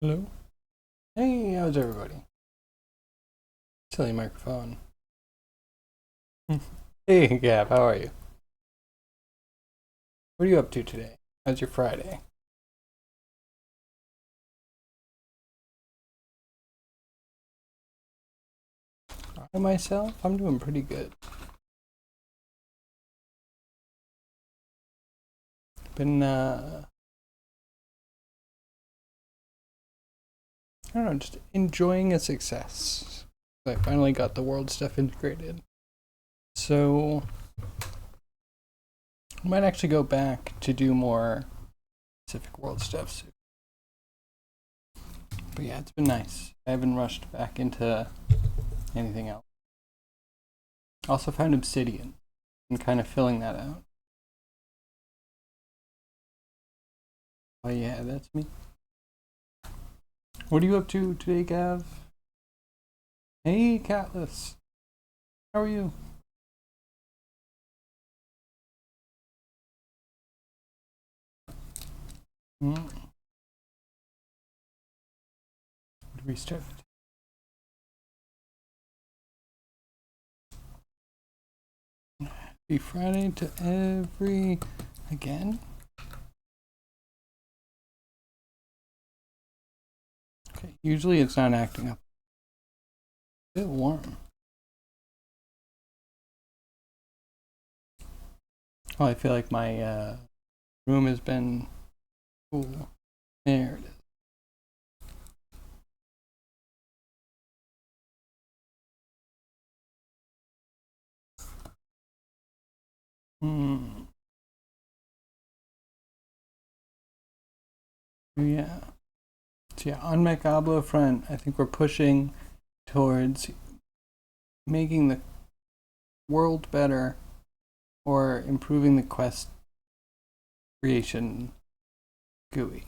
Hello? Hey, how's everybody? Silly microphone. Hey, Gab, how are you? What are you up to today? How's your Friday? I myself, I'm doing pretty good. Been, I don't know, just enjoying a success. I finally got the world stuff integrated. So, I might actually go back to do more specific world stuff soon. But yeah, it's been nice. I haven't rushed back into anything else. Also found Obsidian and kind of filling that out. Oh yeah, that's me. What are you up to today, Gav? Hey, Catless. How are you? What did we start? Happy Friday to every again. Okay, usually it's not acting up. A bit warm. Oh, I feel like my room has been cool. There it is. Hmm. Yeah. So yeah, on Macablo front, I think we're pushing towards making the world better or improving the quest creation GUI,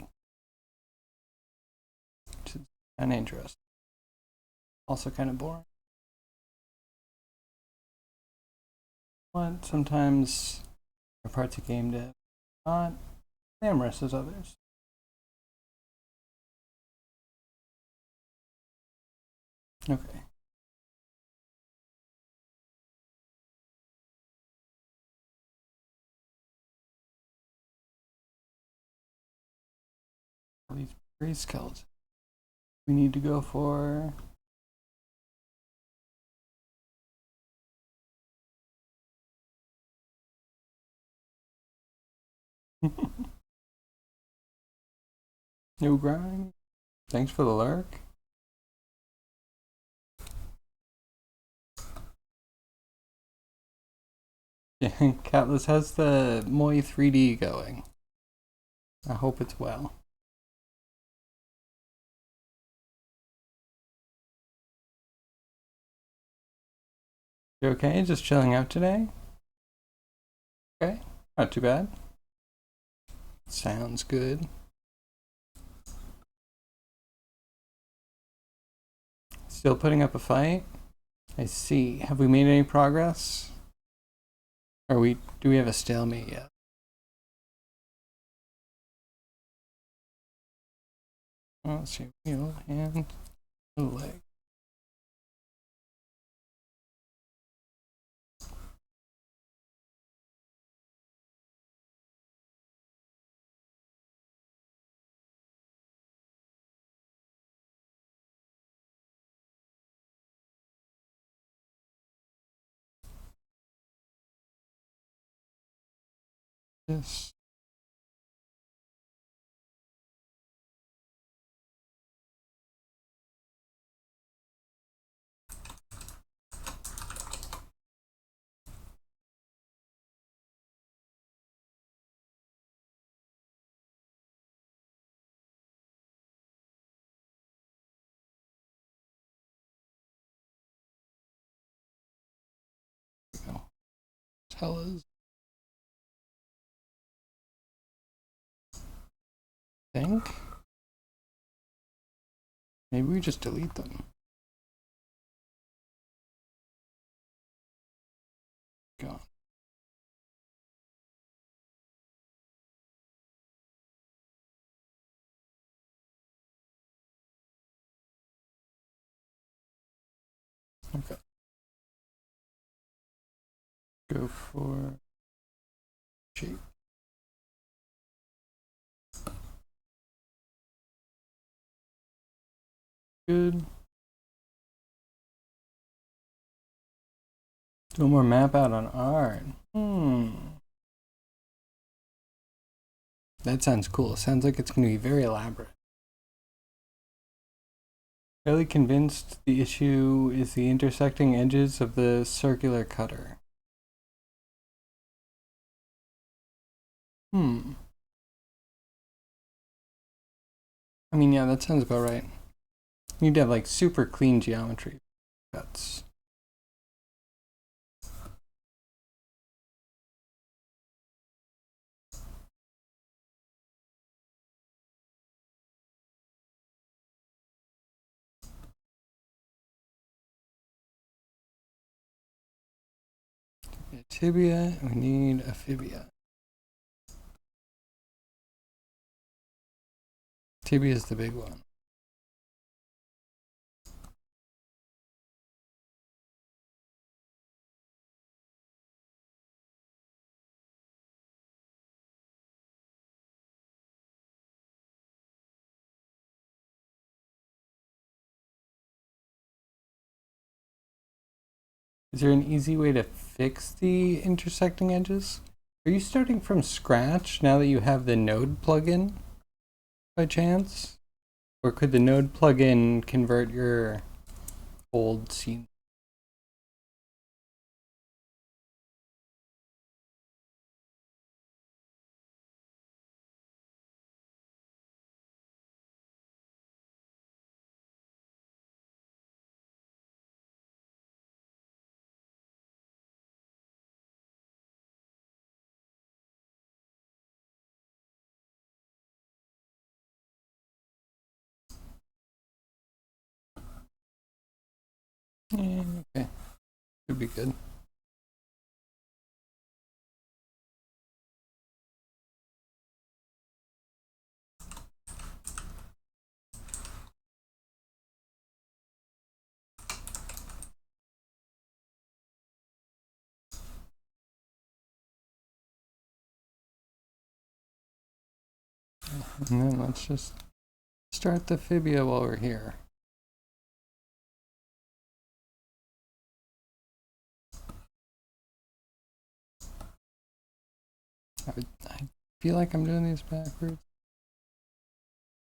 which is kind of interesting. Also kind of boring. But sometimes there are parts of game dev not glamorous as others. Okay. These berry skeletons. We need to go for. New grind. Thanks for the lurk. Yeah, Catless, how's the Moi 3D going? I hope it's well. You okay? Just chilling out today? Okay. Not too bad. Sounds good. Still putting up a fight? I see. Have we made any progress? Are we do we have a stalemate yet? Oh, let's see. Wheel and a leg. This. Tell us. Think. Maybe we just delete them. Go. Okay. Go for shape. Good. Do more map out on art. That sounds cool. Sounds like it's going to be very elaborate. Fairly convinced the issue is the intersecting edges of the circular cutter. I mean, yeah, that sounds about right. You need to have like super clean geometry cuts. A tibia, we need a fibia. Tibia is the big one. Is there an easy way to fix the intersecting edges? Are you starting from scratch now that you have the node plugin by chance? Or could the node plugin convert your old scene? Yeah, okay. Should be good. And then let's just start the fibia while we're here. I feel like I'm doing these backwards.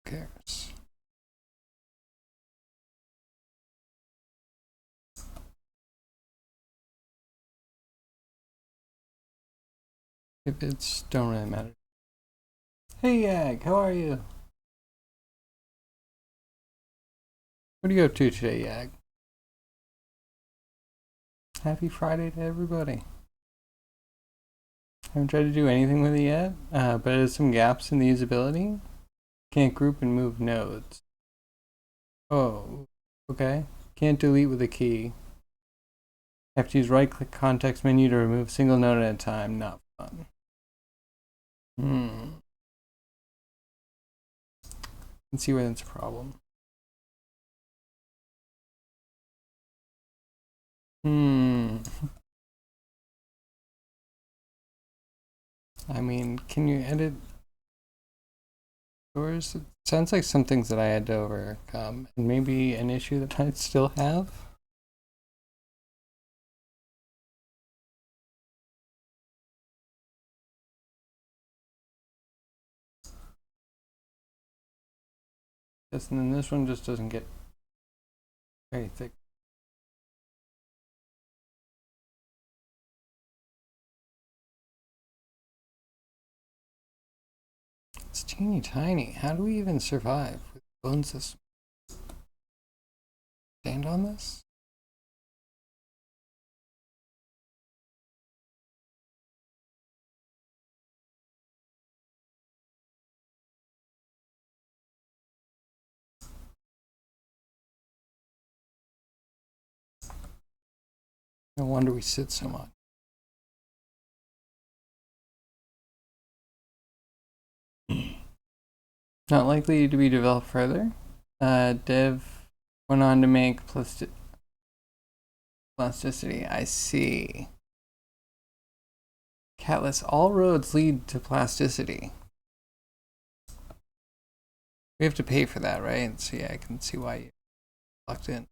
Who cares? If it's don't really matter. Hey Yag, how are you? What are you up to today, Yag? Happy Friday to everybody. Haven't tried to do anything with it yet, but it has some gaps in the usability. Can't group and move nodes. Oh, okay. Can't delete with a key. Have to use right-click context menu to remove single node at a time. Not fun. Let's see where that's a problem. I mean, can you edit yours? It sounds like some things that I had to overcome, and maybe an issue that I still have. Yes, and then this one just doesn't get very thick. It's teeny tiny. How do we even survive with bone system? Stand on this? No wonder we sit so much. Not likely to be developed further. Dev went on to make Plasticity. I see. Catless, all roads lead to plasticity. We have to pay for that, right? So yeah, I can see why you locked in.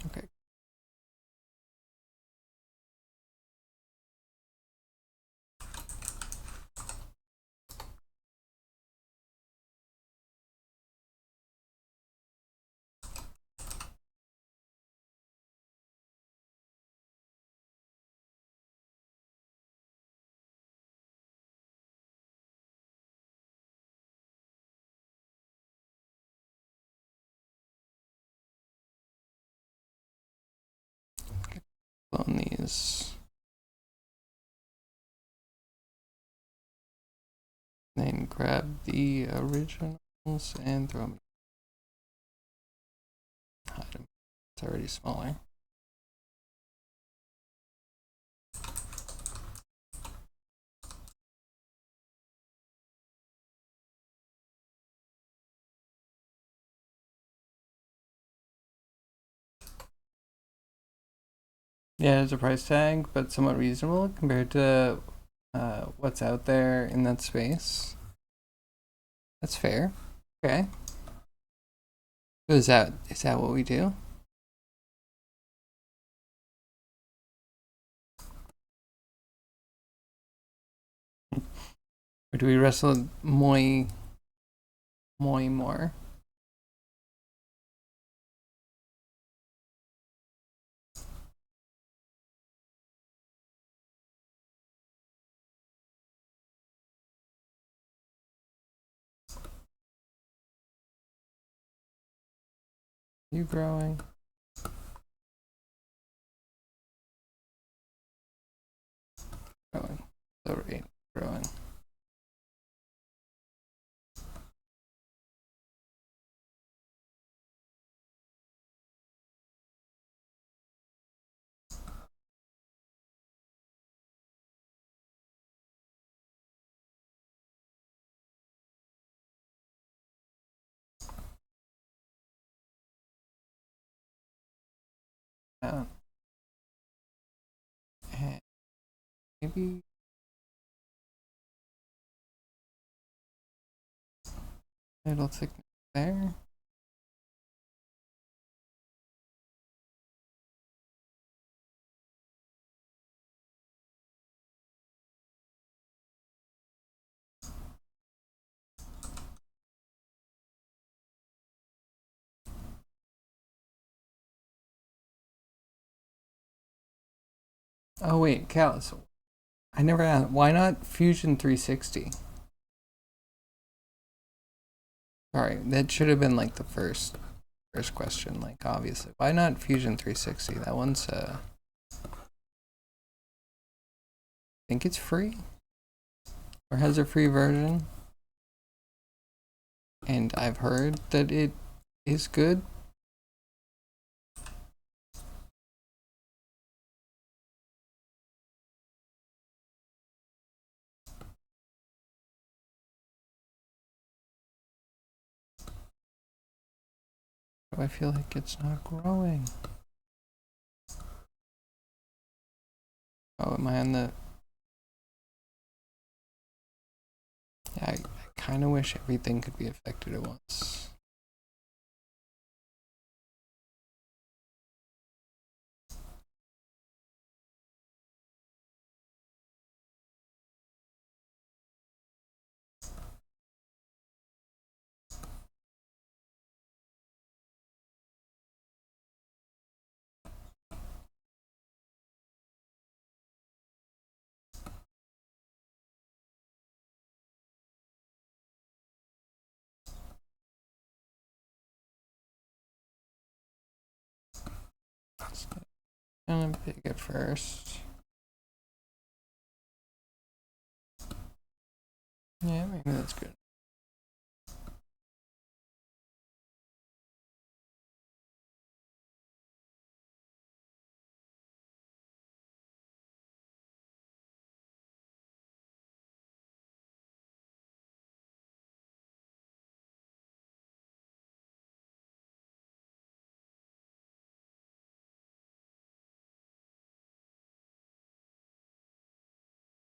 Okay. Clone these. Then grab the originals and throw them. Hide them. It's already smaller. Yeah, there's a price tag, but somewhat reasonable compared to what's out there in that space. That's fair. Okay. So is that what we do? Or do we wrestle Moi more? You growing? Growing. So rate growing. And maybe it'll thickness there. Oh wait, Callus. I never asked. Why not Fusion 360? Sorry, that should have been like the first question. Like obviously, why not Fusion 360? That one's I think it's free or has a free version, and I've heard that it is good. But I feel like it's not growing. Oh, am I on the? Yeah, I kind of wish everything could be affected at once. I'm gonna pick it first. Yeah, maybe that's good.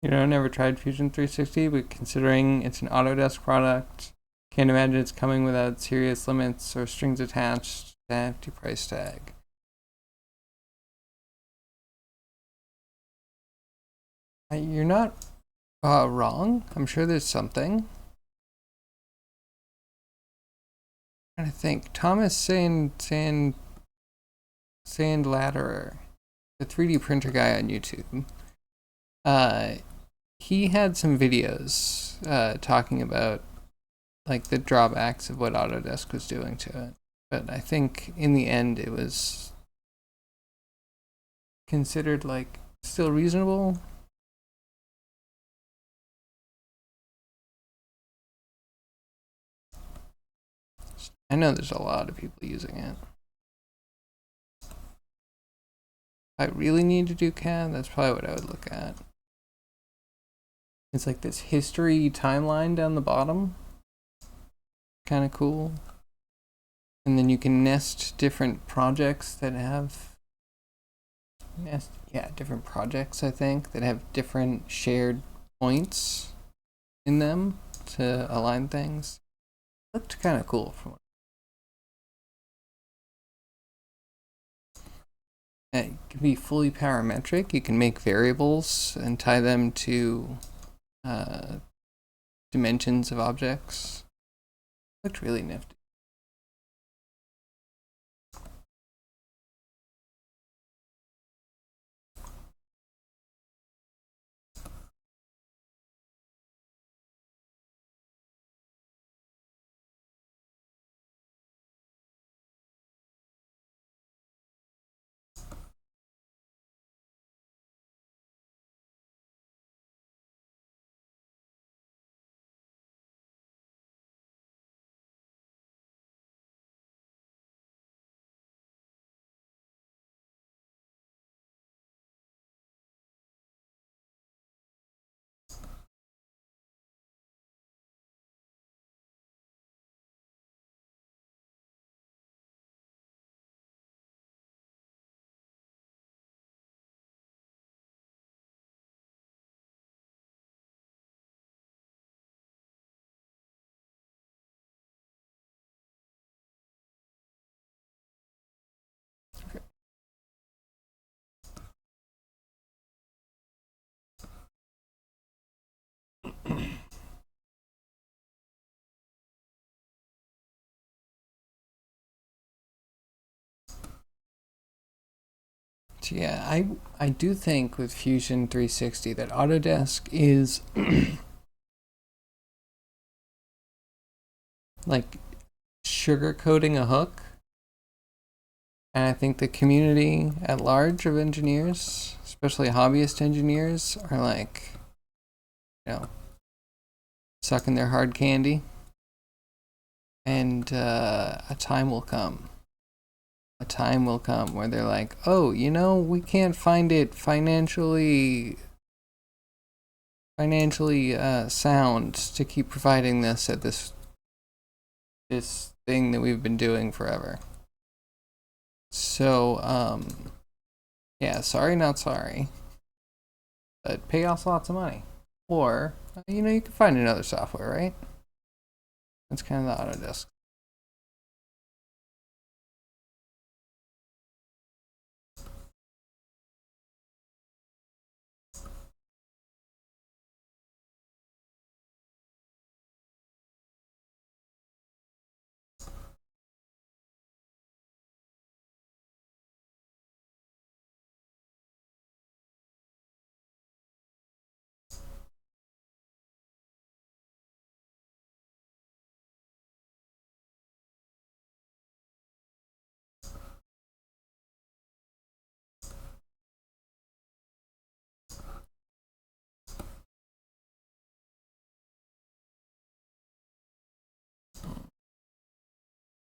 You know, I never tried Fusion 360, but considering it's an Autodesk product, can't imagine it's coming without serious limits or strings attached to a hefty price tag. You're not wrong. I'm sure there's something. I think Thomas Sandlatterer, the 3D printer guy on YouTube, he had some videos talking about like the drawbacks of what Autodesk was doing to it. But I think in the end it was considered like still reasonable. I know there's a lot of people using it. If I really need to do CAD, that's probably what I would look at. It's like this history timeline down the bottom. Kind of cool. And then you can nest different projects that have different projects, I think, that have different shared points in them to align things. Looked kind of cool from it can be fully parametric. You can make variables and tie them to dimensions of objects. Looked really nifty. So yeah, I do think with Fusion 360 that Autodesk is like sugarcoating a hook. And I think the community at large of engineers, especially hobbyist engineers, are like, you know, sucking their hard candy. And a time will come. A time will come where they're like, oh, you know, we can't find it financially sound to keep providing this at this thing that we've been doing forever. So, yeah, sorry, not sorry. But pay us lots of money. Or, you know, you can find another software, right? That's kind of the Autodesk.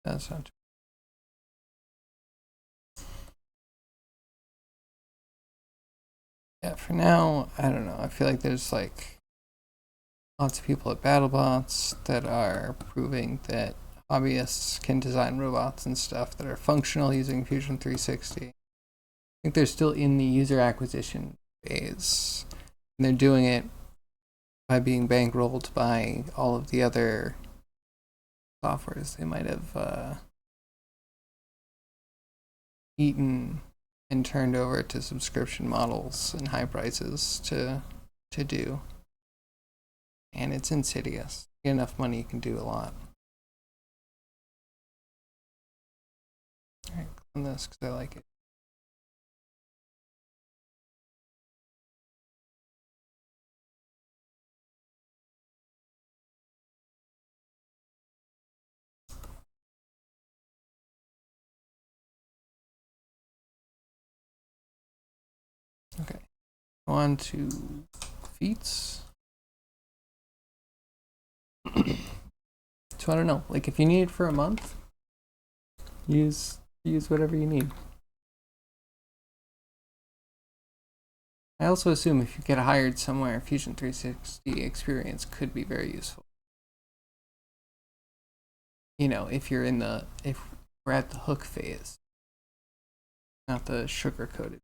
That's not true. Yeah, for now, I don't know. I feel like there's like lots of people at BattleBots that are proving that hobbyists can design robots and stuff that are functional using Fusion 360. I think they're still in the user acquisition phase. And they're doing it by being bankrolled by all of the other softwares they might have eaten and turned over to subscription models and high prices to do. And it's insidious. You get enough money, you can do a lot. All right, click on this because I like it. Okay, go on to feats. So I don't know, like if you need it for a month, use whatever you need. I also assume if you get hired somewhere, Fusion 360 experience could be very useful. You know, if we're at the hook phase, not the sugar coated.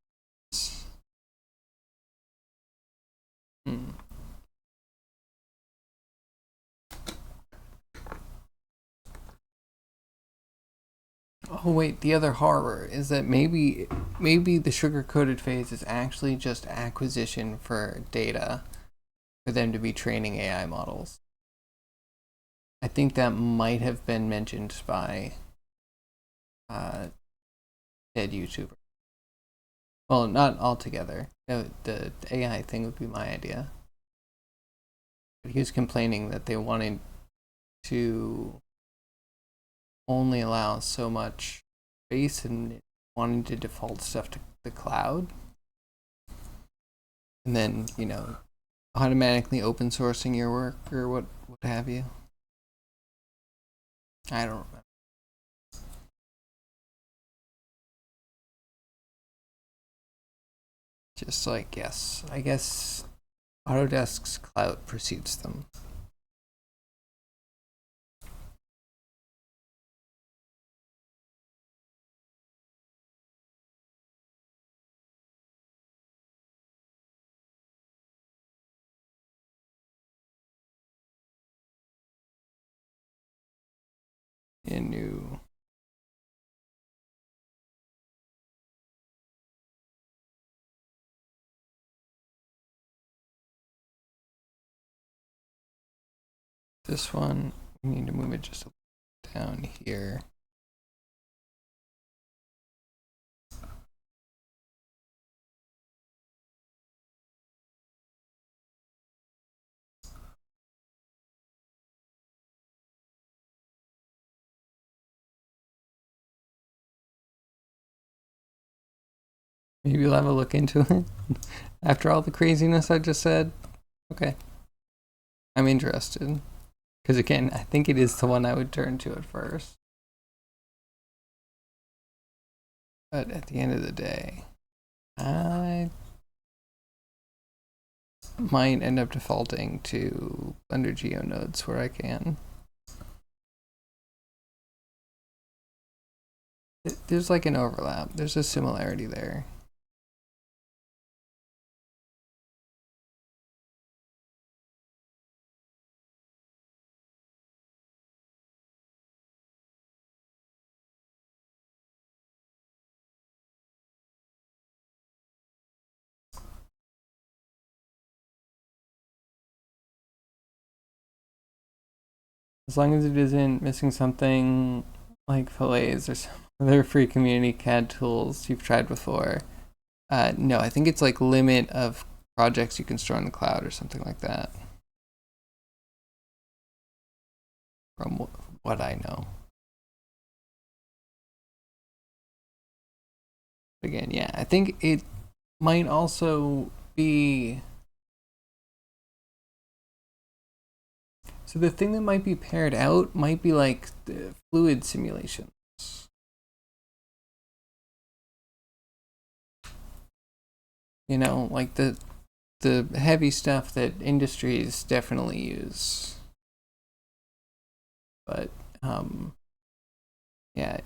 Oh wait, the other horror is that maybe the sugar coated phase is actually just acquisition for data for them to be training AI models. I think that might have been mentioned by dead YouTuber. Well, not altogether. The AI thing would be my idea. But he was complaining that they wanted to only allow so much space and wanting to default stuff to the cloud. And then, you know, automatically open sourcing your work or what have you. I don't remember. Just like, yes, I guess Autodesk's cloud precedes them. In new. This one, we need to move it just down here. Maybe you'll have a look into it. After all the craziness I just said, okay. I'm interested. Because again, I think it is the one I would turn to at first. But at the end of the day, I might end up defaulting to Blender Geo nodes where I can. There's like an overlap. There's a similarity there. As long as it isn't missing something like fillets or some other free community CAD tools you've tried before. No, I think it's like limit of projects you can store in the cloud or something like that. From what I know. Again, yeah, I think it might also be. So the thing that might be paired out might be like the fluid simulations. You know, like the heavy stuff that industries definitely use. But yeah,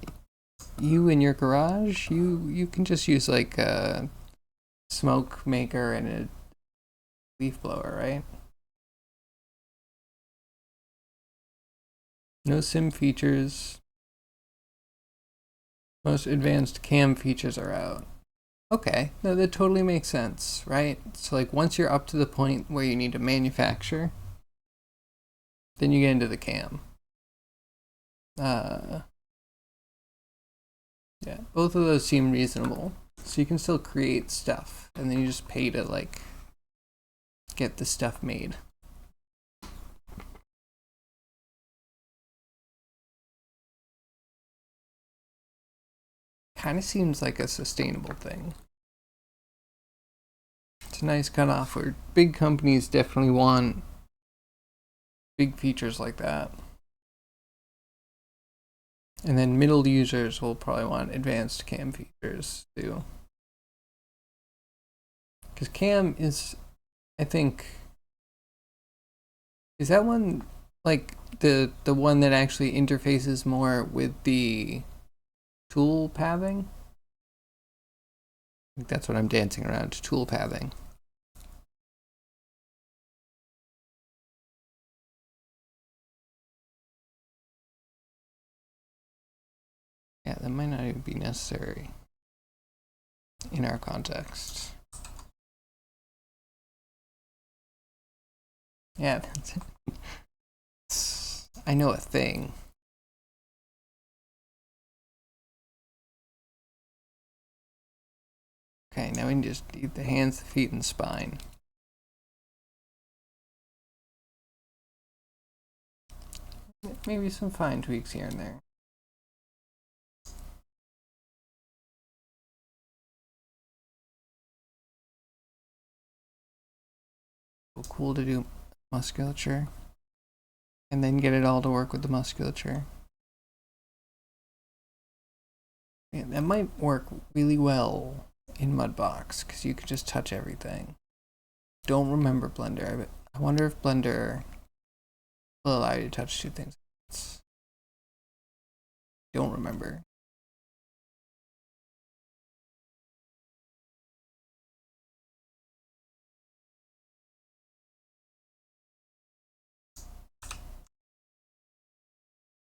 you in your garage, you can just use like a smoke maker and a leaf blower, right? No sim features. Most advanced cam features are out. Okay, no, that totally makes sense, right? So like once you're up to the point where you need to manufacture, then you get into the cam. Yeah, both of those seem reasonable. So you can still create stuff, and then you just pay to like get the stuff made. Kind of seems like a sustainable thing. It's a nice cutoff where big companies definitely want big features like that. And then middle users will probably want advanced cam features too. Because cam is, I think, is that one like the one that actually interfaces more with the tool pathing? I think that's what I'm dancing around, tool pathing. Yeah, that might not even be necessary in our context. Yeah, I know a thing. Okay, now we can just eat the hands, the feet, and the spine. Maybe some fine tweaks here and there. Cool to do musculature and then get it all to work with the musculature. Yeah, that might work really well in Mudbox because you could just touch everything. Don't remember Blender. I wonder if Blender will allow you to touch two things. Don't remember.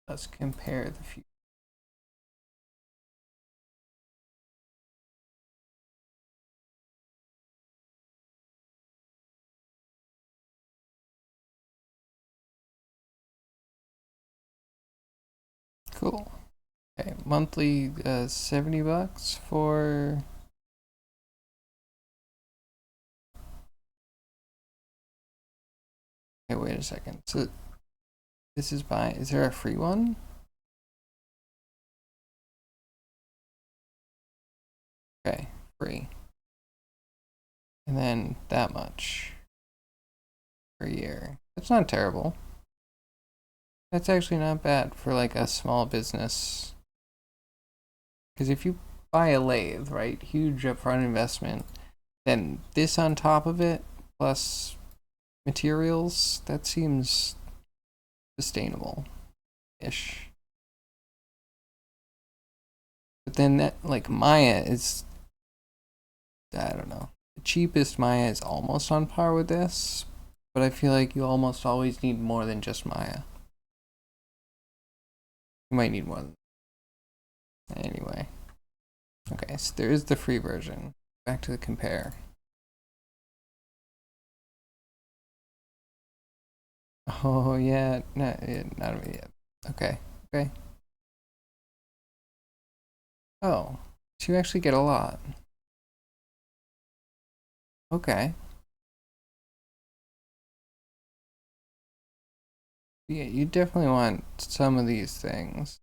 Let's compare the few. Cool. Okay, monthly $70 for. Okay, wait a second. So this is by. Is there a free one? Okay, free. And then that much per year. That's not terrible. That's actually not bad for like a small business. Because if you buy a lathe, right, huge upfront investment, then this on top of it, plus materials, that seems sustainable-ish. But then that, like, Maya is, I don't know. The cheapest Maya is almost on par with this, but I feel like you almost always need more than just Maya. You might need more than that. Anyway. Okay, so there is the free version. Back to the compare. Oh, yeah. Not yet. Okay. Okay. Oh, so you actually get a lot. Okay. Yeah, you definitely want some of these things.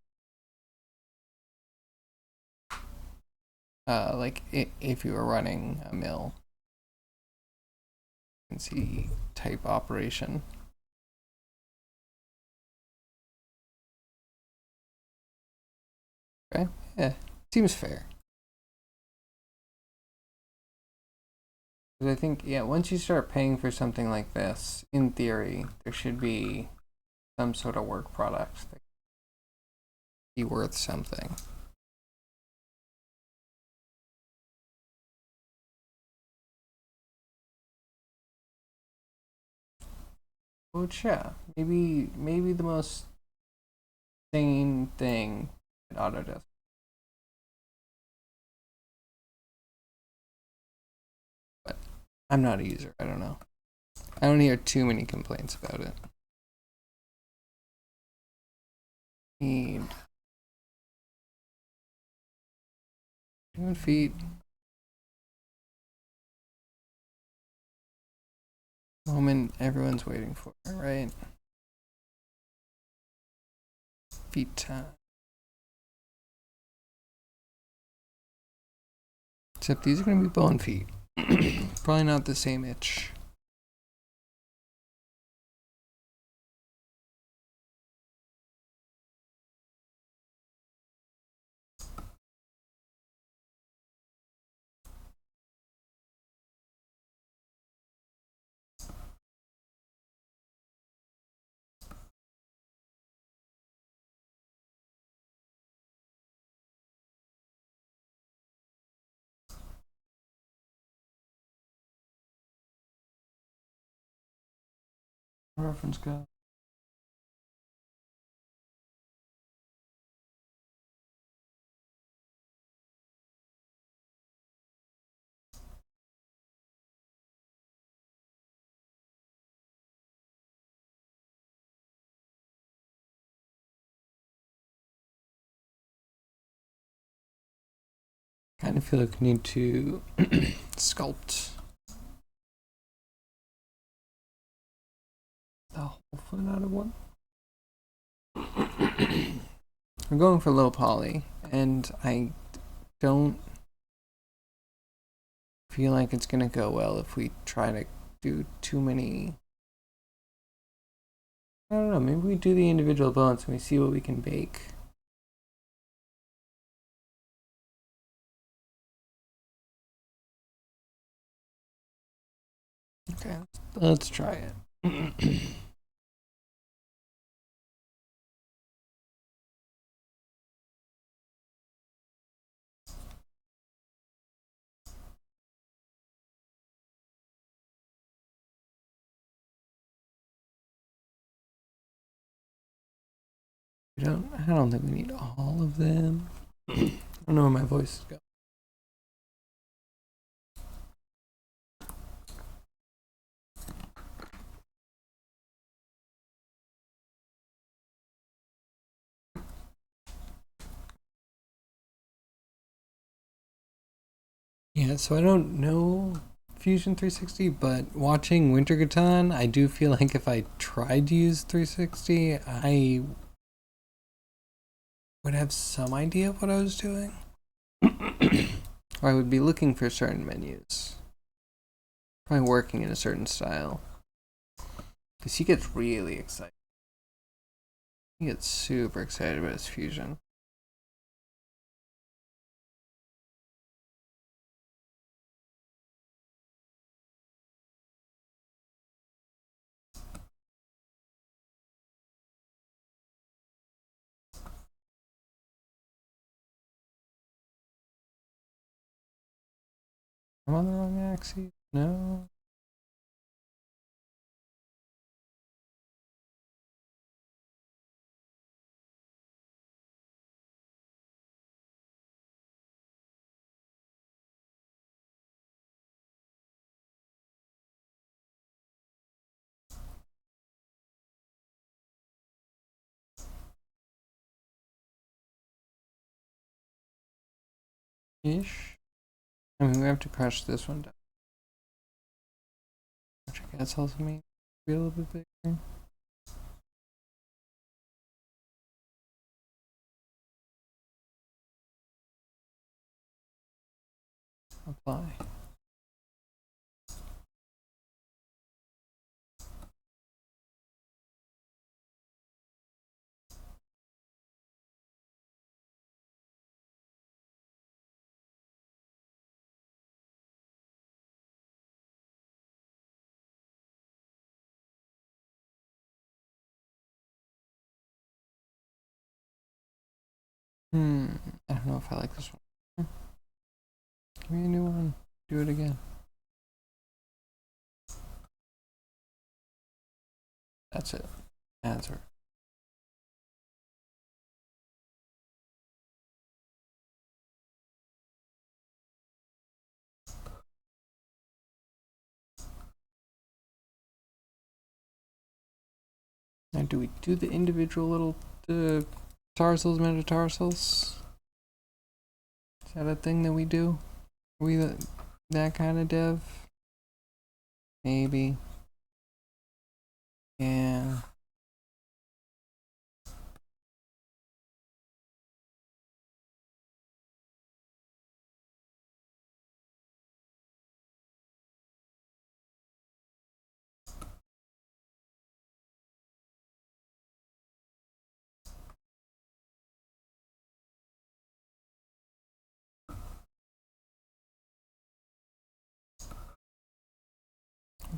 Like if you were running a mill, you can see type operation. Okay. Yeah, seems fair. Because I think, yeah, once you start paying for something like this, in theory, there should be some sort of work product that be worth something. Which, yeah, maybe the most sane thing at Autodesk. But I'm not a user. I don't know. I don't hear too many complaints about it. Need 2 feet. Moment everyone's waiting for, right? Feet time. Except these are going to be bone feet. Probably not the same itch. Reference go. Kind of feel like we need to sculpt the whole foot out of one. We're going for low poly, and I don't feel like it's gonna go well if we try to do too many. I don't know, maybe we do the individual bones and we see what we can bake. Okay, let's try it. I don't think we need all of them. I don't know where my voice is going. Yeah, so I don't know Fusion 360, but watching Wintergatan, I do feel like if I tried to use 360, I would have some idea of what I was doing. Or I would be looking for certain menus. Probably working in a certain style. Because he gets really excited. He gets super excited about his Fusion. I'm on the wrong axis? No. Ish. I mean, we have to crush this one down. Which I guess also means be a little bit bigger. Apply. I don't know if I like this one. Give me a new one. Do it again. That's it. Answer. Now, do we do the individual little tarsals, metatarsals? Is that a thing that we do? Are we that kind of dev? Maybe. Yeah.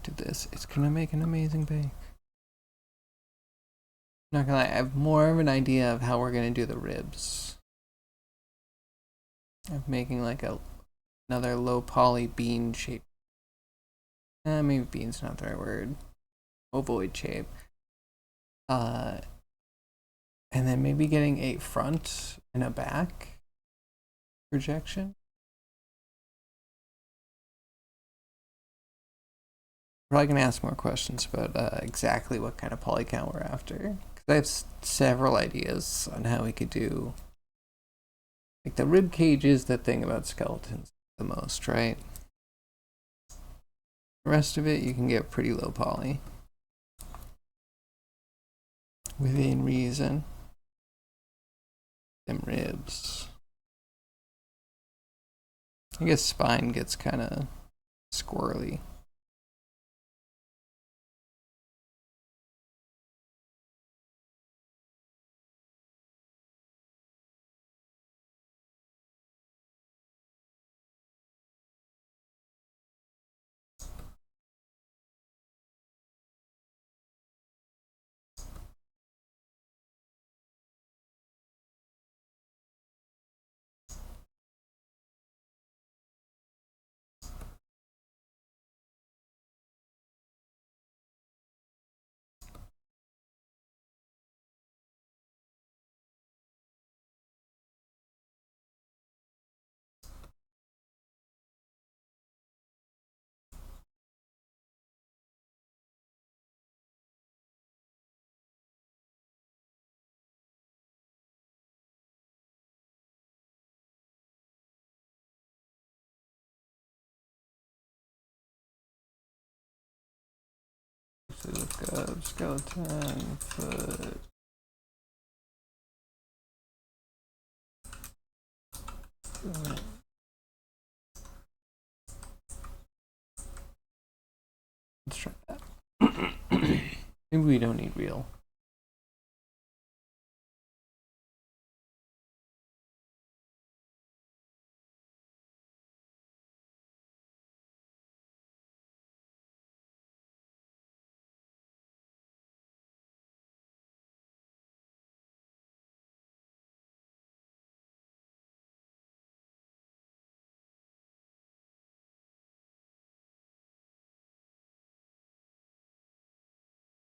Do this. It's gonna make an amazing bake. Not gonna lie, I have more of an idea of how we're gonna do the ribs. Of making like another low poly bean shape. Maybe bean's not the right word. Ovoid shape. And then maybe getting a front and a back projection. Probably gonna ask more questions about exactly what kind of poly count we're after. Because I have several ideas on how we could do. Like the rib cage is the thing about skeletons the most, right? The rest of it you can get pretty low poly. Within reason. Them ribs. I guess spine gets kind of squirrely. So look up skeleton foot. Let's try that. Maybe we don't need real.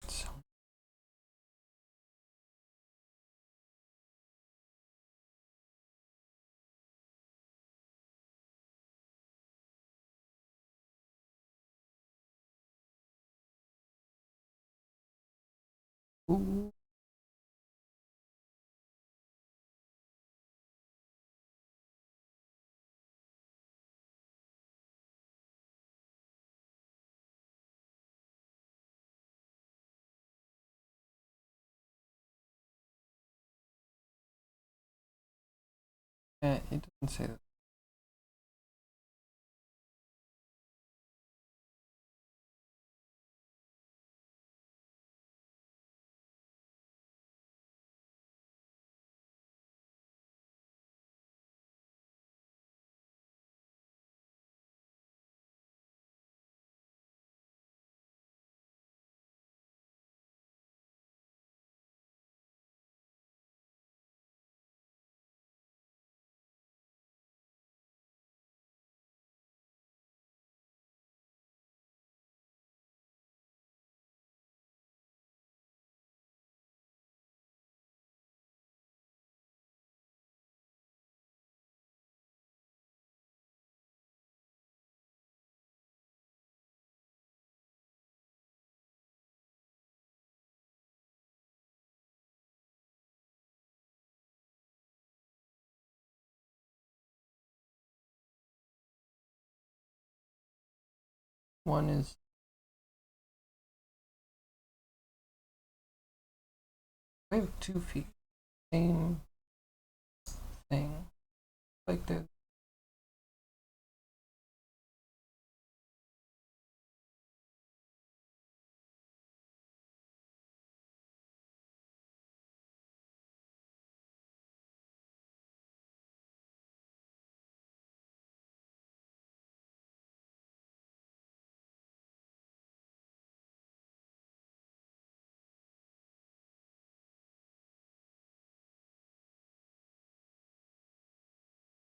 So ooh. It doesn't say that. One is we have 2 feet. Same thing. Like the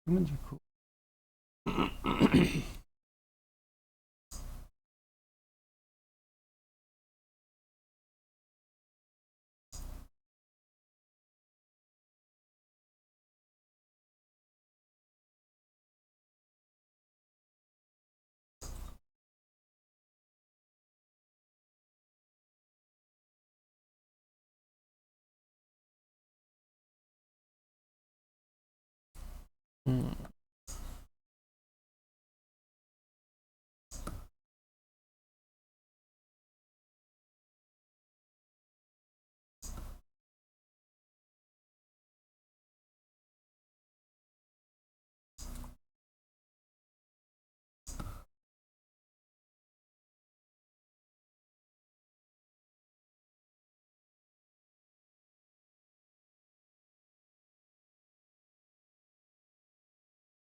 humans are cool.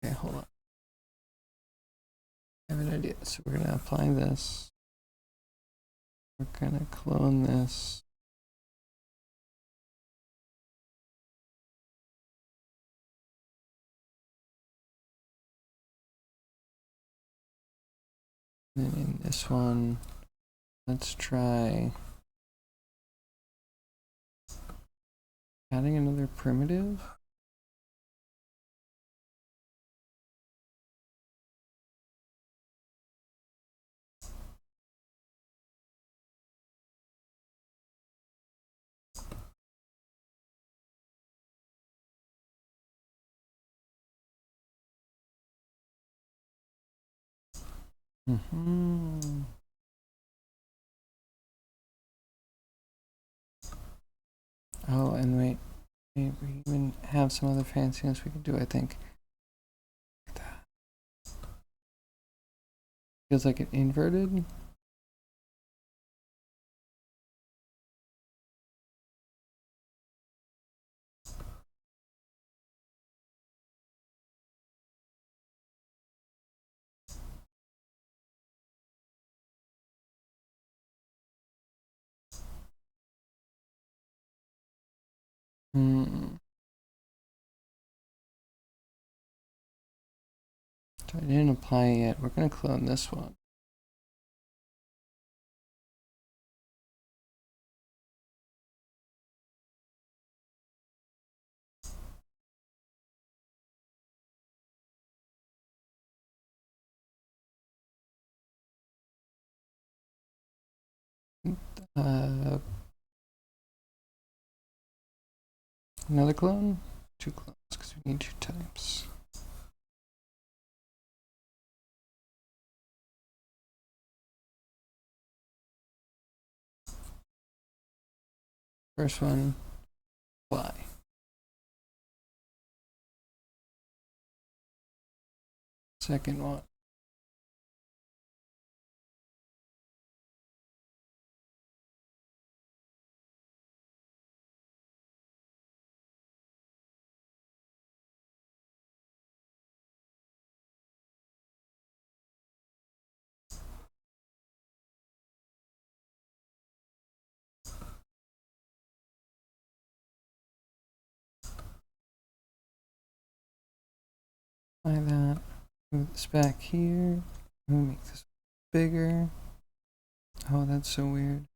Okay, hold on. I have an idea. So we're gonna apply this. We're gonna clone this. And then in this one, let's try adding another primitive. Oh, and wait, we even have some other fanciness we could do, I think. Like that. Feels like it inverted. So I didn't apply it yet. We're gonna clone this one. Another clone? 2 clones, because we need 2 types. First one, fly. Second one. Like that. Move this back here. We'll make this bigger. Oh, that's so weird.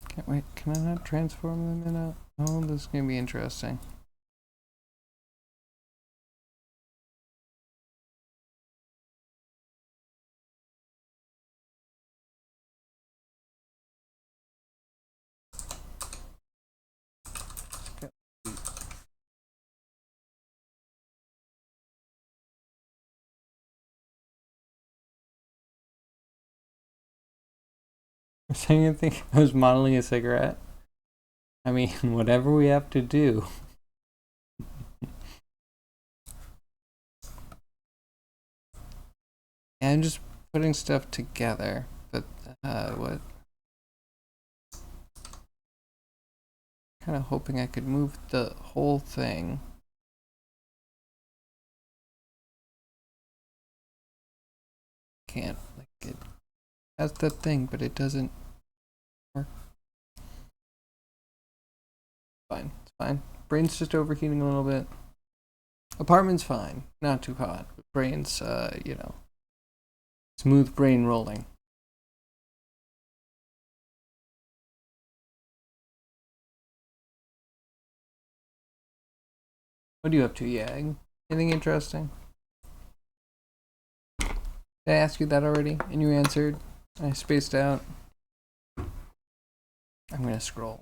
Can't wait. Can I not transform them in a... Oh, this is gonna be interesting. saying I think I was modeling a cigarette. I mean, whatever we have to do. Yeah, I'm just putting stuff together, but what? Kind of hoping I could move the whole thing. Can't, like, it has that thing, but it doesn't work. Fine, it's fine. Brain's just overheating a little bit. Apartment's fine, not too hot. Brain's, smooth brain rolling. What are you up to, Yag? Anything interesting? Did I ask you that already? And you answered? I spaced out. I'm gonna scroll.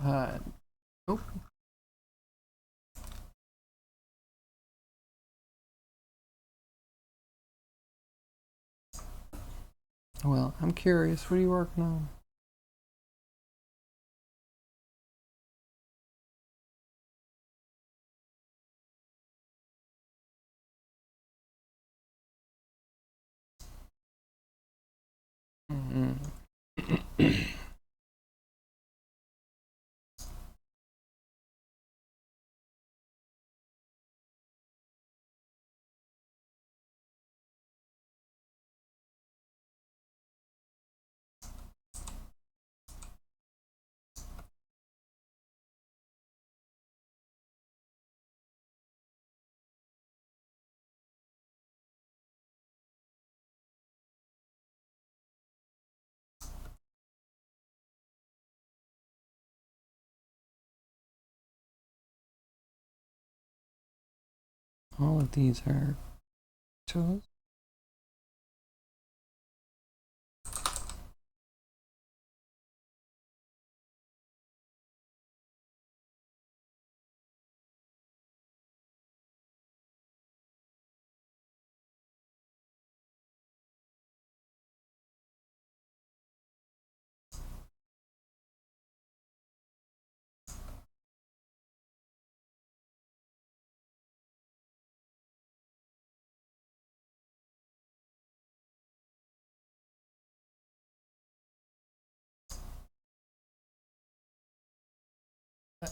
Nope. Well, I'm curious. What are you working on? All of these are toes.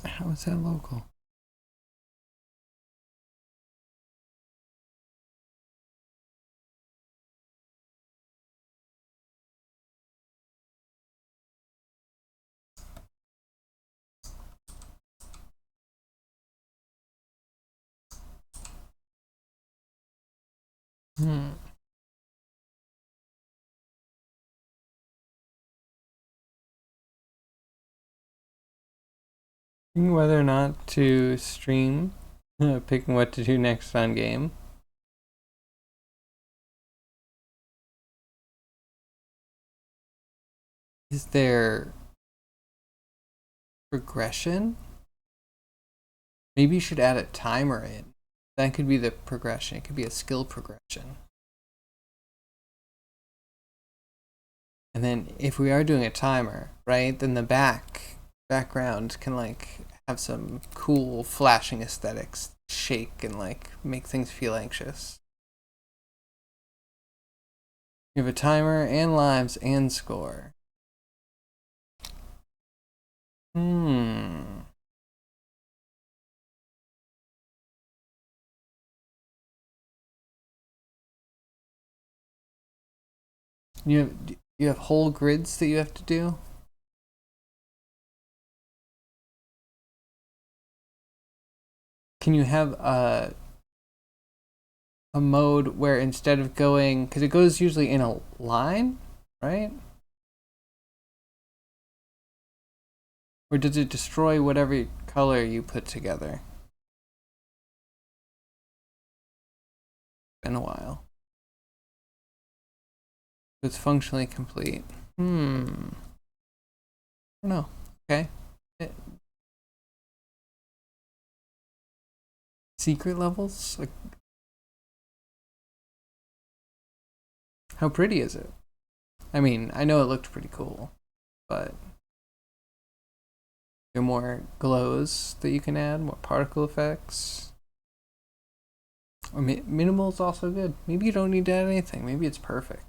How is that local? Thinking whether or not to stream, picking what to do next on game. Is there progression? Maybe you should add a timer in. That could be the progression. It could be a skill progression. And then if we are doing a timer, right, then the background can like have some cool flashing aesthetics, shake and like make things feel anxious. You have a timer and lives and score. Hmm. You have whole grids that you have to do. Can you have a mode where instead of going, because it goes usually in a line, right? Or does it destroy whatever color you put together? Been a while. It's functionally complete. I don't know. Okay. Secret levels? Like, How pretty is it? I mean, I know it looked pretty cool, but there are more glows that you can add, more particle effects. Or minimal's also good. Maybe you don't need to add anything. Maybe it's perfect.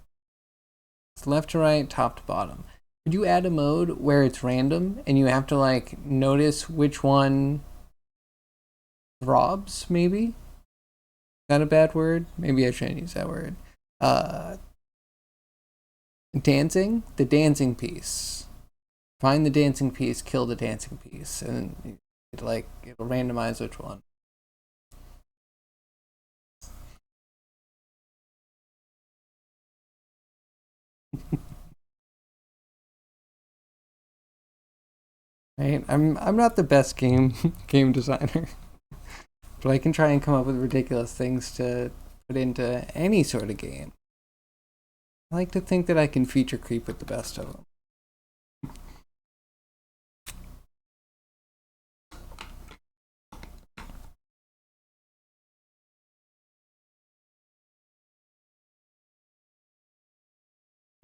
It's left to right, top to bottom. Could you add a mode where it's random and you have to like notice which one throbs? Maybe. Is that a bad word? Maybe I shouldn't use that word. Dancing, the dancing piece. Find the dancing piece, kill the dancing piece, and it'll randomize which one. Right? I'm not the best game designer, but I can try and come up with ridiculous things to put into any sort of game. I like to think that I can feature creep with the best of them.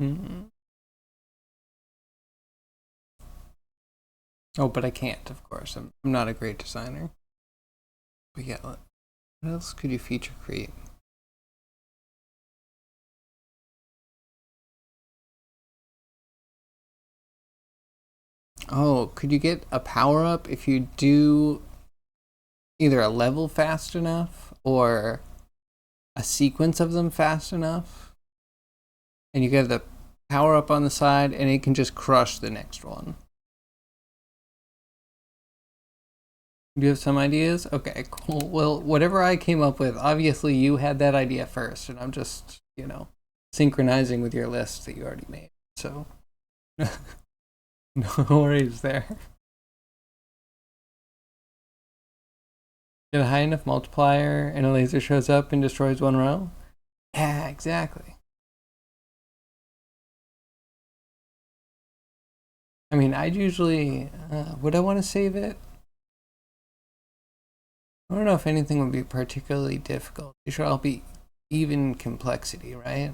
Mm-hmm. Oh, but I can't, of course. I'm not a great designer. But yeah, what else could you feature create? Oh, could you get a power up if you do either a level fast enough or a sequence of them fast enough? And you get the power up on the side and it can just crush the next one. Do you have some ideas? Okay, cool. Well, whatever I came up with, obviously you had that idea first, and I'm just, synchronizing with your list that you already made. So, no worries there. Get a high enough multiplier and a laser shows up and destroys one row? Yeah, exactly. I mean, I'd usually, would I want to save it? I don't know if anything would be particularly difficult. They should all be even complexity, right?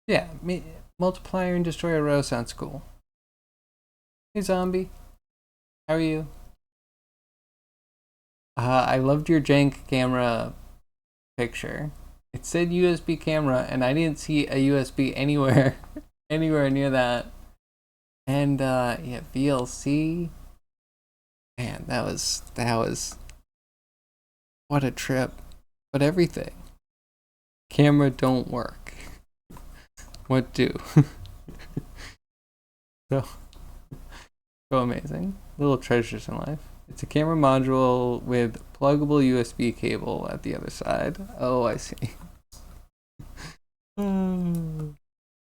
Yeah, multiplier and destroy a row sounds cool. Hey, zombie. How are you? I loved your jank camera picture. It said USB camera, and I didn't see a USB anywhere, anywhere near that. And yeah, VLC. Man, that was what a trip. But everything. Camera don't work. What do? so so amazing. Little treasures in life. It's a camera module with pluggable USB cable at the other side. Oh, I see.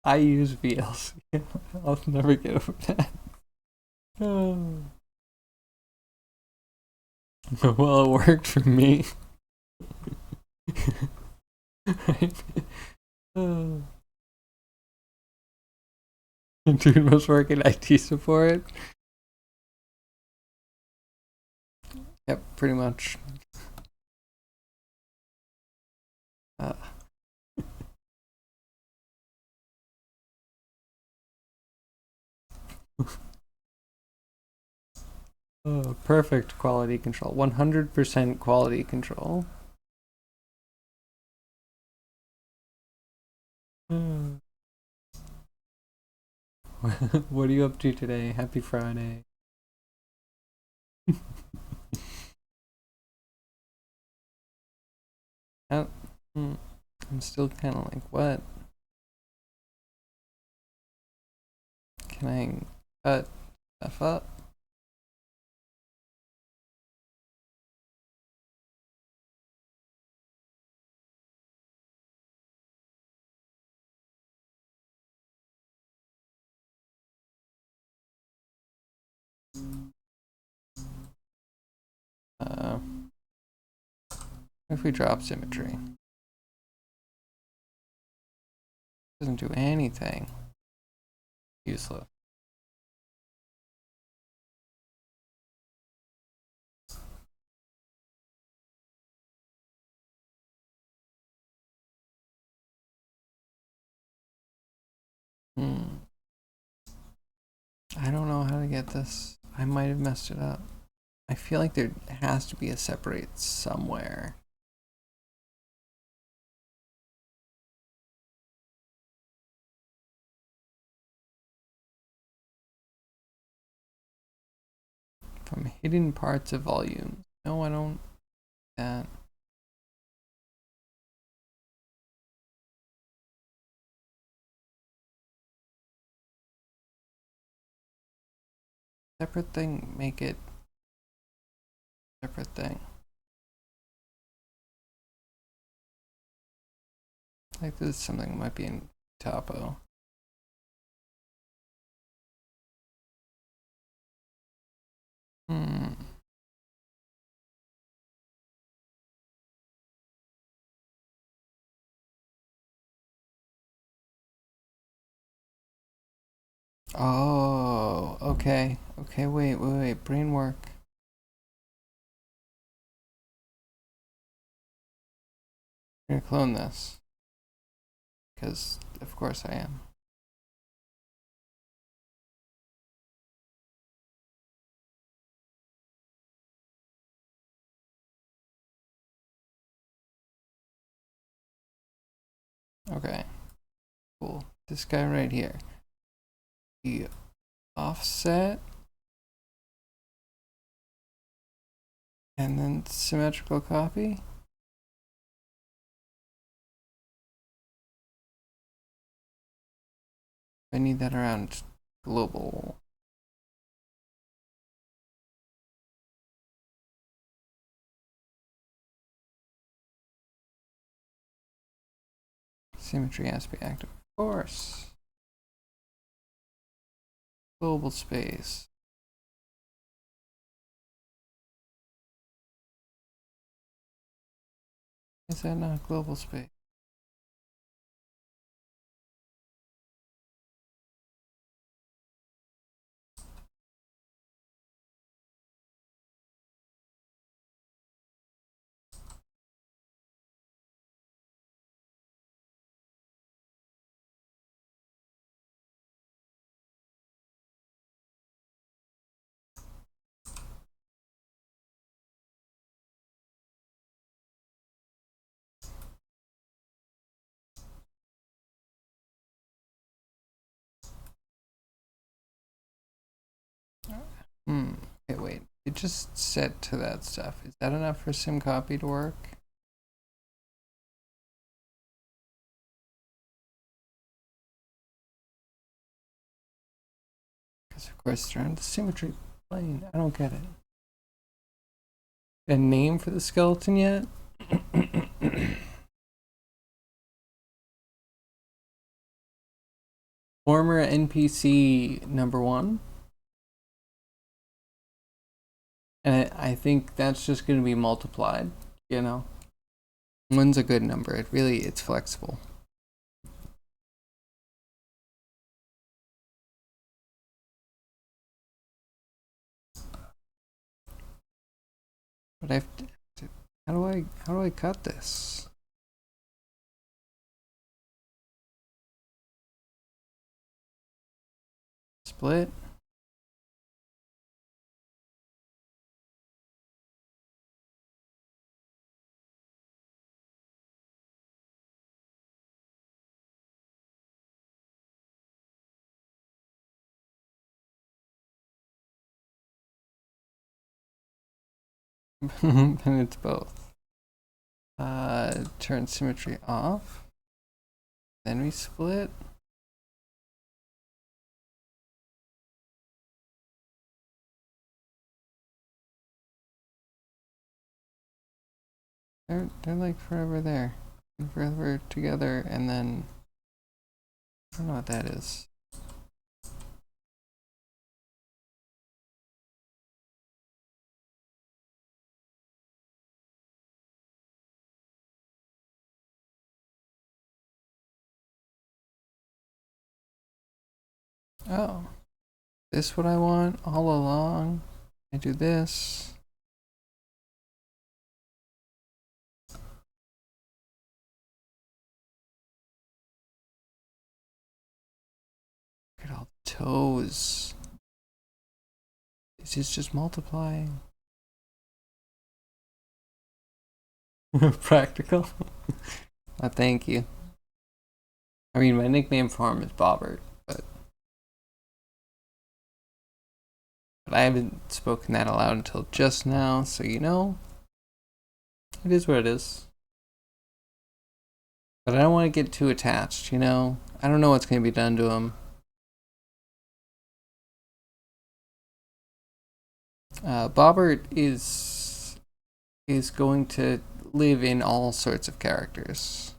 I use VLC. I'll never get over that. Well, it worked for me. Dude must work in IT support. Yep, pretty much. Uh, oh, perfect quality control. 100% quality control. What are you up to today? Happy Friday. Oh, I'm still kind of like, what? Can I cut stuff up? What if we drop symmetry? Doesn't do anything. Useless. Hmm. I don't know how to get this. I might have messed it up. I feel like there has to be a separate somewhere. From hidden parts of volumes. No, I don't. That. Separate thing. Make it separate thing. Like this is something that might be in topo. Hmm. Oh, okay. Okay, wait. Brain work. I'm gonna clone this. Because, of course, I am. Okay, cool. This guy right here. The offset. And then symmetrical copy. I need that around global. Symmetry has to be active. Of course. Global space. Is that not global space? Hmm. Okay, wait. It just set to that stuff. Is that enough for sim copy to work? Because of course it's around the symmetry plane. I don't get it. A name for the skeleton yet? Former NPC number one. And I think that's just going to be multiplied, you know? One's a good number. It's flexible. But I've how do I cut this? Split? And it's both. Turn symmetry off. Then we split. They're like forever there. And forever together, and then I don't know what that is. Oh. This what I want all along. I do this. Toes. Is this just multiplying? Practical? Thank you. I mean, my nickname for him is Bobbert, but I haven't spoken that aloud until just now, so you know, it is what it is. But I don't want to get too attached, you know? I don't know what's going to be done to him. Bobbert is going to live in all sorts of characters.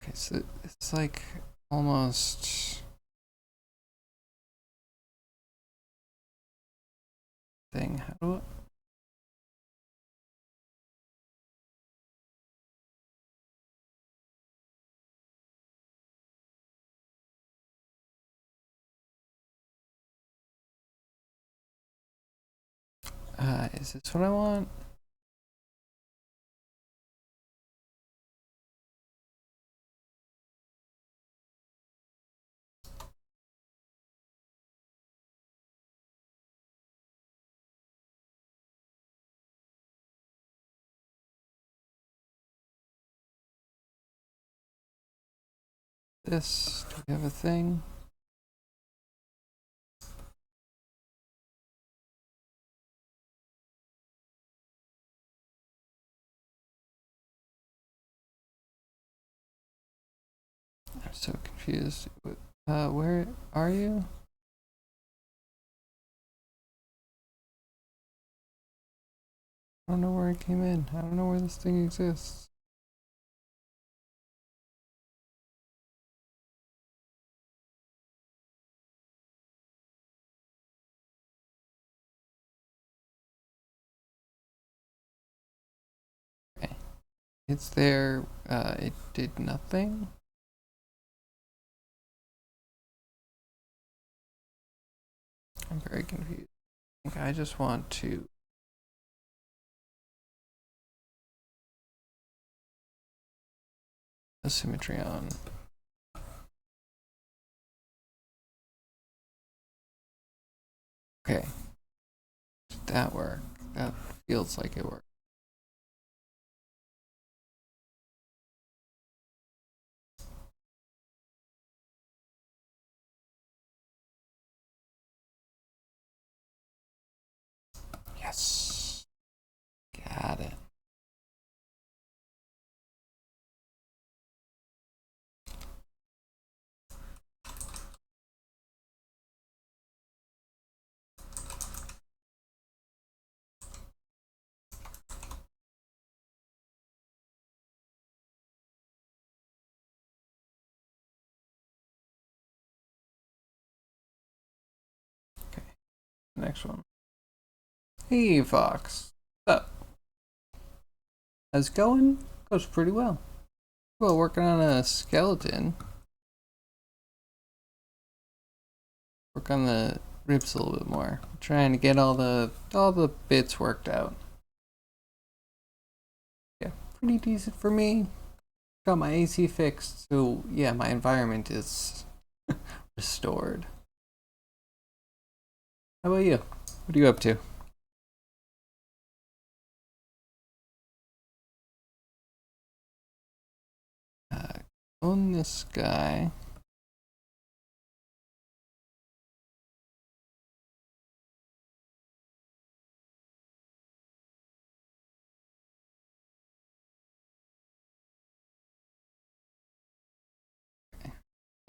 Okay, so it's like almost thing. How do is this what I want? This, do we have a thing? I'm so confused. Where are you? I don't know where it came in. I don't know where this thing exists. Okay. It's there. It did nothing. I'm very confused. I just want to a symmetry on. Okay. Did that work? That feels like it worked. Yes. Got it. Okay. Next one. Hey, Fox. What's up? How's it going? Goes pretty well. Well, working on a skeleton. Work on the ribs a little bit more. Trying to get all the bits worked out. Yeah, pretty decent for me. Got my AC fixed, so yeah, my environment is restored. How about you? What are you up to? On this guy.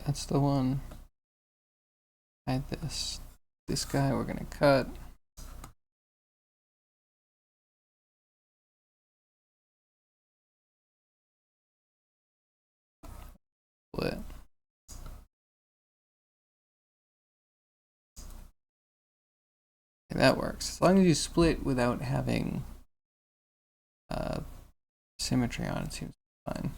That's the one. Hide this. This guy we're gonna cut. Split. Okay, that works. As long as you split without having symmetry on, it seems fine.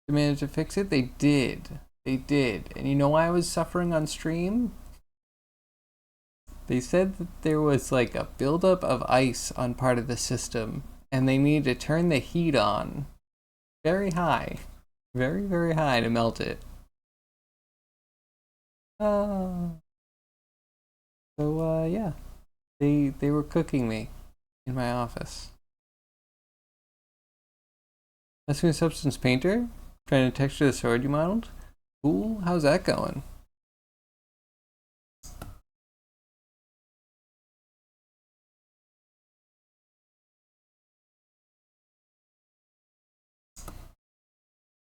They managed to fix it? They did. They did. And you know why I was suffering on stream? They said that there was like a buildup of ice on part of the system, and they need to turn the heat on very high, very, very high to melt it. Uh, yeah, they were cooking me in my office. That's a substance painter, trying to texture the sword you modeled. Cool. How's that going?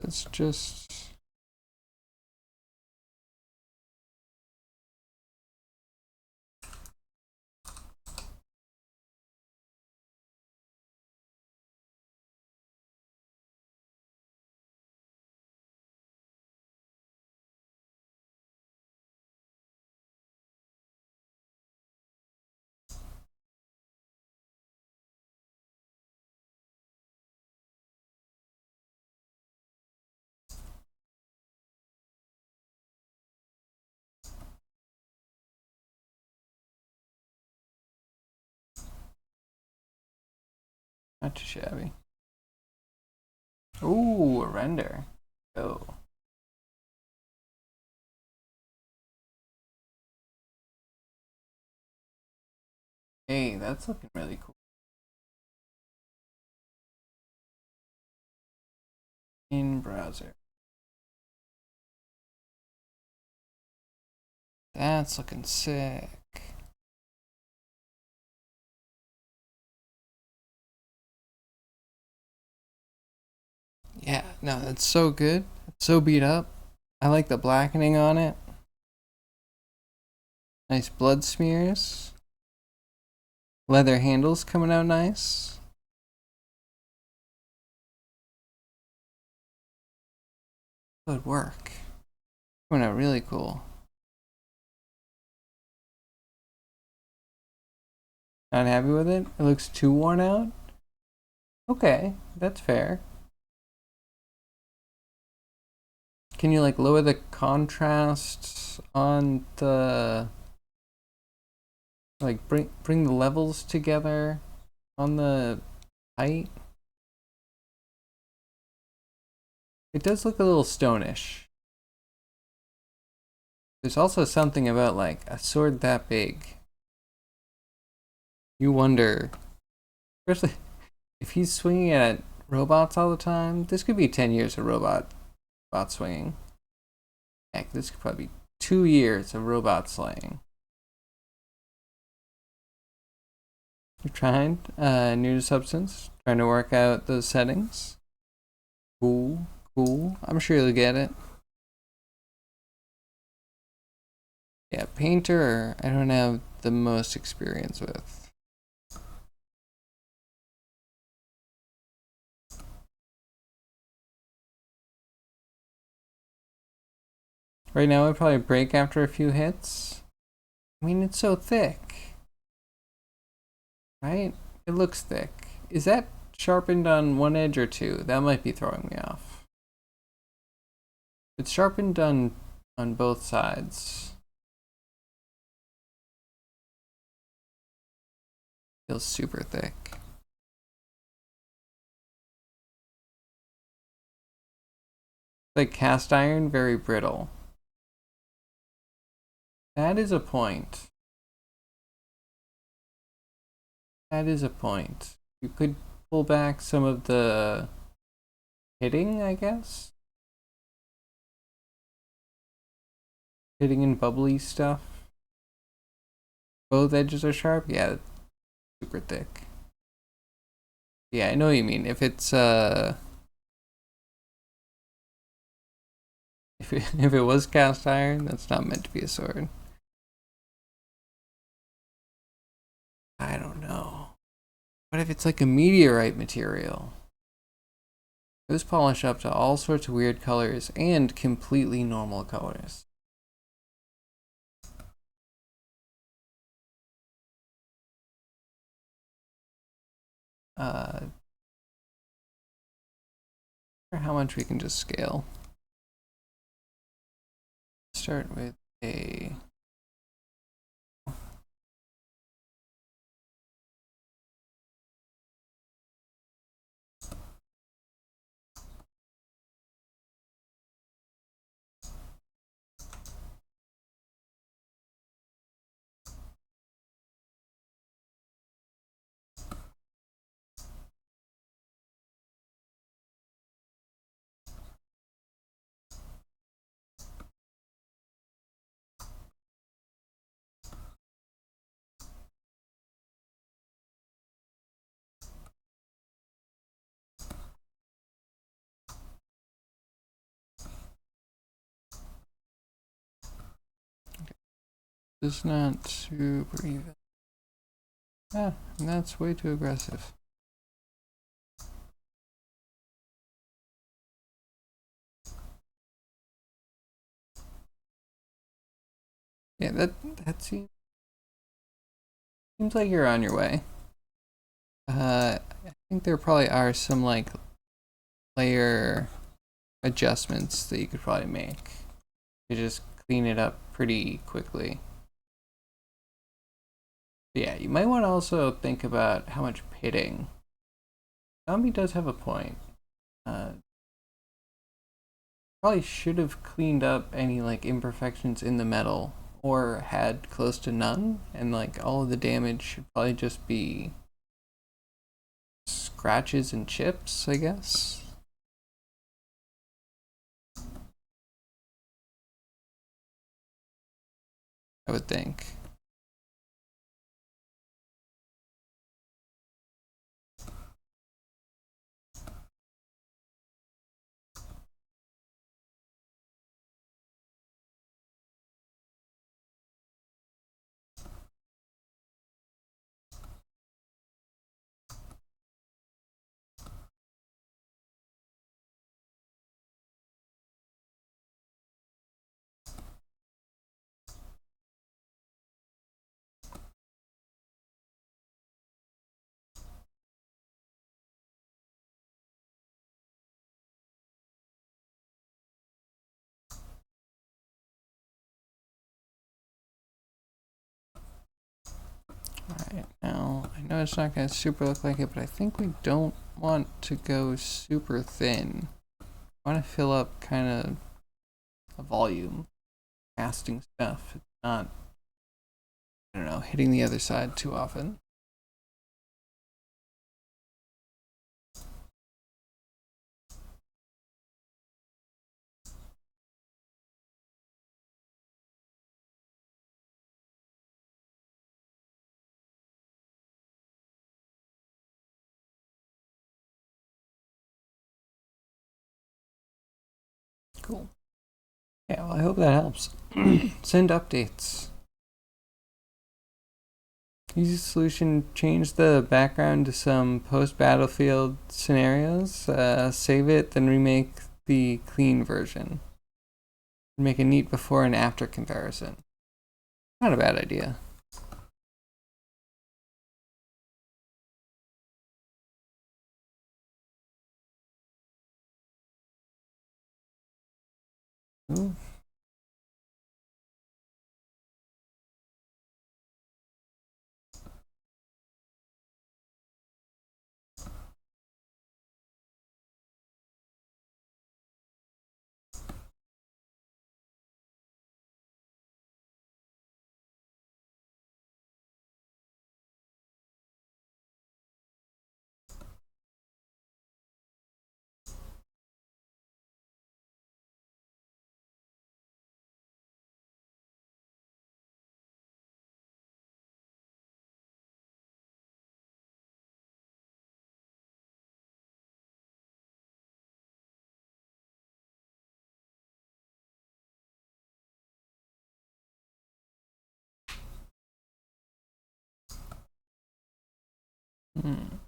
It's just. Not too shabby. Ooh, a render. Oh. Hey, that's looking really cool. In browser. That's looking sick. Yeah, no, that's so good. It's so beat up. I like the blackening on it. Nice blood smears. Leather handles coming out nice. Good work. Coming out really cool. Not happy with it? It looks too worn out? Okay, that's fair. Can you like lower the contrast on the like bring the levels together on the height? It does look a little stonish. There's also something about like a sword that big. You wonder, especially if he's swinging at robots all the time. This could be 10 years of robot swinging. Heck, this could probably be 2 years of robot slaying. You're trying new to substance, trying to work out those settings. Cool, cool. I'm sure you'll get it. Yeah, painter, I don't have the most experience with. Right now, I'd probably break after a few hits. I mean, it's so thick, right? It looks thick. Is that sharpened on one edge or two? That might be throwing me off. It's sharpened on both sides. Feels super thick. Like cast iron, very brittle. That is a point. That is a point. You could pull back some of the hitting, I guess. Hitting and bubbly stuff. Both edges are sharp. Yeah, super thick. Yeah, I know what you mean. If it's if it was cast iron, that's not meant to be a sword. I don't know. What if it's like a meteorite material? It was polished up to all sorts of weird colors and completely normal colors. How much we can just scale. Start with a It's not super even. Ah, and that's way too aggressive. Yeah, that seems like you're on your way. I think there probably are some like layer adjustments that you could probably make to just clean it up pretty quickly. But yeah, you might want to also think about how much pitting. Zombie does have a point. Uh, Probably should have cleaned up any like imperfections in the metal or had close to none, and like all of the damage should probably just be scratches and chips, I guess. I would think. Alright, now I know it's not going to super look like it, but I think we don't want to go super thin. I want to fill up kind of a volume, casting stuff. It's not, I don't know, hitting the other side too often. Cool. Yeah, well, I hope that helps. Send updates. Use the solution, change the background to some post-battlefield scenarios, save it, then remake the clean version. Make a neat before and after comparison. Not a bad idea. Ooh. Hmm.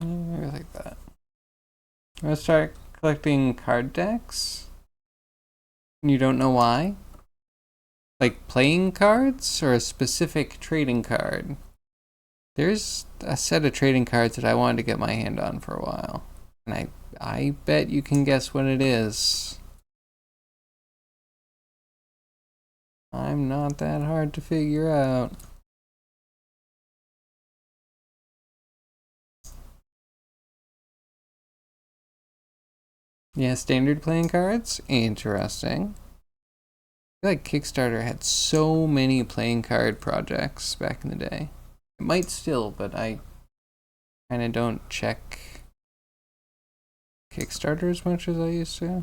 I like that. I'm gonna start collecting card decks. You don't know why? Like playing cards or a specific trading card? There's a set of trading cards that I wanted to get my hand on for a while. And I bet you can guess what it is. I'm not that hard to figure out. Yeah, standard playing cards? Interesting. I feel like Kickstarter had so many playing card projects back in the day. It might still, but I kind of don't check Kickstarter as much as I used to.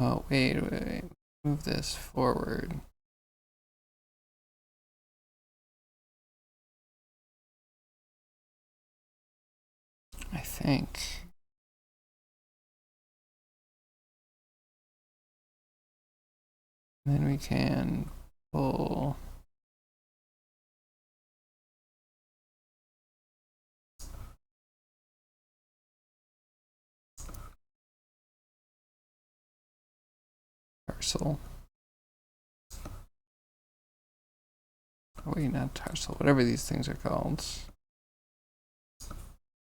Oh, wait. Move this forward. I think. Then we can pull. Parcel. Oh, wait, not tarsal. Whatever these things are called.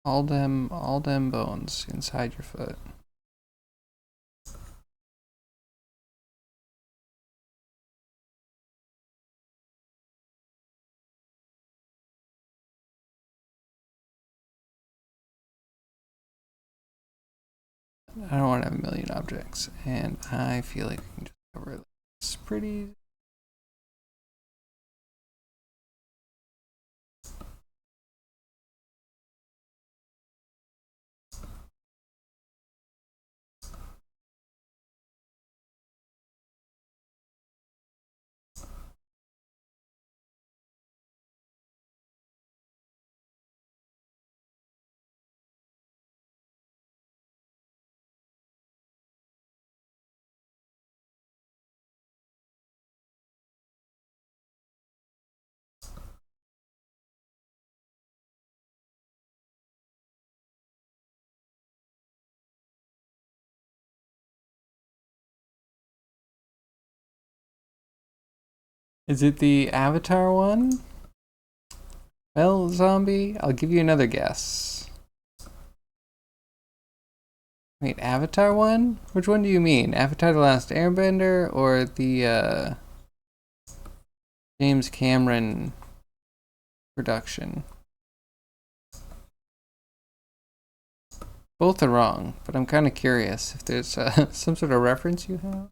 All them bones inside your foot. I don't want to have a million objects, and I feel like we can just cover this pretty. Is it the Avatar one? Well, zombie, I'll give you another guess. Wait, Avatar one? Which one do you mean? Avatar The Last Airbender or the James Cameron production? Both are wrong, but I'm kind of curious if there's some sort of reference you have.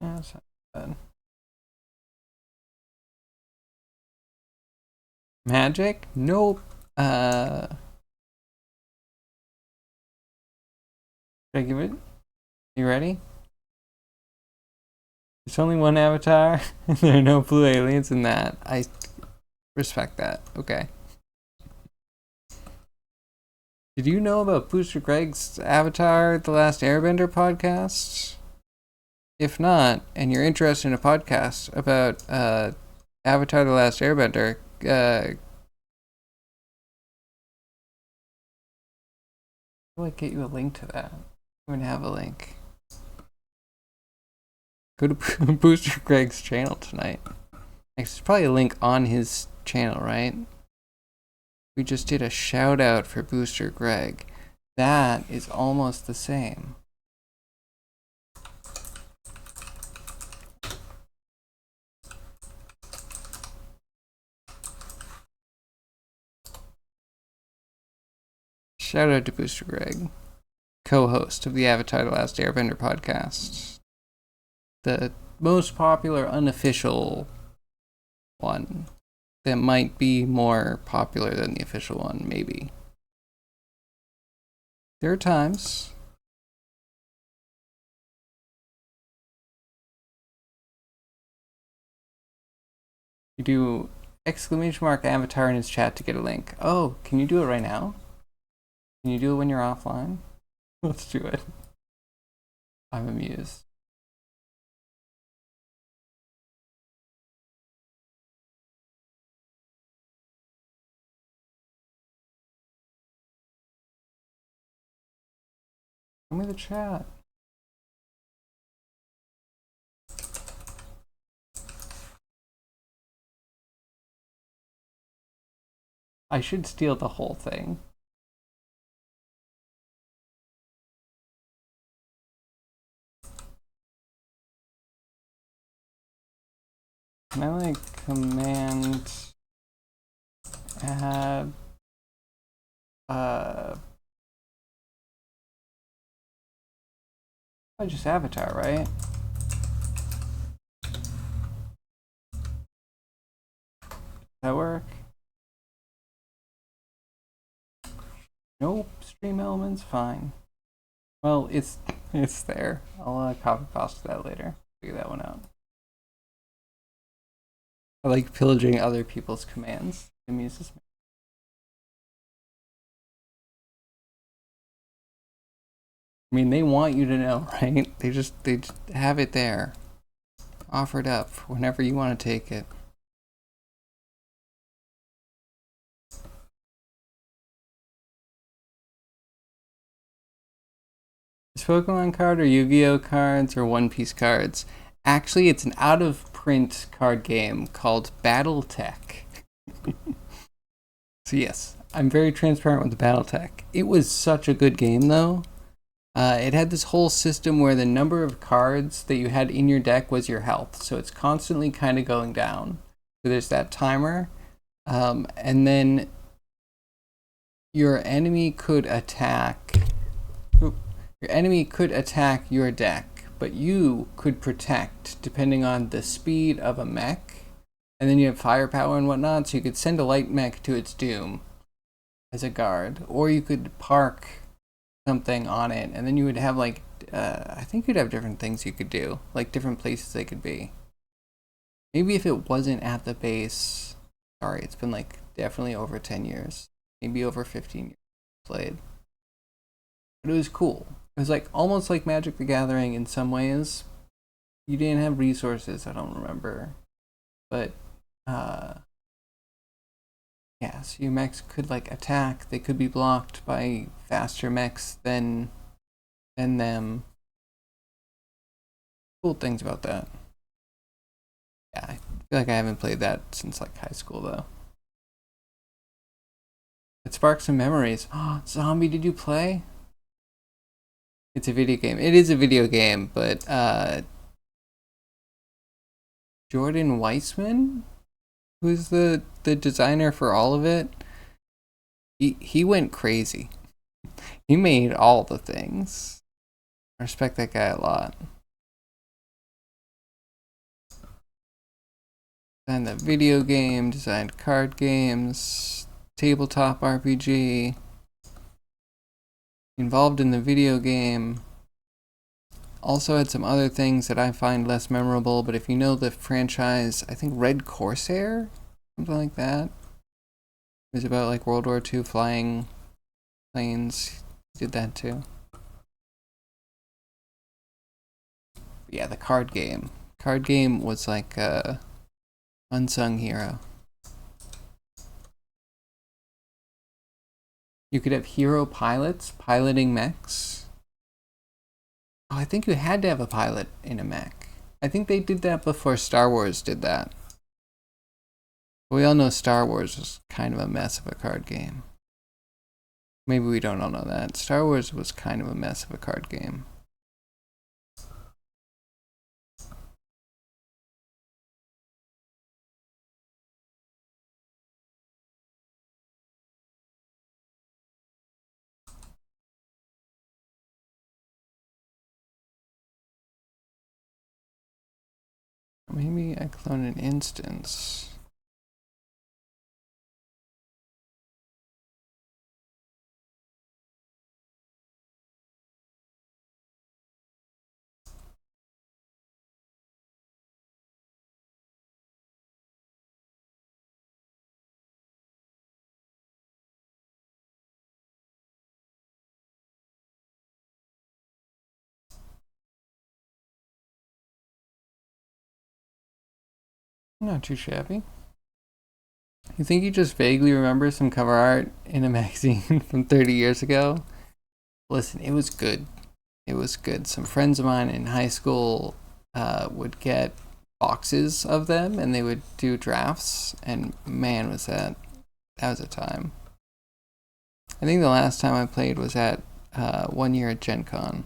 Yeah, that's not bad. Magic? Nope. Should I give it? You ready? There's only one avatar, and there are no blue aliens in that. I respect that. Okay. Did you know about Booster Greg's Avatar The Last Airbender podcast? If not, and you're interested in a podcast about Avatar The Last Airbender, how do I get you a link to that? I'm gonna have a link. Go to Booster Greg's channel tonight. There's probably a link on his channel, right? We just did a shout out for Booster Greg. That is almost the same. Shout out to Booster Greg, co-host of the Avatar The Last Airbender podcast. The most popular unofficial one that might be more popular than the official one, maybe. There are times. You do exclamation mark avatar in his chat to get a link. Oh, can you do it right now? Can you do it when you're offline? Let's do it. I'm amused. Show me the chat. I should steal the whole thing. Can I like command add just avatar, right? Does that work? Nope, stream elements, fine. Well, it's there. I'll copy paste that later. Figure that one out. I like pillaging other people's commands. It amuses me. I mean, they want you to know, right? They just have it there, offered up whenever you want to take it. Is Pokemon card or Yu-Gi-Oh cards or One Piece cards? Actually, it's an out-of-print card game called BattleTech. So yes, I'm very transparent with the BattleTech. It was such a good game, though. It had this whole system where the number of cards that you had in your deck was your health. So it's constantly kind of going down. So there's that timer. And then your enemy could attack. Your enemy could attack your deck, but you could protect depending on the speed of a mech. And then you have firepower and whatnot, so you could send a light mech to its doom as a guard. Or you could park something on it, and then you would have like I think you'd have different things you could do, like different places they could be. Maybe if it wasn't at the base, sorry, it's been like definitely over 10 years, maybe over 15 years played, but it was cool. It was like almost like Magic the Gathering in some ways. You didn't have resources, I don't remember, but yeah, so your mechs could like attack. They could be blocked by faster mechs than them. Cool things about that. Yeah, I feel like I haven't played that since like high school though. It sparks some memories. Oh, Zombie, did you play? It's a video game. It is a video game, but Jordan Weissman, who's the designer for all of it, he went crazy. He made all the things. I respect that guy a lot. Designed that video game, designed card games, tabletop RPG, involved in the video game. Also had some other things that I find less memorable, but if you know the franchise, I think Red Corsair, something like that. It was about like World War II flying planes. Did that too. Yeah, the card game. Card game was like a unsung hero. You could have hero pilots piloting mechs. Oh, I think you had to have a pilot in a mech. I think they did that before Star Wars did that. We all know Star Wars was kind of a mess of a card game. Maybe we don't all know that. Star Wars was kind of a mess of a card game. Maybe I clone an instance. Not too shabby. You think you just vaguely remember some cover art in a magazine from 30 years ago? Listen, it was good. It was good. Some friends of mine in high school would get boxes of them and they would do drafts, and man, that was a time. I think the last time I played was at 1 year at Gen Con.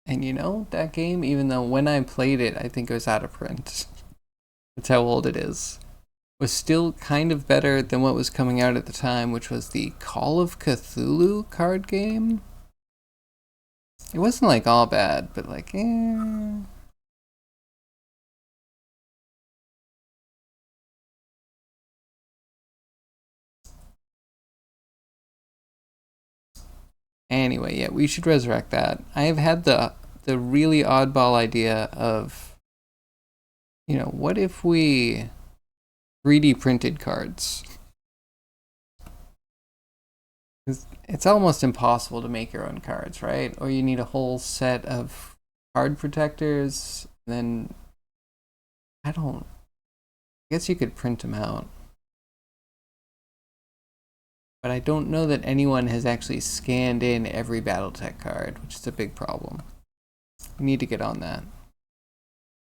And you know, that game, even though when I played it, I think it was out of print. That's how old it is. Was still kind of better than what was coming out at the time, which was the Call of Cthulhu card game. It wasn't like all bad, but like, Anyway, yeah, we should resurrect that. I have had the really oddball idea of, what if we 3D printed cards? It's almost impossible to make your own cards, right? Or you need a whole set of card protectors. Then I guess you could print them out. But I don't know that anyone has actually scanned in every Battletech card, which is a big problem. We need to get on that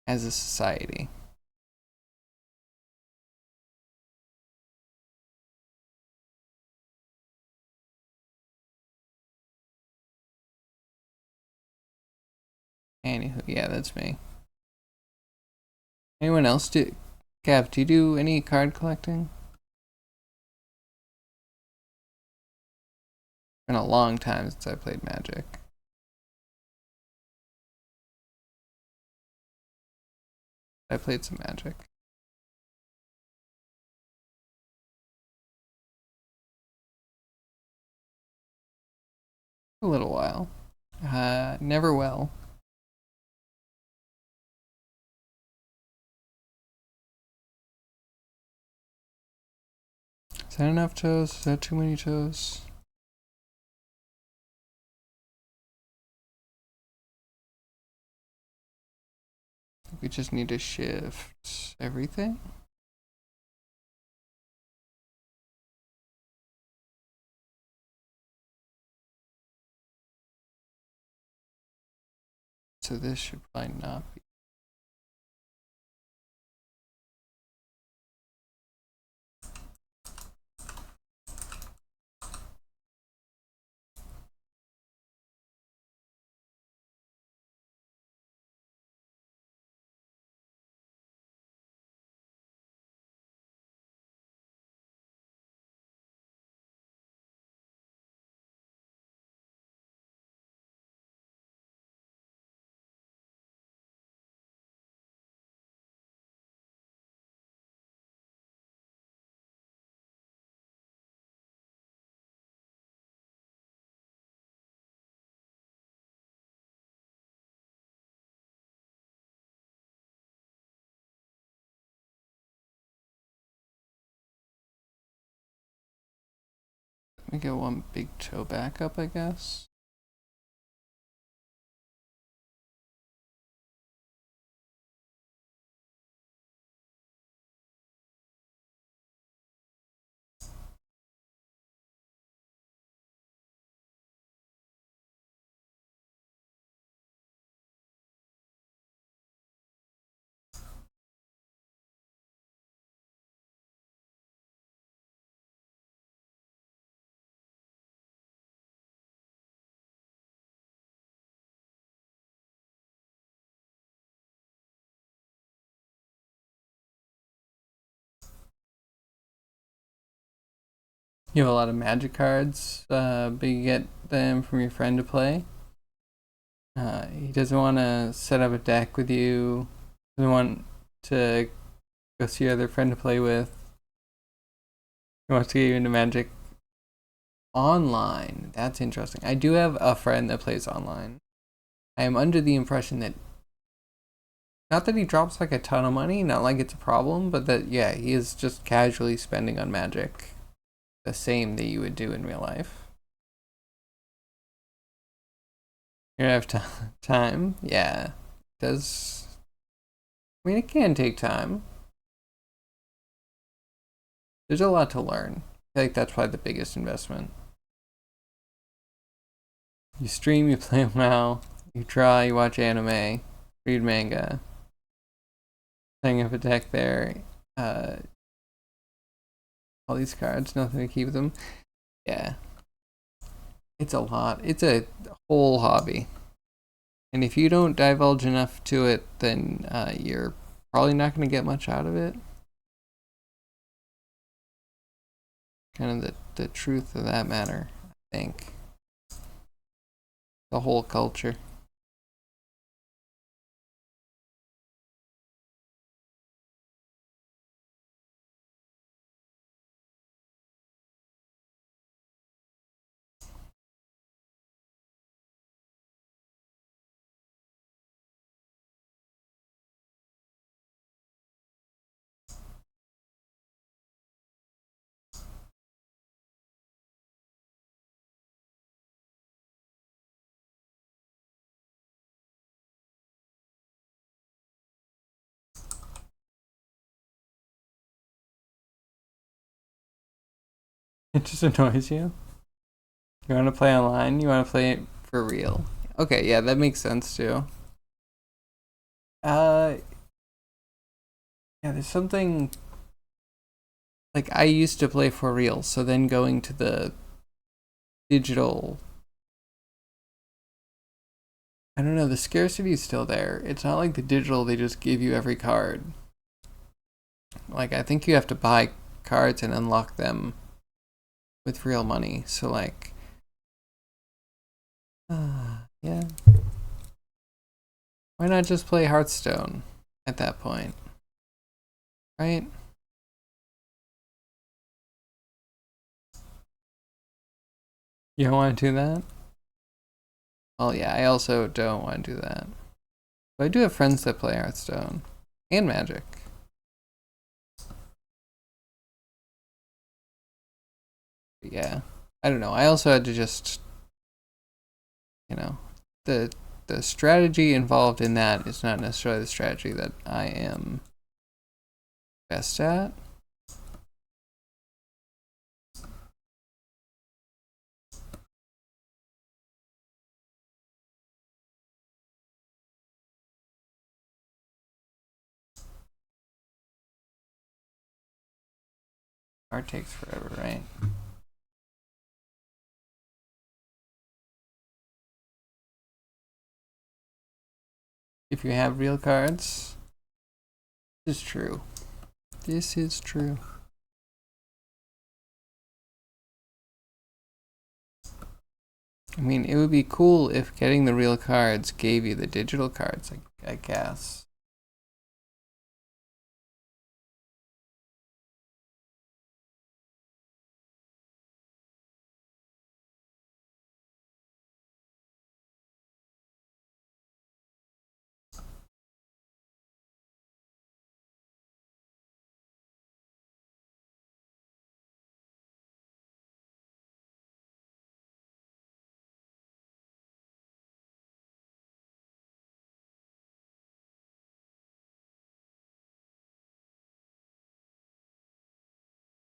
as a society. Anywho, yeah, that's me. Anyone else do? Gav, do you do any card collecting? It's been a long time since I played Magic. I played some Magic. A little while. Never well. Is that enough toes? Is that too many toes? We just need to shift everything. So this should probably not be. We get one big toe back up, I guess. You have a lot of magic cards, but you get them from your friend to play. He doesn't want to set up a deck with you. Doesn't want to go see your other friend to play with. He wants to get you into Magic online. That's interesting. I do have a friend that plays online. I am under the impression that not that he drops like a ton of money, not like it's a problem, but that yeah, he is just casually spending on Magic the same that you would do in real life. You don't have time. Yeah, it does. I mean, it can take time. There's a lot to learn. I think that's probably the biggest investment. You stream, you play WoW, you draw, you watch anime, read manga, setting up a deck there. All these cards, nothing to keep them. Yeah, it's a lot. It's a whole hobby, and if you don't divulge enough to it, then you're probably not going to get much out of it. Kind of the truth of that matter, I think. The whole culture. It just annoys you. You want to play online? You want to play it for real? Okay, yeah, that makes sense too. Uh, yeah, there's something like I used to play for real, so then going to the digital, I don't know, the scarcity is still there. It's not like the digital, they just give you every card. Like, I think you have to buy cards and unlock them with real money. So, like, yeah. Why not just play Hearthstone at that point? Right? You don't want to do that? Well, yeah, I also don't want to do that. But I do have friends that play Hearthstone and Magic. But yeah, I don't know. I also had to just, you know, the the strategy involved in that is not necessarily the strategy that I am best at. Art takes forever, right? If you have real cards, this is true. This is true. I mean, it would be cool if getting the real cards gave you the digital cards, I guess.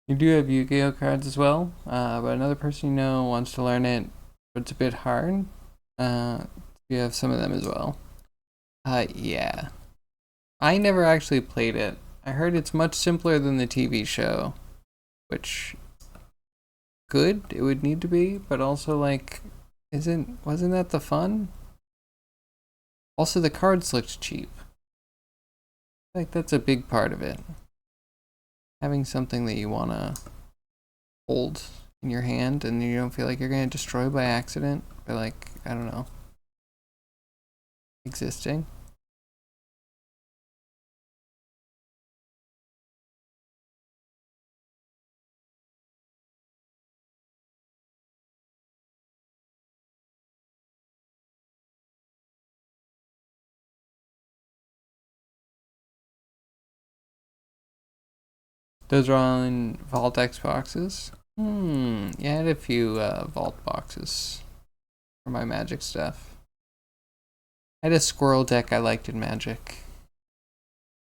You do have Yu-Gi-Oh cards as well, but another person you know wants to learn it, but it's a bit hard. You have some of them as well. Yeah. I never actually played it. I heard it's much simpler than the TV show, which good it would need to be, but also like wasn't that the fun? Also the cards looked cheap. Like that's a big part of it. Having something that you wanna hold in your hand and you don't feel like you're gonna destroy by accident by like, I don't know, existing. Those are all in Vault X boxes. Yeah, I had a few Vault boxes for my Magic stuff. I had a squirrel deck I liked in Magic.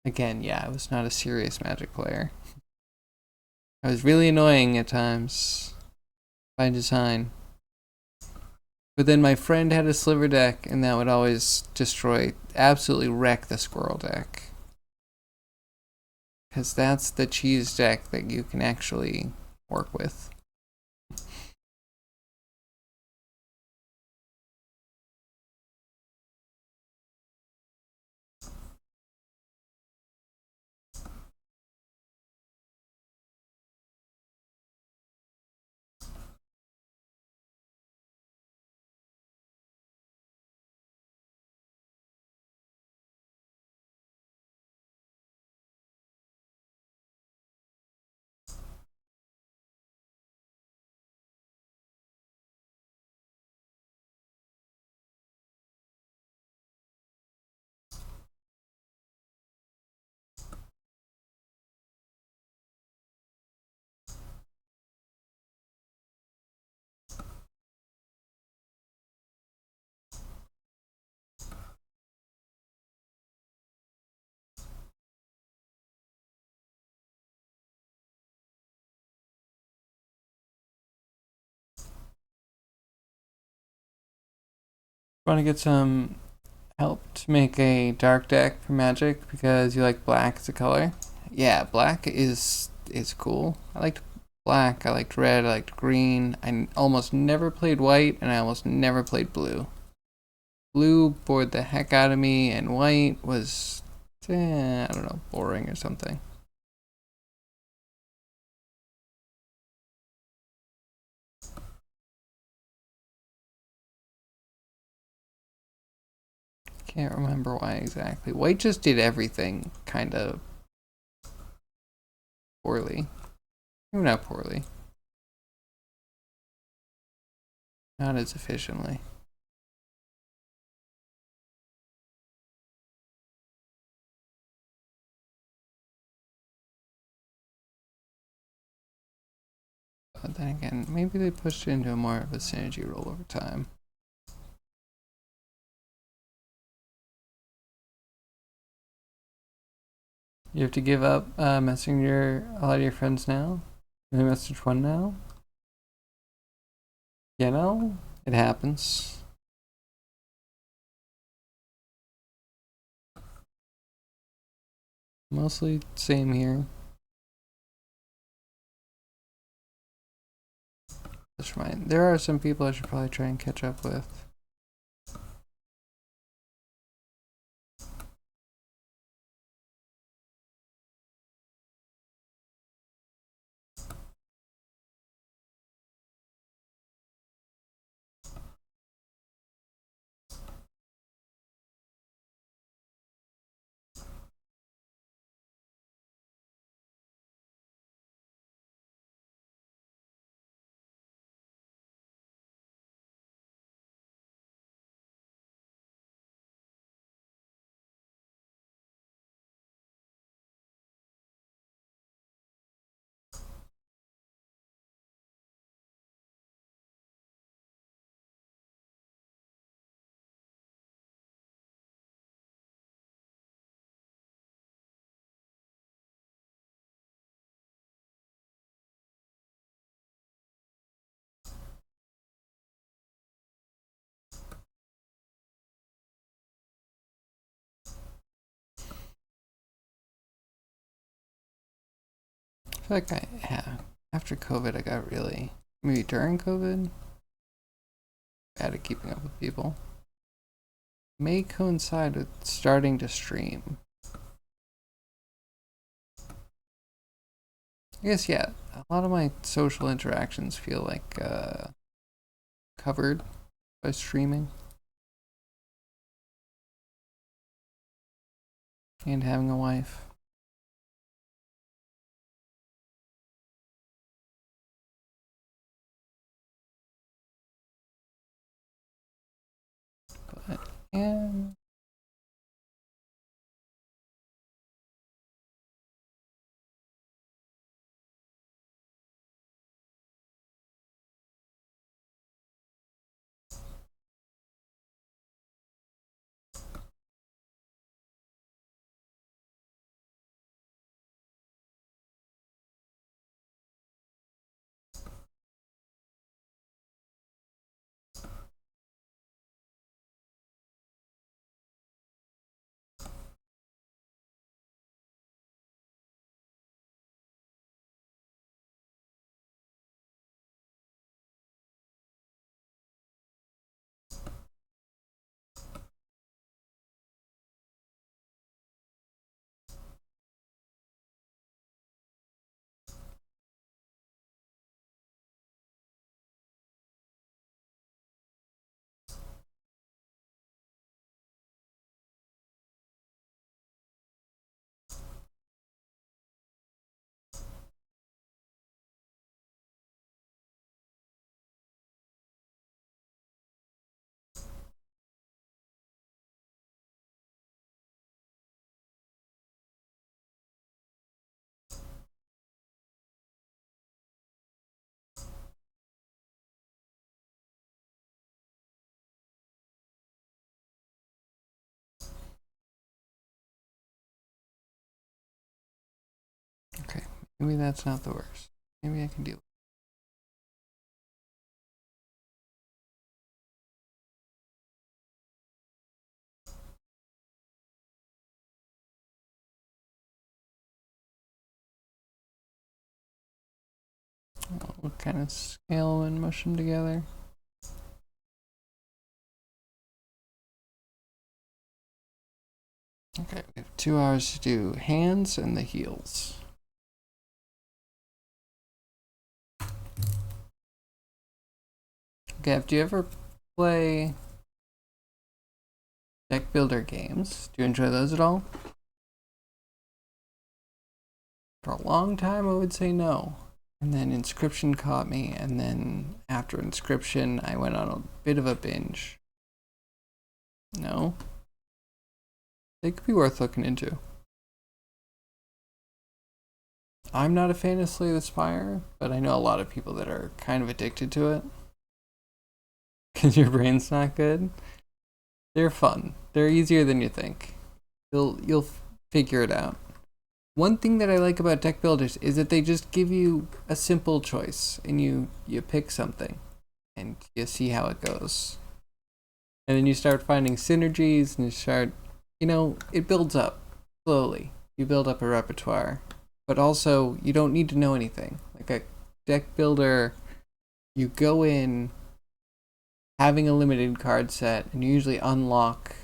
Again, yeah, I was not a serious Magic player. I was really annoying at times by design. But then my friend had a sliver deck, and that would always absolutely wreck the squirrel deck. Because that's the cheese deck that you can actually work with. Want to get some help to make a dark deck for Magic because you like black as a color? Yeah, black is cool. I liked black, I liked red, I liked green. I almost never played white, and I almost never played blue. Blue bored the heck out of me, and white was, I don't know, boring or something. Can't remember why exactly. White just did everything kind of poorly. Maybe not poorly. Not as efficiently. But then again, maybe they pushed it into more of a synergy role over time. You have to give up messaging a lot of your friends now? They message one now? You know, it happens. Mostly same here. That's right. There are some people I should probably try and catch up with. feel like after COVID, I got really, maybe during COVID, bad at keeping up with people. May coincide with starting to stream. I guess, yeah, a lot of my social interactions feel like covered by streaming and having a wife. But, yeah. Okay, maybe that's not the worst. Maybe I can deal with it. What kind of scale and mush them together? Okay, we have 2 hours to do hands and the heels. Gav, do you ever play deck builder games? Do you enjoy those at all? For a long time, I would say no. And then Inscription caught me, and then after Inscription, I went on a bit of a binge. No? They could be worth looking into. I'm not a fan of Slay the Spire, but I know a lot of people that are kind of addicted to it. Because your brain's not good. They're fun. They're easier than you think. You'll figure it out. One thing that I like about deck builders is that they just give you a simple choice, and you pick something, and you see how it goes. And then you start finding synergies, and you start, it builds up slowly. You build up a repertoire, but also you don't need to know anything. Like a deck builder, you go in having a limited card set, and you usually unlock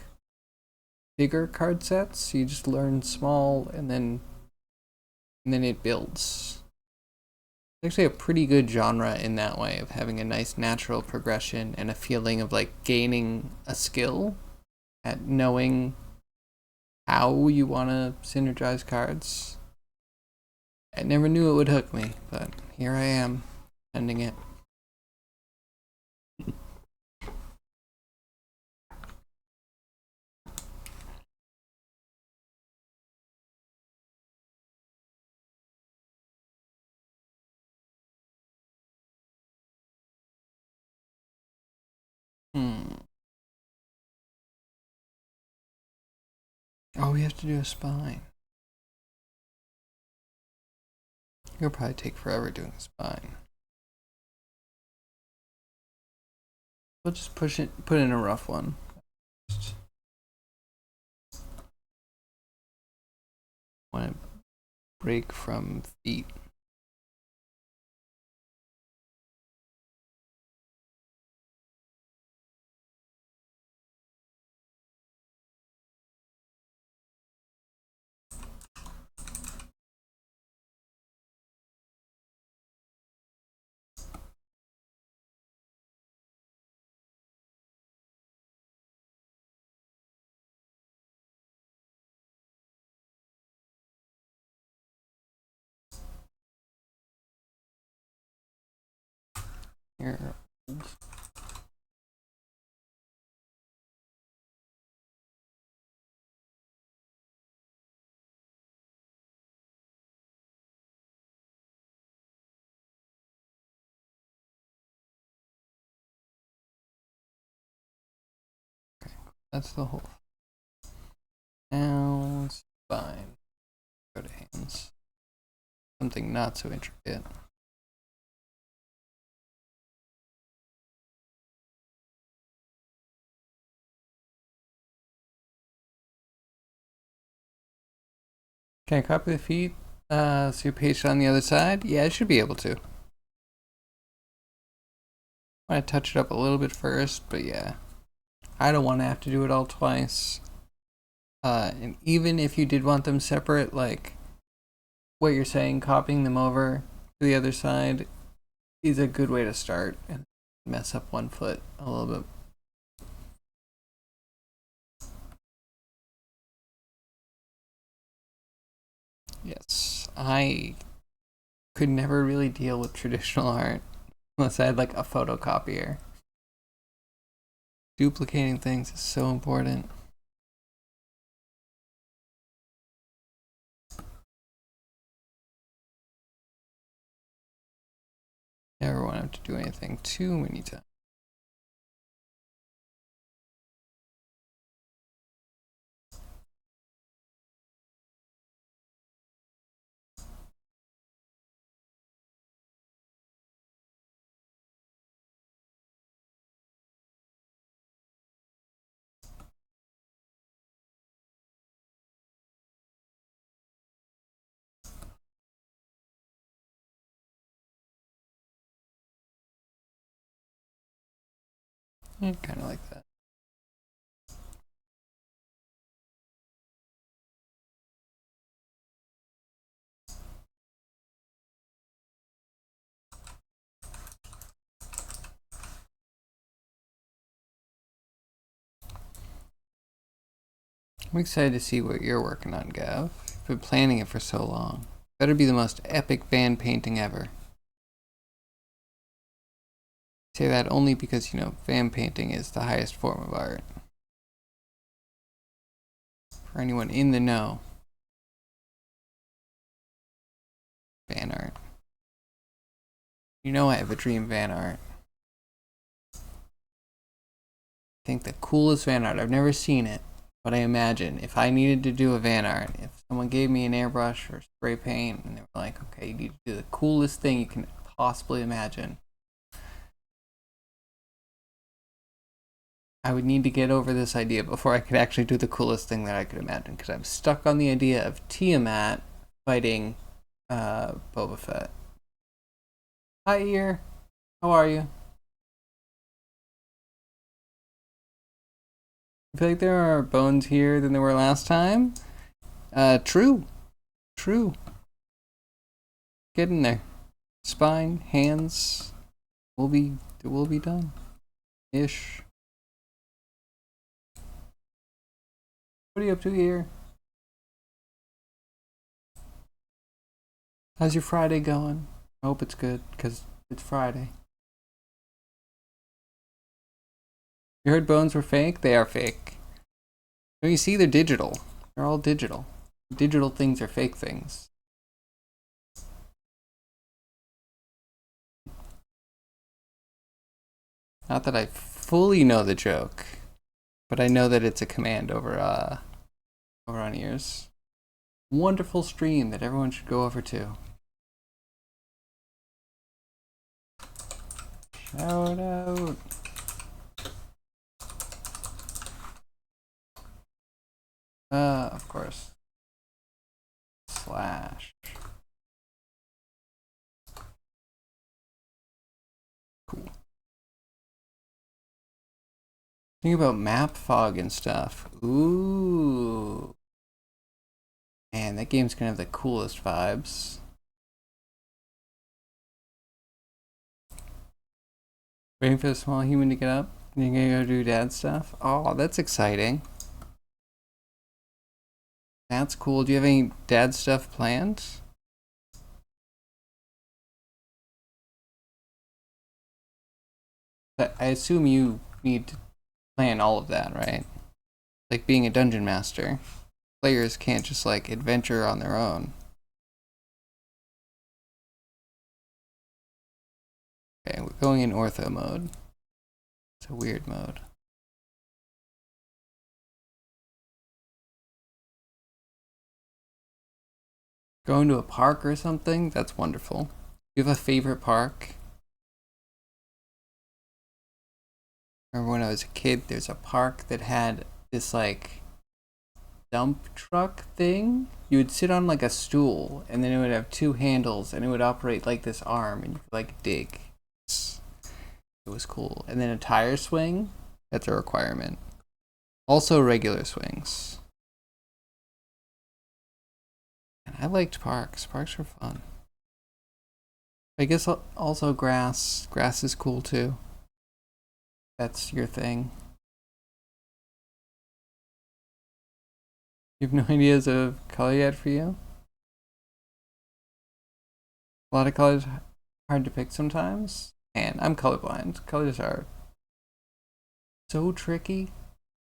bigger card sets. You just learn small, and then it builds. It's actually a pretty good genre in that way, of having a nice natural progression and a feeling of like gaining a skill at knowing how you want to synergize cards. I never knew it would hook me, but here I am, ending it. Oh, we have to do a spine. It'll probably take forever doing a spine. We'll just put in a rough one. Want to break from feet. Here. That's the whole. Now it's fine. Go to hands. Something not so intricate. Can I copy the feet? So you paste it on the other side? Yeah, I should be able to. I want to touch it up a little bit first, but yeah. I don't want to have to do it all twice. And even if you did want them separate, like what you're saying, copying them over to the other side is a good way to start and mess up one foot a little bit. Yes, I could never really deal with traditional art unless I had like a photocopier. Duplicating things is so important. Never want to have to do anything too many times. Yeah, kind of like that. I'm excited to see what you're working on, Gav. You've been planning it for so long. Better be the most epic van painting ever. I say that only because, van painting is the highest form of art. For anyone in the know. Van art. You know I have a dream van art. I think the coolest van art, I've never seen it, but I imagine if I needed to do a van art, if someone gave me an airbrush or spray paint and they were like, okay, you need to do the coolest thing you can possibly imagine, I would need to get over this idea before I could actually do the coolest thing that I could imagine, because I'm stuck on the idea of Tiamat fighting Boba Fett. Hi, Ear. How are you? I feel like there are bones here than there were last time. True. True. Get in there. Spine, hands, it will be done. Ish. What are you up to here? How's your Friday going? I hope it's good, because it's Friday. You heard bones were fake? They are fake. Don't you see? They're digital. They're all digital. Digital things are fake things. Not that I fully know the joke, but I know that it's a command over on ears. Wonderful stream that everyone should go over to. Shout out. Of course. Slash. Cool. Think about map fog and stuff. Ooh. Man, that game's gonna have the coolest vibes. Waiting for the small human to get up? And you're gonna go do dad stuff? Oh, that's exciting. That's cool. Do you have any dad stuff planned? But I assume you need to plan all of that, right? Like being a dungeon master. Players can't just like adventure on their own. Okay, we're going in ortho mode. It's a weird mode. Going to a park or something? That's wonderful. Do you have a favorite park? Remember when I was a kid, there's a park that had this like dump truck thing. You would sit on like a stool and then it would have two handles and it would operate like this arm and you could like dig. It was cool. And then a tire swing, that's a requirement. Also regular swings. And I liked parks. Parks were fun. I guess also grass. Grass is cool too. That's your thing. You have no ideas of color yet for you? A lot of colors hard to pick sometimes. And I'm colorblind. Colors are so tricky.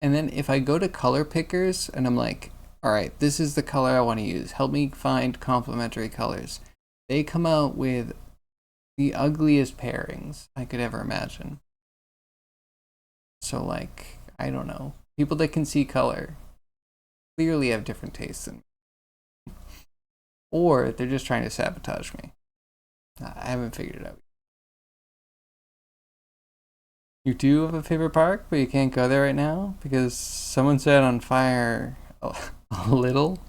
And then if I go to color pickers and I'm like, all right, this is the color I want to use. Help me find complementary colors. They come out with the ugliest pairings I could ever imagine. So like, I don't know. People that can see color clearly have different tastes than me. Or they're just trying to sabotage me. I haven't figured it out. You do have a favorite park, but you can't go there right now because someone set on fire a little.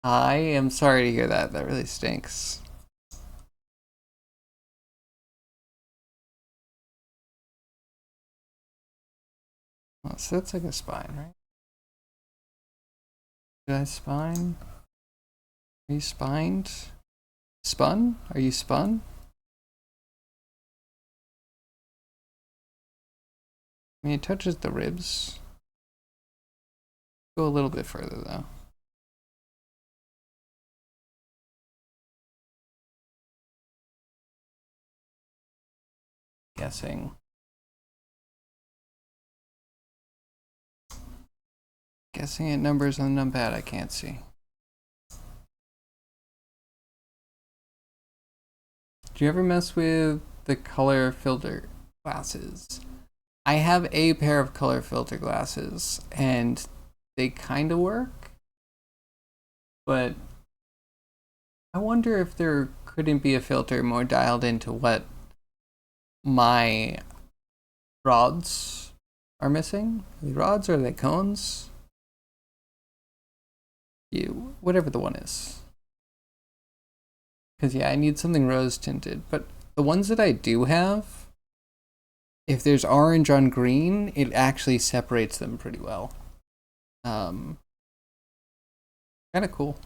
I am sorry to hear that. That really stinks. Oh, so that's like a spine, right? Did I spine? Are you spined? Spun? Are you spun? I mean, it touches the ribs. Go a little bit further though. Guessing. Guessing at numbers on the numpad I can't see. Do you ever mess with the color filter glasses? I have a pair of color filter glasses and they kind of work, but I wonder if there couldn't be a filter more dialed into what my rods are missing. Are they rods or are they cones? Whatever the one is. Because yeah, I need something rose tinted, but the ones that I do have, if there's orange on green, it actually separates them pretty well. Kind of cool.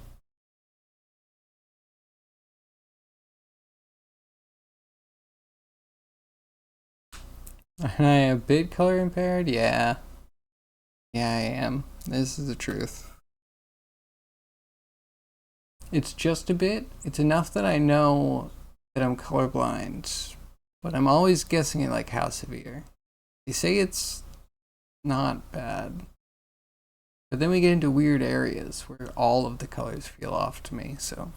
Am I a bit color impaired? Yeah. Yeah, I am. This is the truth. It's just a bit. It's enough that I know that I'm colorblind, but I'm always guessing at like how severe. They say it's not bad. But then we get into weird areas where all of the colors feel off to me, so.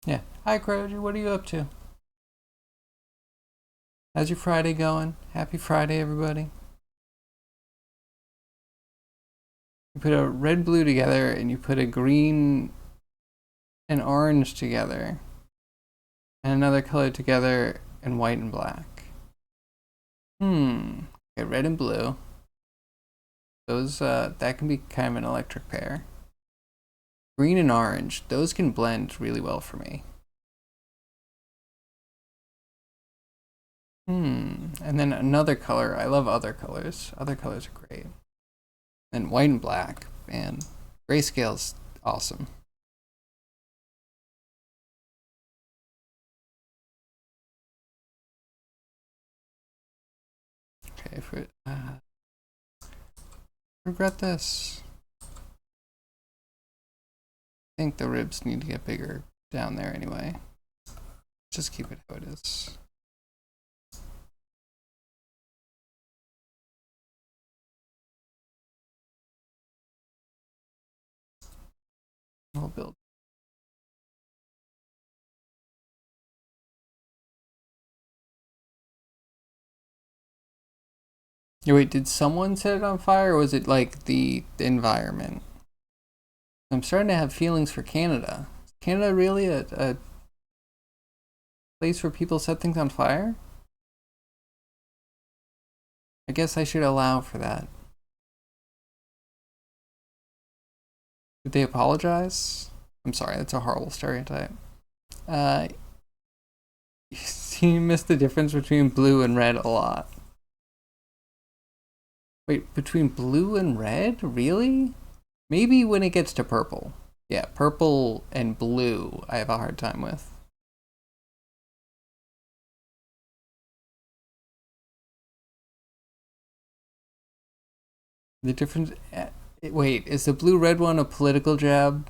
Yeah. Hi, Croji. What are you up to? How's your Friday going? Happy Friday, everybody. You put a red blue together and you put a green and orange together and another color together and white and black. Okay, red and blue. Those that can be kind of an electric pair. Green and orange, those can blend really well for me. And then another color. I love other colors. Other colors are great. And white and black, man. Grayscale's awesome. Okay, regret this. I think the ribs need to get bigger down there anyway. Just keep it how it is. I'll build. Wait, did someone set it on fire, or was it like the environment? I'm starting to have feelings for Canada. Is Canada really a place where people set things on fire? I guess I should allow for that. Did they apologize? I'm sorry, that's a horrible stereotype. Uh, you missed the difference between blue and red a lot. Wait, between blue and red? Really? Maybe when it gets to purple. Yeah, purple and blue I have a hard time with. The difference... Wait, is the blue-red one a political jab?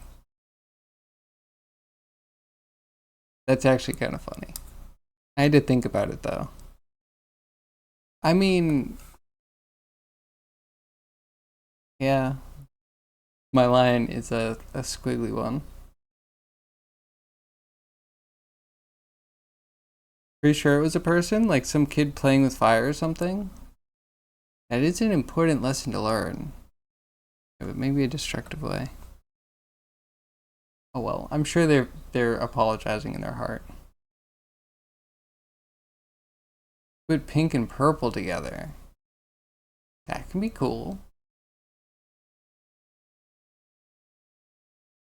That's actually kind of funny. I had to think about it, though. I mean... Yeah. My line is a squiggly one. Pretty sure it was a person? Like some kid playing with fire or something? That is an important lesson to learn. But maybe a destructive way. Oh well, I'm sure they're apologizing in their heart. Put pink and purple together. That can be cool.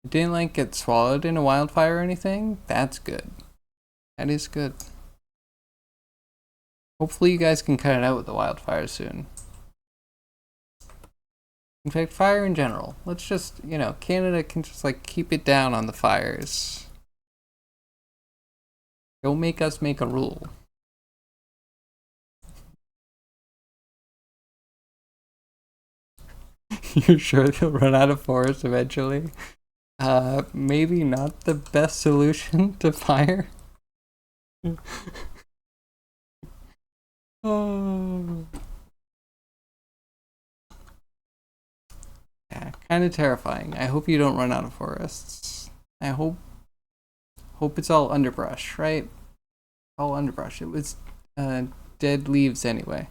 It didn't like get swallowed in a wildfire or anything? That's good. That is good. Hopefully you guys can cut it out with the wildfire soon. In fact, fire in general. Let's just, you know, Canada can just like keep it down on the fires. Don't make us make a rule. You're sure they'll run out of forest eventually? Maybe not the best solution to fire. Oh. Yeah, kind of terrifying. I hope you don't run out of forests. I hope it's all underbrush, right? All underbrush. It was dead leaves anyway.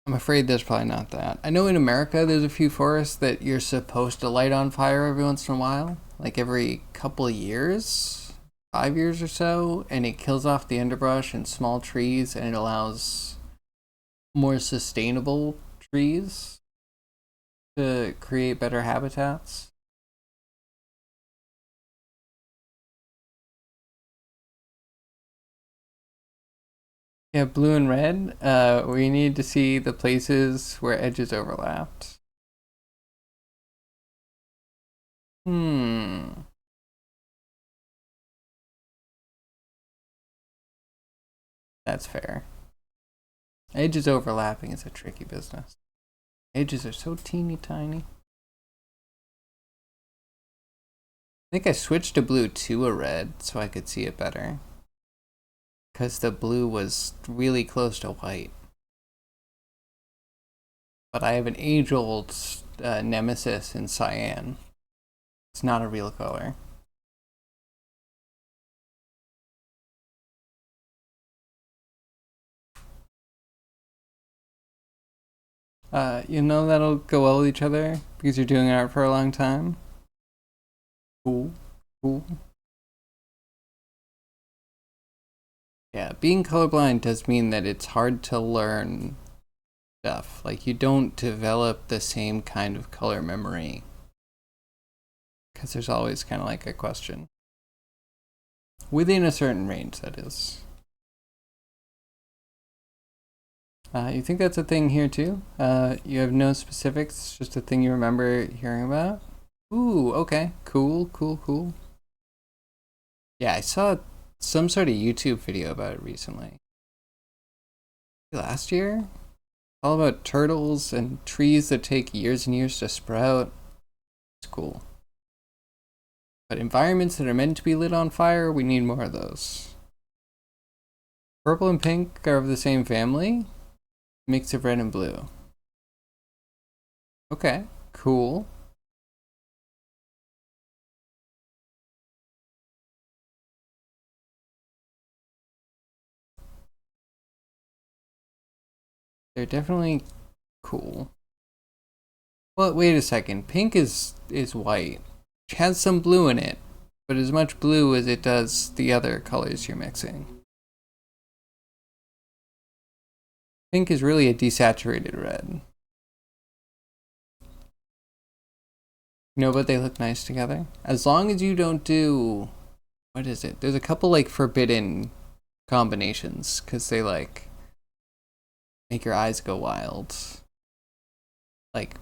I'm afraid there's probably not that. I know in America there's a few forests that you're supposed to light on fire every once in a while, like every couple of years, 5 years or so, and it kills off the underbrush and small trees, and it allows more sustainable trees to create better habitats. Yeah, blue and red. We need to see the places where edges overlapped. Hmm. That's fair. Edges overlapping is a tricky business. Edges are so teeny tiny. I think I switched to blue to a red so I could see it better. Because the blue was really close to white. But I have an age-old nemesis in cyan. It's not a real color. You know that'll go well with each other because you're doing art for a long time. Cool, cool. Yeah, being colorblind does mean that it's hard to learn stuff. Like you don't develop the same kind of color memory because there's always kind of like a question within a certain range, that is. You think that's a thing here too? You have no specifics, just a thing you remember hearing about? Ooh, okay. Cool, cool, cool. Yeah, I saw some sort of YouTube video about it recently. Last year? All about turtles and trees that take years and years to sprout. It's cool. But environments that are meant to be lit on fire, we need more of those. Purple and pink are of the same family. Mix of red and blue. Okay, cool. They're definitely cool. Well, wait a second. Pink is white. It has some blue in it, but as much blue as it does the other colors you're mixing. Pink is really a desaturated red. But they look nice together. As long as you don't do... What is it? There's a couple, like, forbidden combinations, because they, like, make your eyes go wild. Like...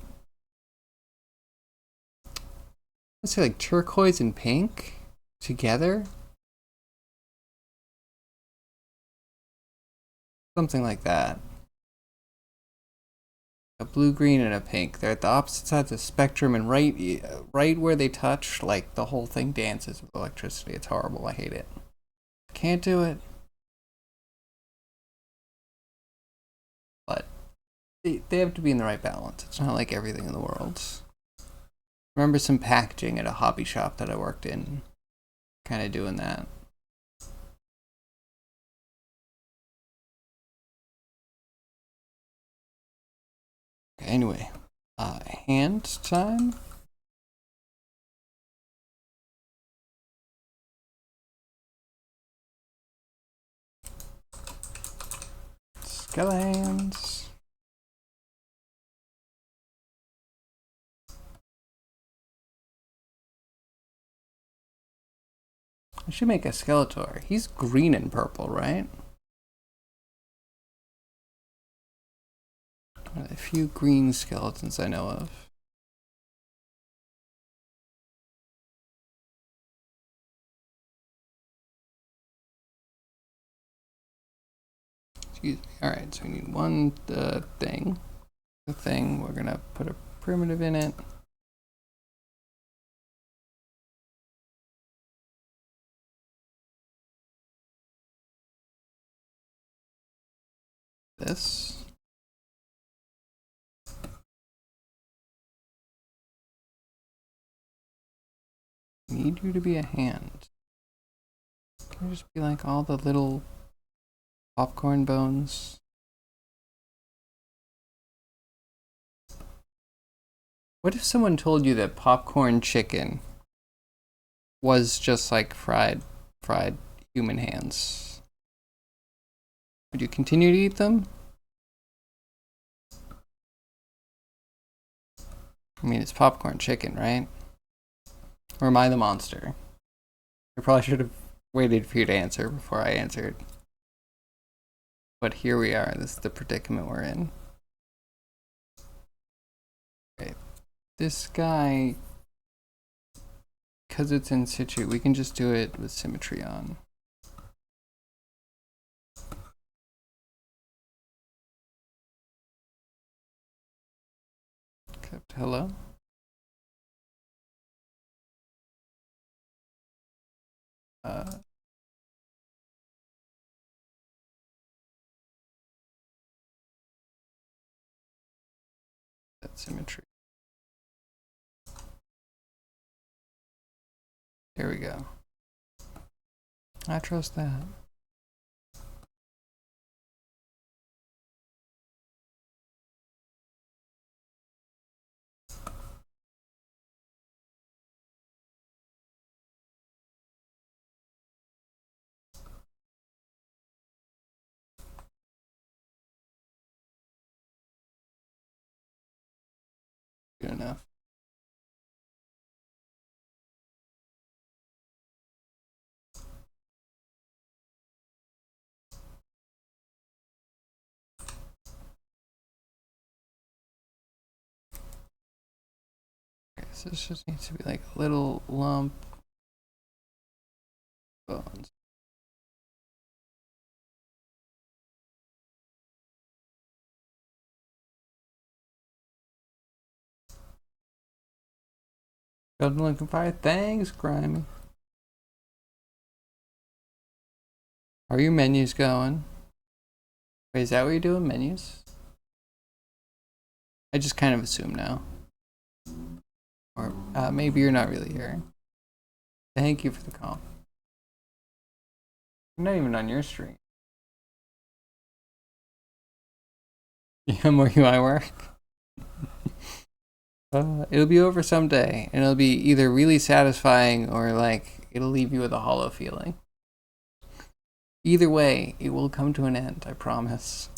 Let's say, like, turquoise and pink together? Something like that. A blue, green, and a pink. They're at the opposite sides of the spectrum, and right where they touch, like, the whole thing dances with electricity. It's horrible. I hate it. Can't do it. But they have to be in the right balance. It's not like everything in the world. Remember some packaging at a hobby shop that I worked in. Kind of doing that. Okay, anyway. Hand time? Skeletons. I should make a Skeletor. He's green and purple, right? A few green skeletons I know of. Excuse me. Alright, so we need one thing. The thing, we're gonna put a primitive in it. This. Need you to be a hand. Can you just be like all the little popcorn bones? What if someone told you that popcorn chicken was just like fried human hands? Would you continue to eat them? I mean, it's popcorn chicken, right? Or am I the monster? I probably should have waited for you to answer before I answered. But here we are. This is the predicament we're in. Okay. This guy, because it's in situ, we can just do it with symmetry on. Except hello. That symmetry. There we go. I trust that. Good enough. Okay, so this just needs to be like a little lump bones. Golden looking fire. Thanks, Grimy. How are your menus going? Wait, is that what you're doing? Menus? I just kind of assume now. Or maybe you're not really here. Thank you for the call. I'm not even on your stream. Yeah, more UI work. It'll be over someday, and it'll be either really satisfying or like it'll leave you with a hollow feeling. Either way, it will come to an end, I promise.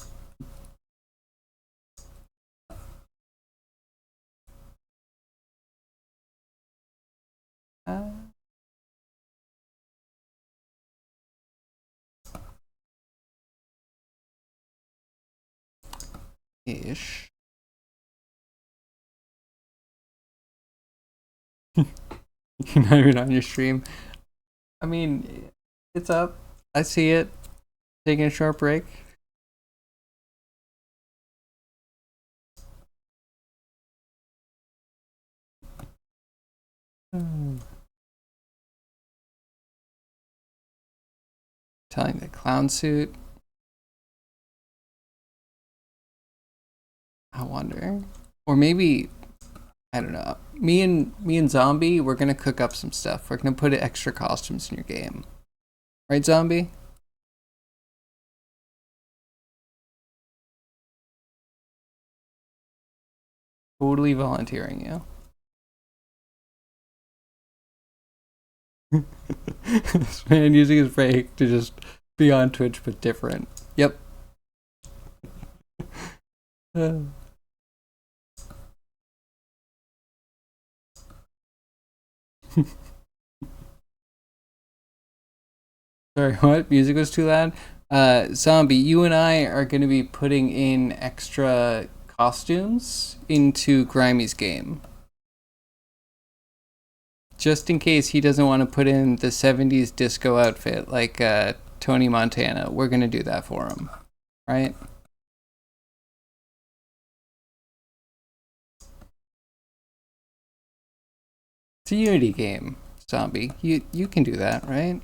Ish. You're not even on your stream. I mean, it's up. I see it. Taking a short break. Telling the clown suit. I wonder. Or maybe, I don't know. Me and Zombie, we're gonna cook up some stuff. We're gonna put extra costumes in your game. Right, Zombie? Totally volunteering you. This man using his break to just be on Twitch but different. Yep. Sorry, what? Music was too loud? Zombie, you and I are going to be putting in extra costumes into Grimey's game. Just in case he doesn't want to put in the 70s disco outfit like Tony Montana. We're going to do that for him. Right? It's a Unity game, Zombie. You can do that, right?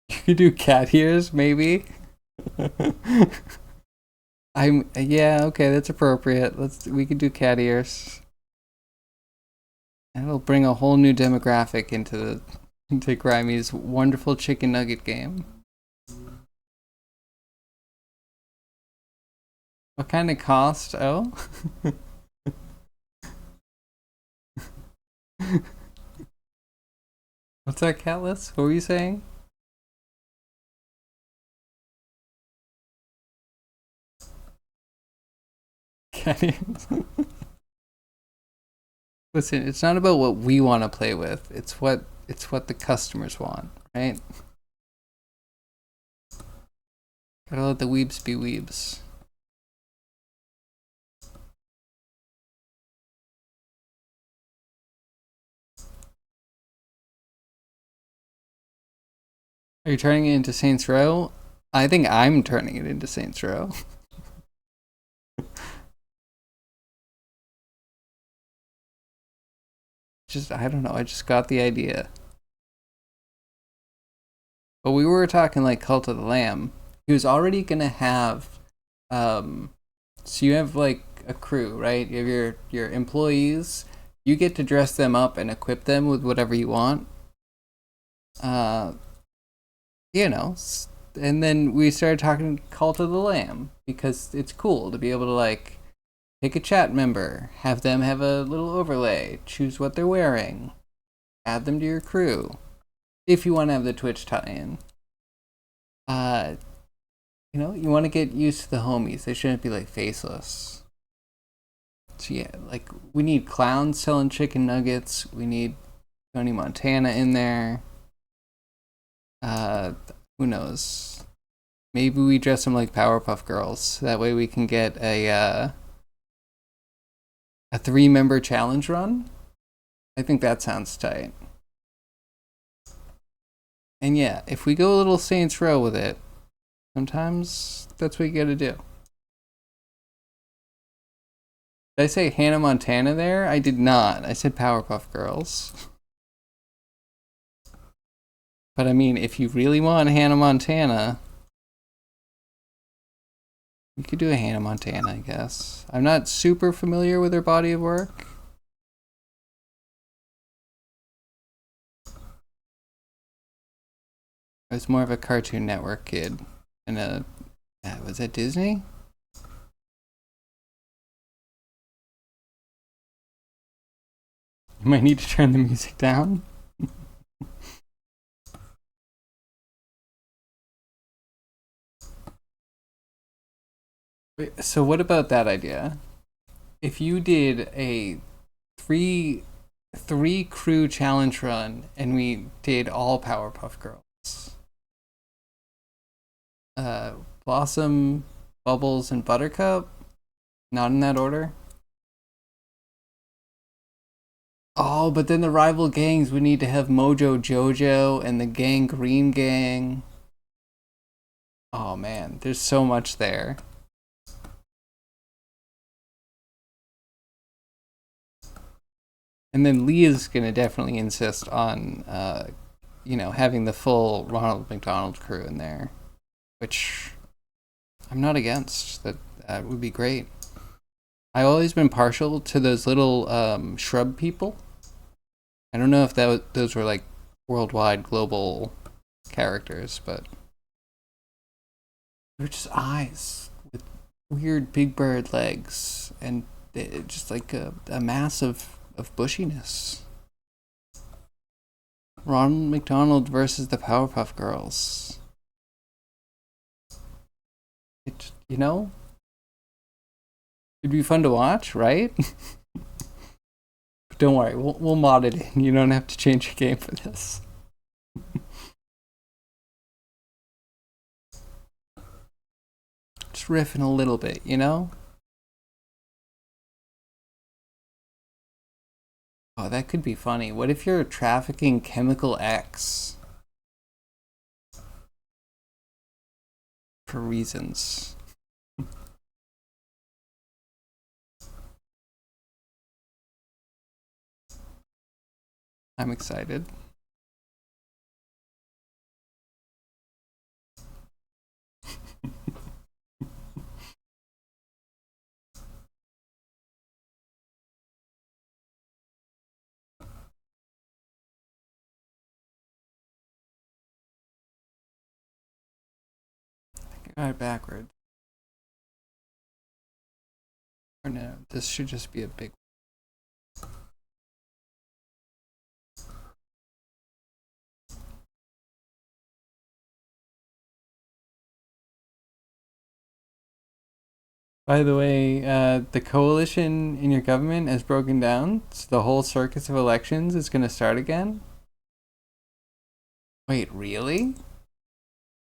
You could do cat ears, maybe. Yeah, okay, that's appropriate. We could do cat ears. That'll bring a whole new demographic into Grimey's wonderful chicken nugget game. What kind of cost? Oh? What's that, Catless? What were you saying? Listen, it's not about what we want to play with. It's what the customers want, right? Gotta let the weebs be weebs. Are you turning it into Saints Row? I think I'm turning it into Saints Row. I don't know, I just got the idea. But we were talking like Cult of the Lamb. He was already gonna have, so you have like a crew, right? You have your employees. You get to dress them up and equip them with whatever you want. You know, and then we started talking Cult of the Lamb because it's cool to be able to like pick a chat member, have them have a little overlay, choose what they're wearing, add them to your crew. If you want to have the Twitch tie-in. You know, you want to get used to the homies. They shouldn't be like faceless. So yeah, like we need clowns selling chicken nuggets. We need Tony Montana in there. Who knows? Maybe we dress them like Powerpuff Girls. That way we can get a 3-member challenge run. I think that sounds tight. And yeah, if we go a little Saints Row with it, sometimes that's what you gotta do. Did I say Hannah Montana there? I did not. I said Powerpuff Girls. But I mean, if you really want Hannah Montana, you could do a Hannah Montana, I guess. I'm not super familiar with her body of work. I was more of a Cartoon Network kid. And was that Disney? You might need to turn the music down. Wait, so what about that idea? If you did a three crew challenge run and we did all Powerpuff Girls. Blossom, Bubbles, and Buttercup. Not in that order. Oh, but then the rival gangs would need to have Mojo Jojo and the Gang Green Gang. Oh man, there's so much there. And then Leah's gonna definitely insist on, having the full Ronald McDonald crew in there, which I'm not against. That would be great. I've always been partial to those little shrub people. I don't know if those were like worldwide, global characters, but they're just eyes with weird big bird legs and just like a mass of bushiness. Ronald McDonald versus the Powerpuff Girls. It'd be fun to watch, right? But don't worry, we'll mod it in. You don't have to change your game for this. Just riffing a little bit, Oh, that could be funny. What if you're trafficking Chemical X? For reasons. I'm excited. Got it backwards. Or no, this should just be a big. By the way, the coalition in your government has broken down, so the whole circus of elections is going to start again. Wait, really?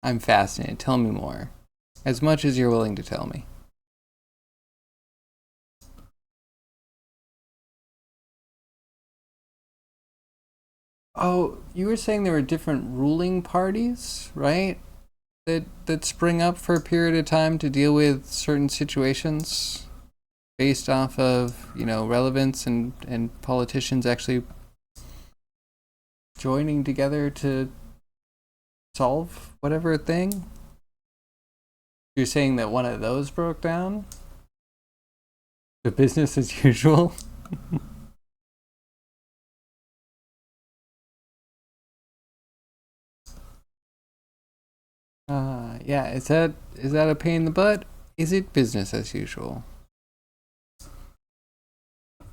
I'm fascinated. Tell me more. As much as you're willing to tell me. Oh, you were saying there were different ruling parties, right? That spring up for a period of time to deal with certain situations based off of, relevance and politicians actually joining together to solve whatever thing. You're saying that one of those broke down? The business as usual? Yeah, is that a pain in the butt? Is it business as usual? I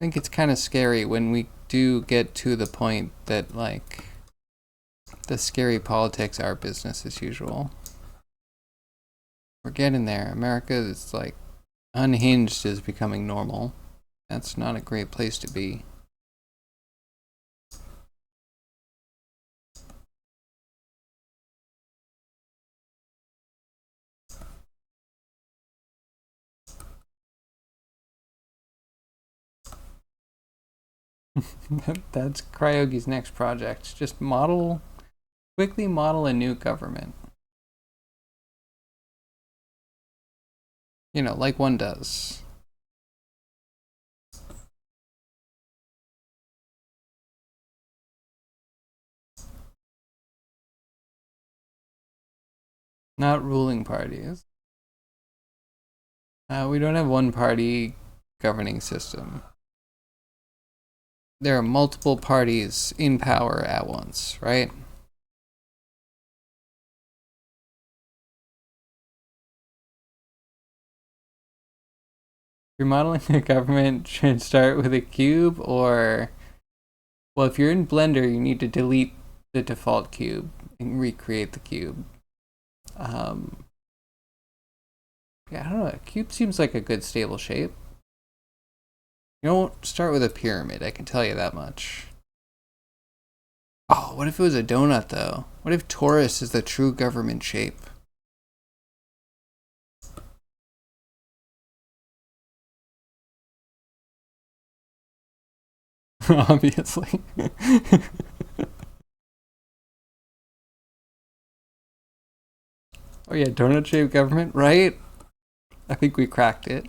think it's kind of scary when we do get to the point that, like, the scary politics are business as usual. We're getting there. America is, like, unhinged is becoming normal. That's not a great place to be. That's Cryogi's next project. Just quickly model a new government. Like one does. Not ruling parties. We don't have one party governing system. There are multiple parties in power at once, right? If you're modeling a government, should start with a cube, or well, if you're in Blender, you need to delete the default cube and recreate the cube. Yeah, I don't know. A cube seems like a good stable shape. You don't start with a pyramid, I can tell you that much. Oh, what if it was a donut, though? What if torus is the true government shape? Obviously. Oh yeah, donut-shaped government, right? I think we cracked it.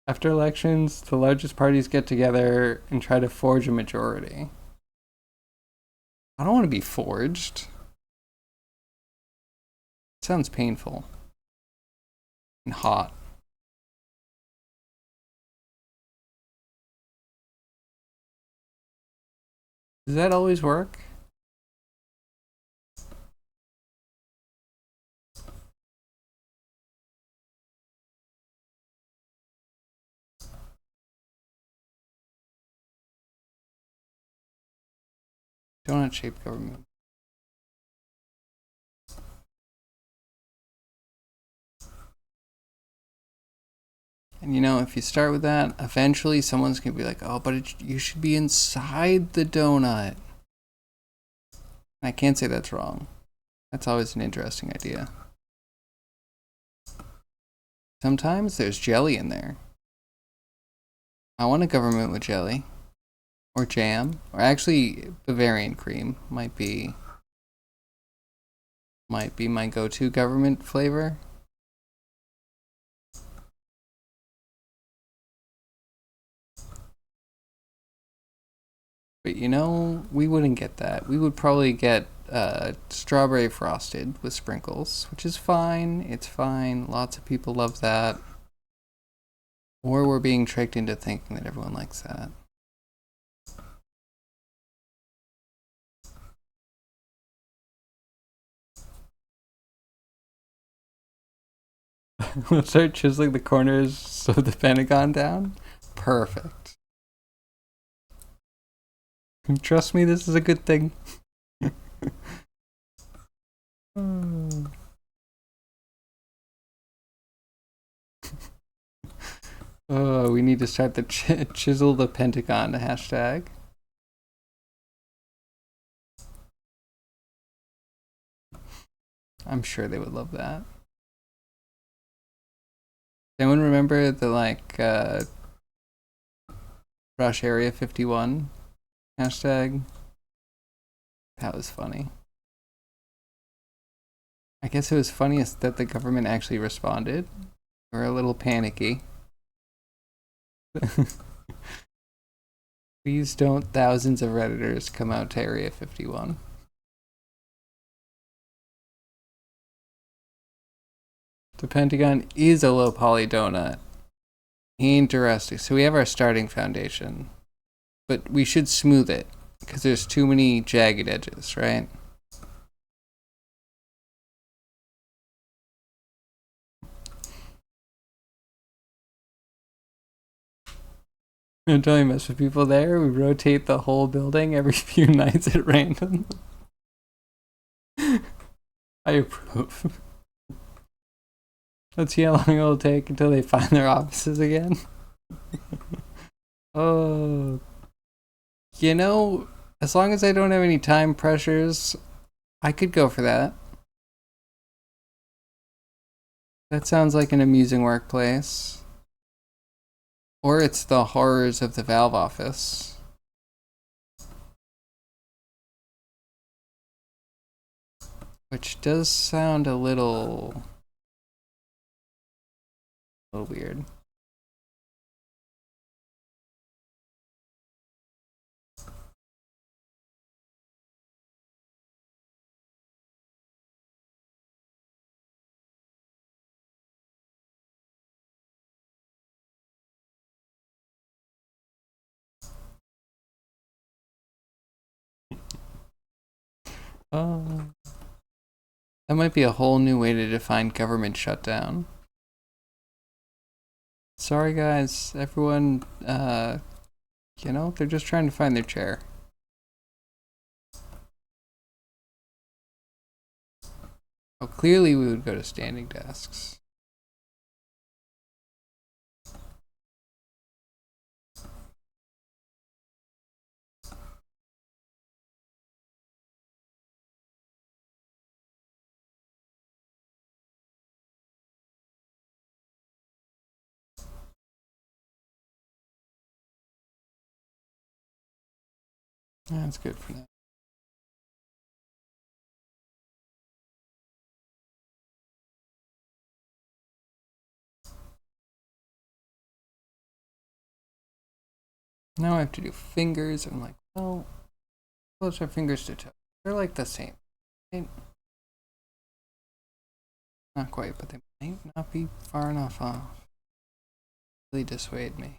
After elections, the largest parties get together and try to forge a majority. I don't want to be forged. It sounds painful. And hot. Does that always work? Donut-shaped government. And you know, if you start with that, eventually someone's gonna be like, oh, but you should be inside the donut. I can't say that's wrong. That's always an interesting idea. Sometimes there's jelly in there. I want a government with jelly. Or jam. Or actually, Bavarian cream might be my go-to government flavor. But you know, we wouldn't get that. We would probably get strawberry frosted with sprinkles, which is fine. It's fine. Lots of people love that. Or we're being tricked into thinking that everyone likes that. Let's start chiseling the corners of the Pentagon down. Perfect. Trust me, this is a good thing. Oh, we need to start the chisel the Pentagon hashtag. I'm sure they would love that. Anyone remember the Rush Area 51 hashtag? That was funny. I guess it was funniest that the government actually responded. We're a little panicky. Please don't thousands of Redditors come out to Area 51. The Pentagon is a low poly donut. Interesting. So we have our starting foundation. But we should smooth it, because there's too many jagged edges, right? Don't you mess with people there? We rotate the whole building every few nights at random. I approve. Let's see how long it'll take until they find their offices again. Oh. You know, as long as I don't have any time pressures, I could go for that. That sounds like an amusing workplace. Or it's the horrors of the Valve office. Which does sound a little weird. Oh. That might be a whole new way to define government shutdown. Sorry guys, everyone, you know, they're just trying to find their chair. Oh, clearly we would go to standing desks. That's good for now. Now I have to do fingers. I'm like, oh, close our fingers to toe. They're like the same. Right? Not quite, but they might not be far enough off. Really dissuade me.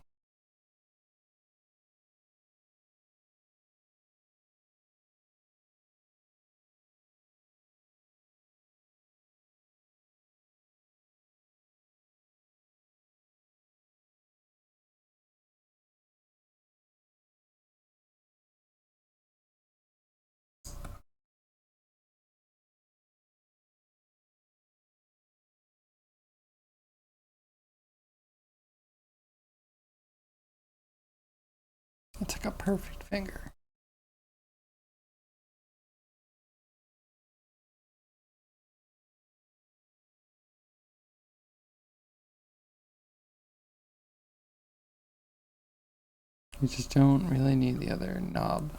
It's like a perfect finger. You just don't really need the other knob.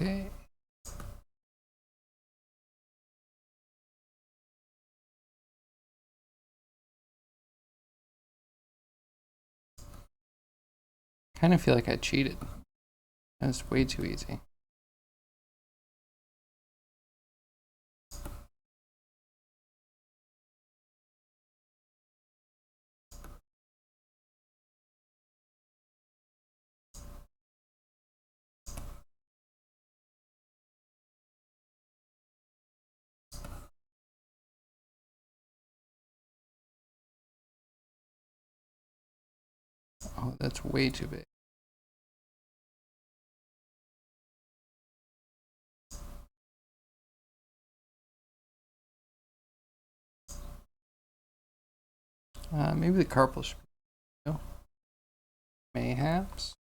Okay. Kind of feel like I cheated. That's way too easy. Oh, that's way too big. Maybe the carpal should be, no? Mayhaps.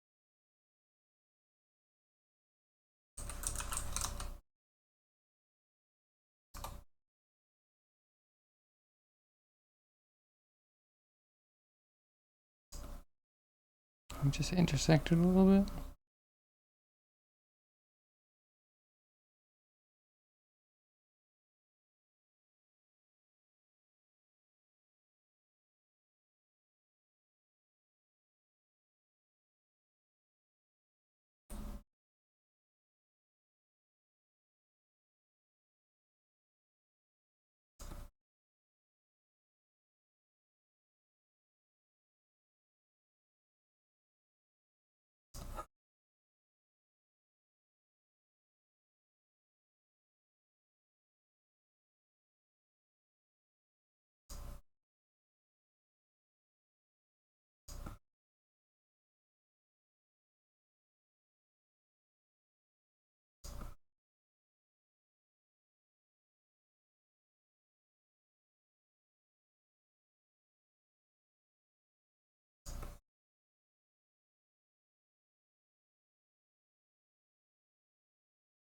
I'm just intersected a little bit.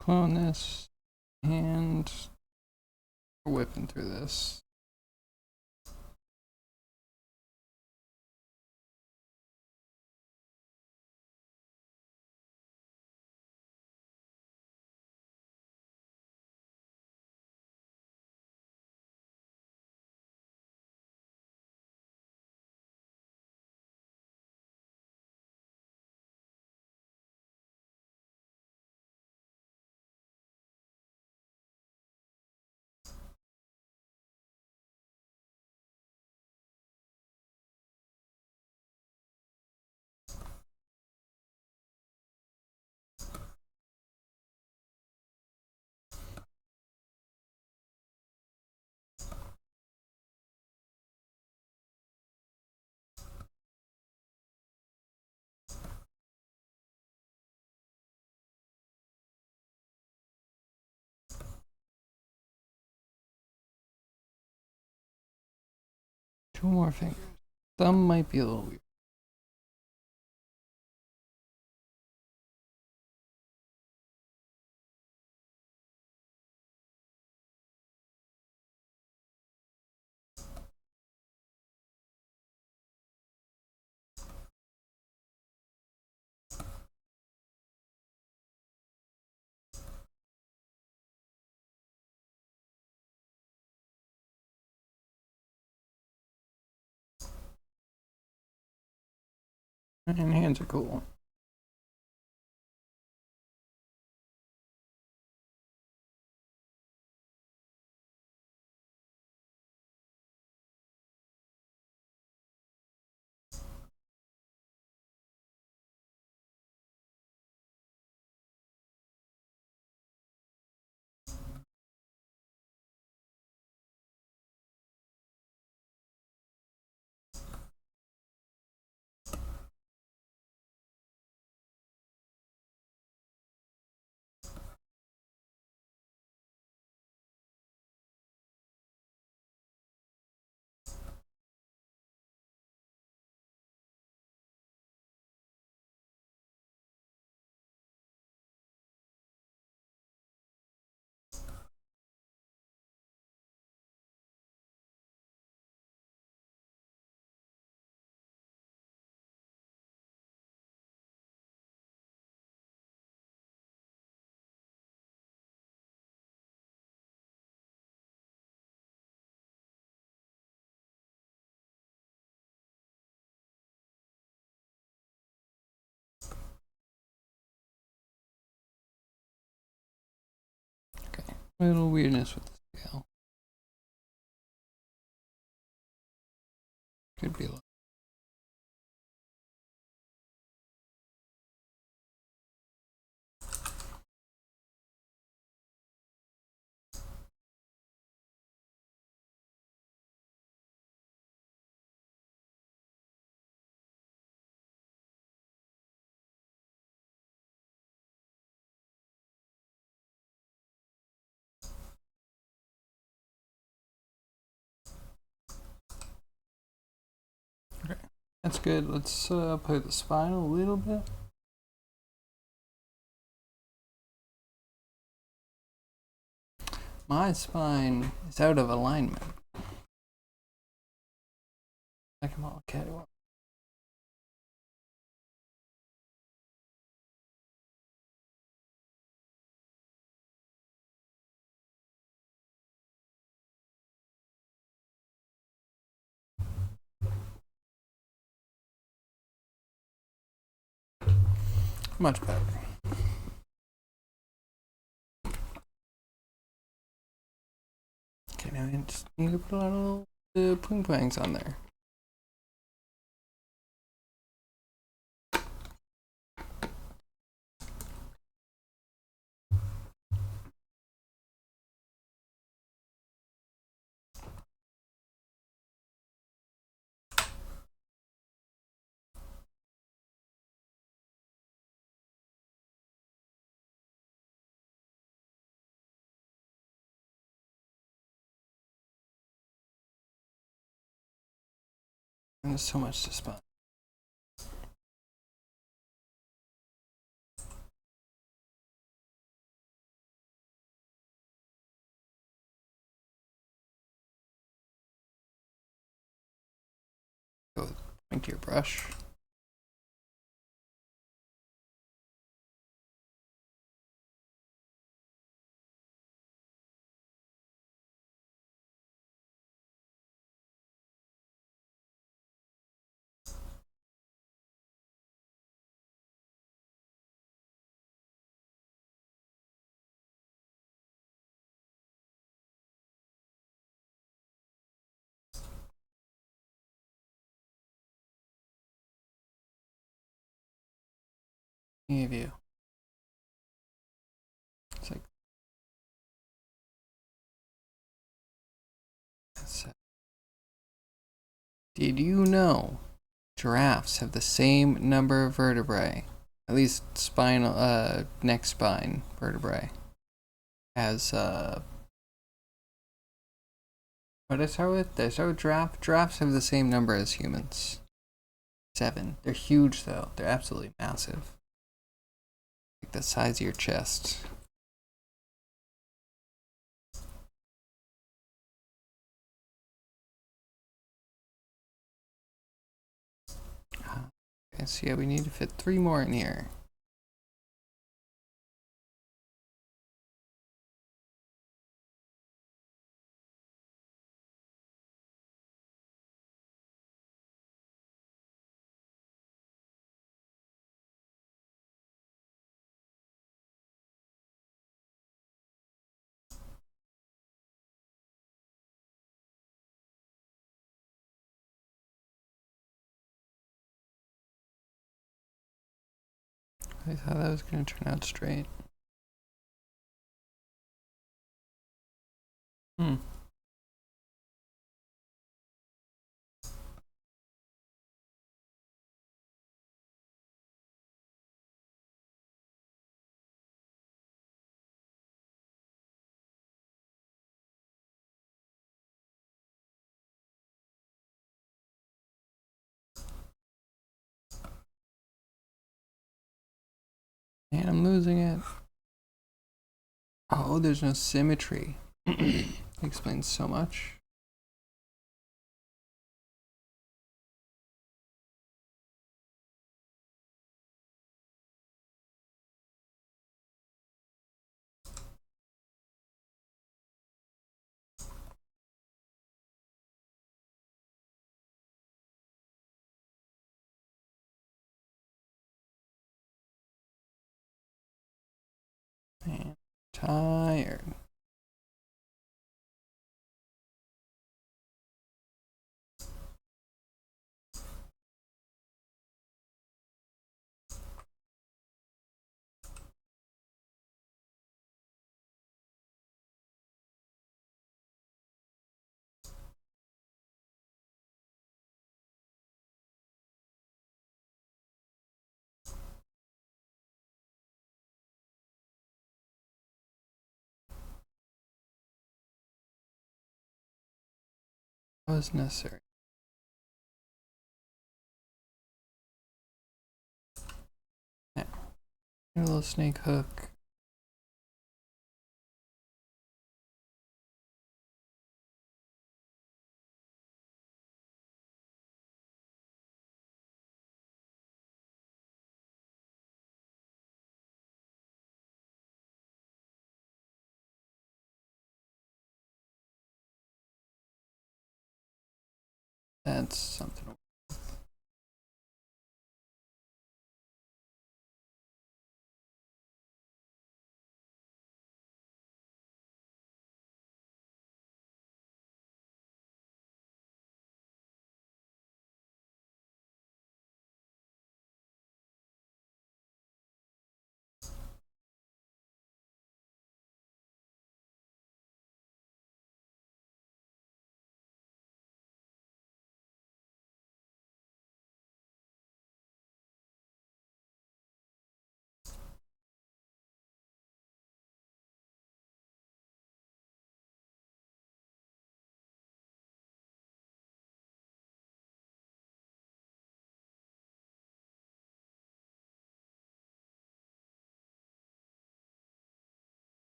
Clone this, and we're whipping through this. 2 more fingers. Thumb might be a little weird. And hands are cool. Okay, a little weirdness with the scale. Could be a little. Okay, that's good. Let's play the spine a little bit. My spine is out of alignment. Come on, okay. Much better. Okay, now I just need to put a lot of little pling plangs on there. There's so much to spine. Go with pointier brush. Any of you. It's like that's it. Did you know giraffes have the same number of vertebrae, at least spinal, neck spine vertebrae, as What did I start with? Did I start with giraffe? Giraffes have the same number as humans. 7. They're huge though. They're absolutely massive. Like the size of your chest. Okay, so yeah, we need to fit 3 more in here. I thought that was going to turn out straight. Hmm. And I'm losing it. Oh, there's no symmetry. Explains so much. Man, tired. That was necessary. Yeah. A little snake hook. That's something.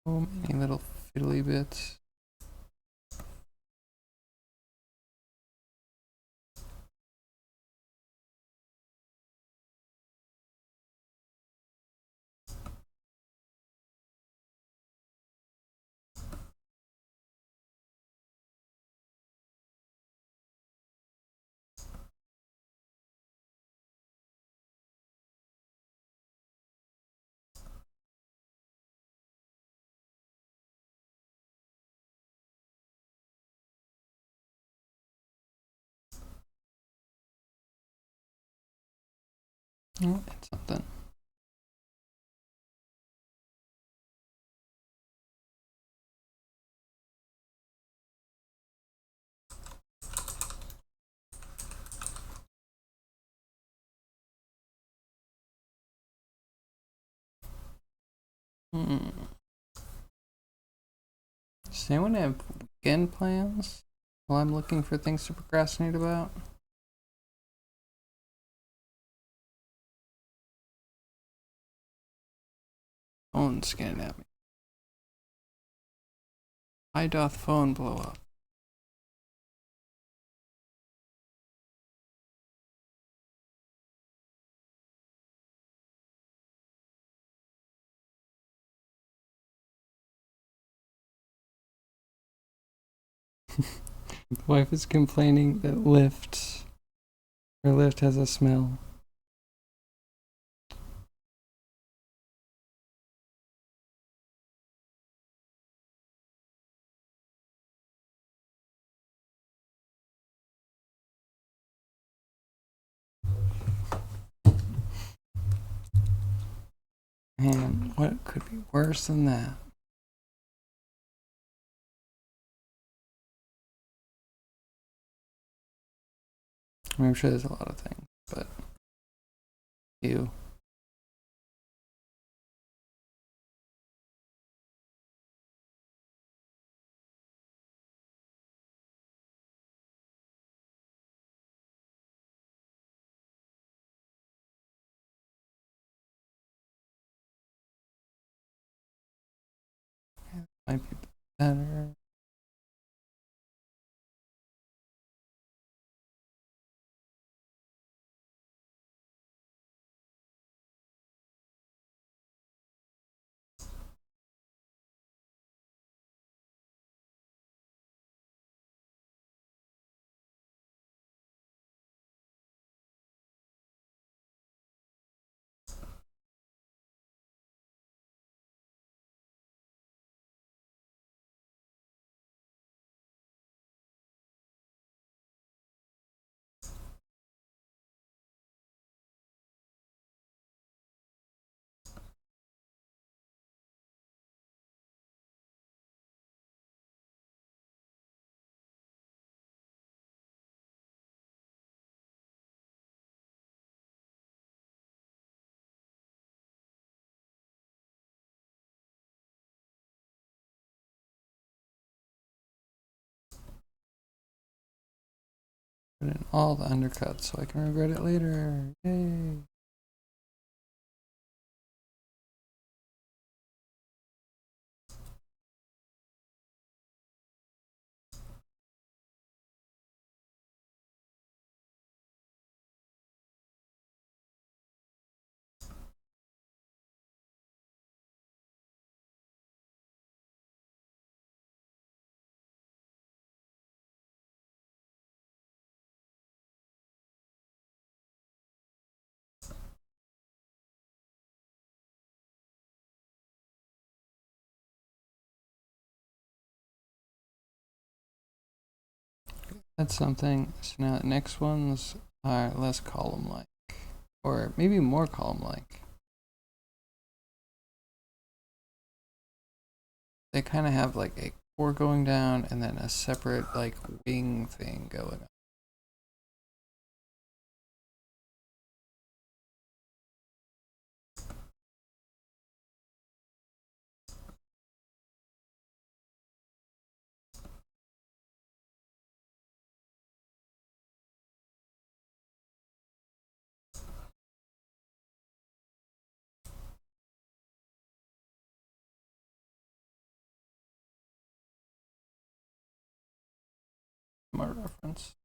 So many little fiddly bits. Oh, it's something. Does anyone have weekend plans while I'm looking for things to procrastinate about? Phone scanning at me. Why doth phone blow up? Wife is complaining that her lift has a smell. Man, what could be worse than that? I mean, I'm sure there's a lot of things, but you. Might be better. Put in all the undercuts so I can regret it later. Yay. That's something. So now the next ones are less column-like. Or maybe more column-like. They kind of have like a core going down and then a separate like wing thing going on. My reference.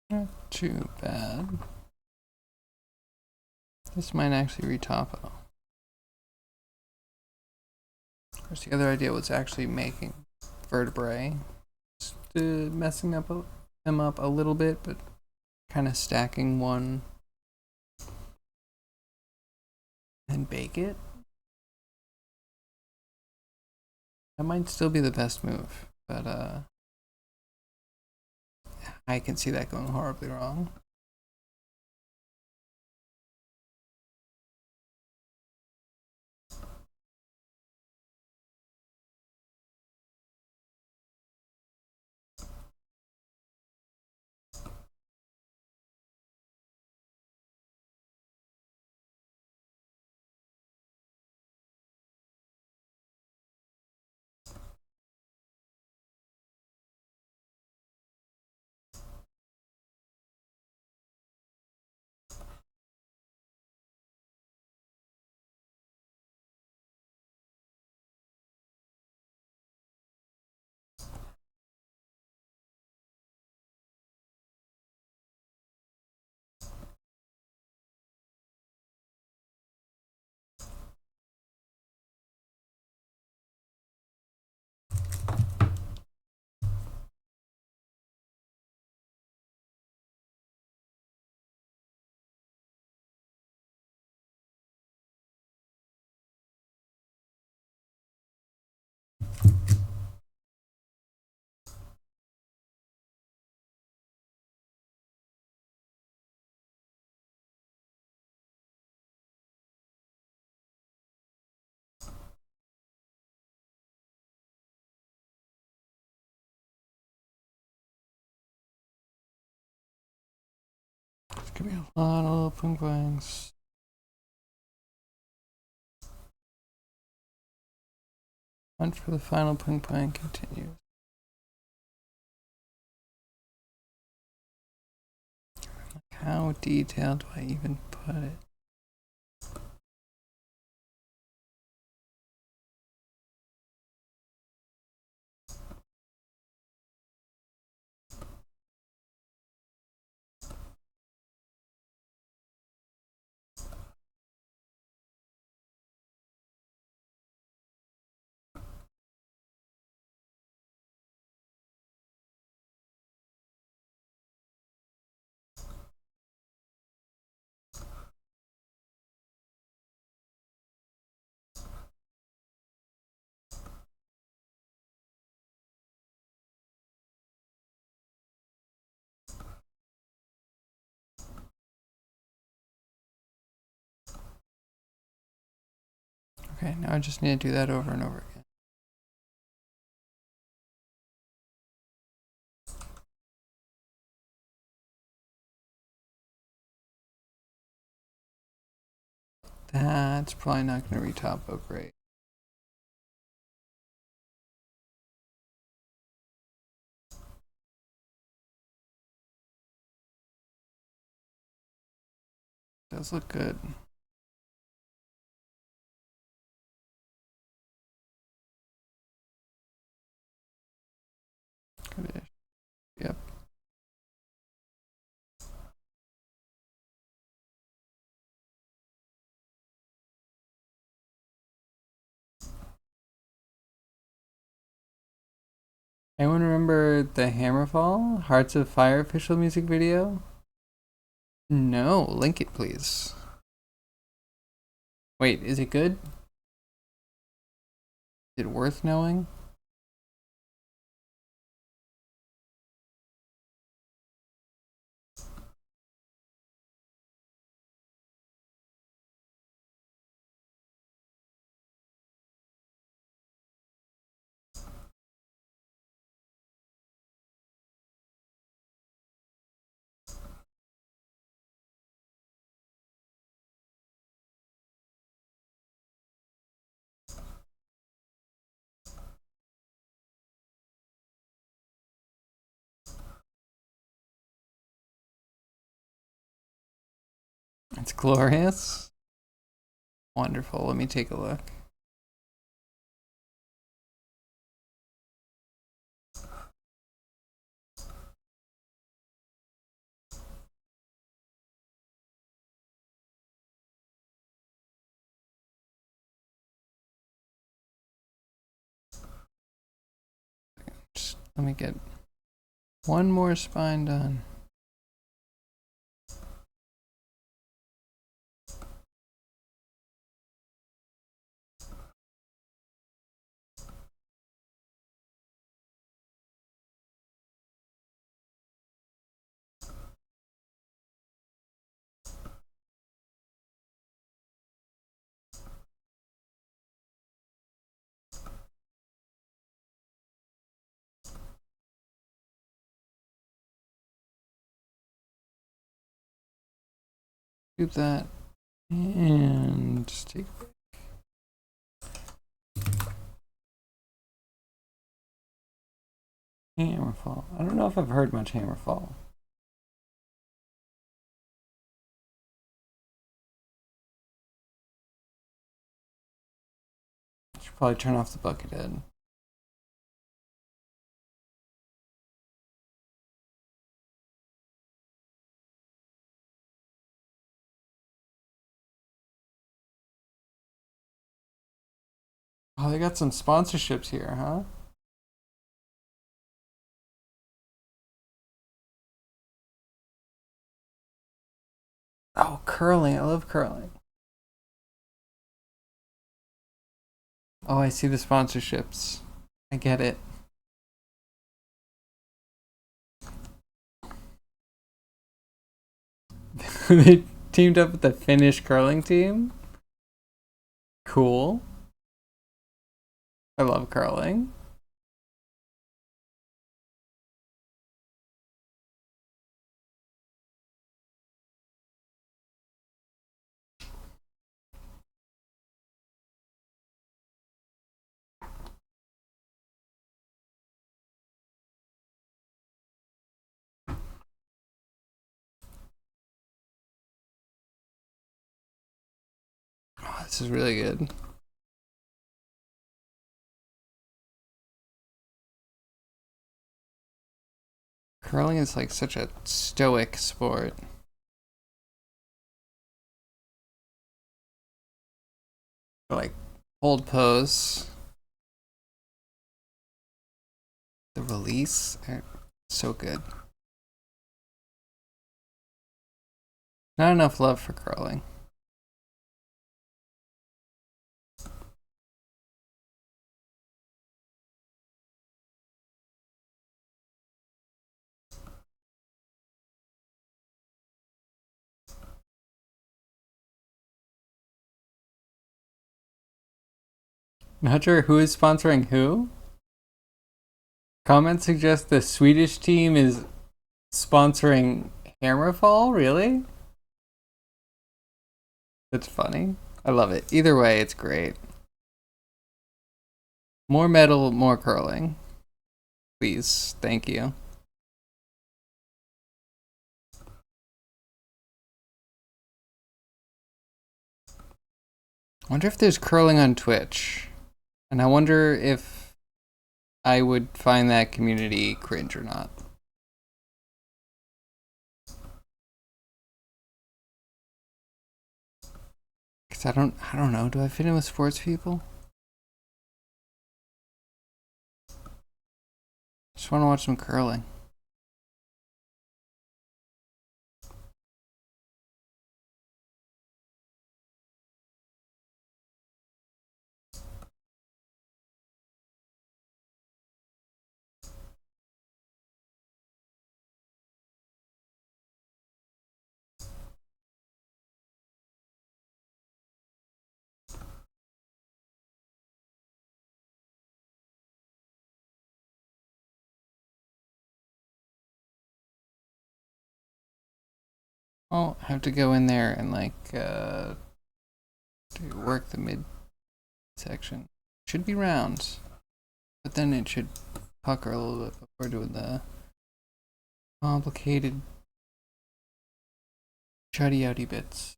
Not too bad. This might actually retopo. Of course, the other idea was actually making vertebrae, just messing them up a little bit, but kind of stacking one and bake it. That might still be the best move, but I can see that going horribly wrong. There's gonna be a lot of little ping pongs. Hunt for the final ping pong continues. How detailed do I even put it? Okay, now I just need to do that over and over again. That's probably not going to retopo great. Does look good. Good-ish. Yep. Anyone remember the Hammerfall Hearts of Fire official music video? No, link it please. Wait, is it good? Is it worth knowing? It's glorious. Wonderful. Let me take a look. Let me get one more spine done. Do that and just take a break. Hammerfall. I don't know if I've heard much Hammerfall. I should probably turn off the buckethead. Oh, they got some sponsorships here, huh? Oh, curling. I love curling. Oh, I see the sponsorships. I get it. They teamed up with the Finnish curling team. Cool. I love curling. Oh, this is really good. Curling is like such a stoic sport. Like hold pose. The release are so good. Not enough love for curling. Not sure who is sponsoring who. Comments suggest the Swedish team is sponsoring Hammerfall. Really? That's funny. I love it. Either way, it's great. More metal, more curling. Please. Thank you. I wonder if there's curling on Twitch. And I wonder if I would find that community cringe or not. Cause I don't know. Do I fit in with sports people? Just want to watch some curling. Oh, I have to go in there and like work the mid section. Should be round, but then it should pucker a little bit before doing the complicated chuddy outy bits.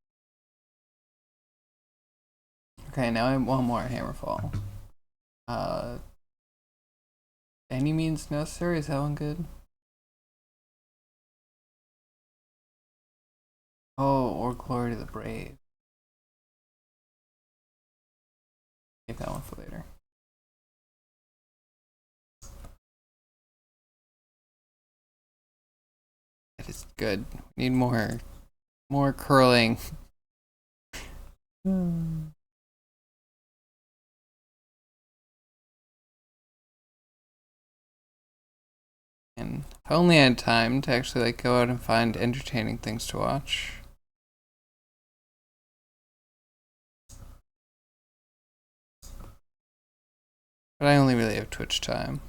Okay, now I want more Hammerfall. Any means necessary, is that one good? Oh, or Glory to the Brave. Save that one for later. Good. Need more curling. And I only had time to actually like go out and find entertaining things to watch. But I only really have Twitch time.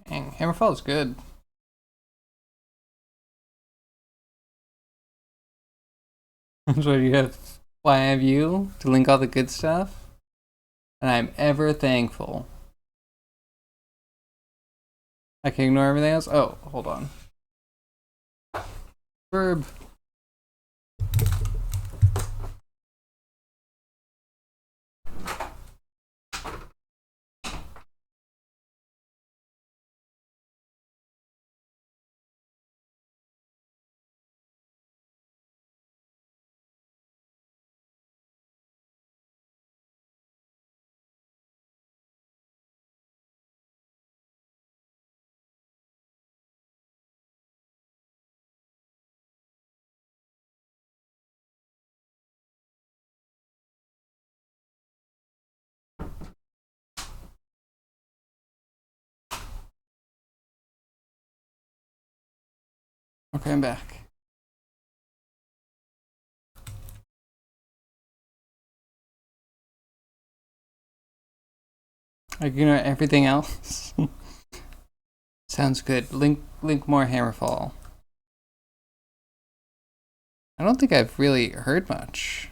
Dang, Hammerfall is good. That's what you have. Why I have you to link all the good stuff, and I'm ever thankful. I can ignore everything else. Oh, hold on. Verb. Okay, I'm back. I can ignore everything else. Sounds good. Link more Hammerfall. I don't think I've really heard much.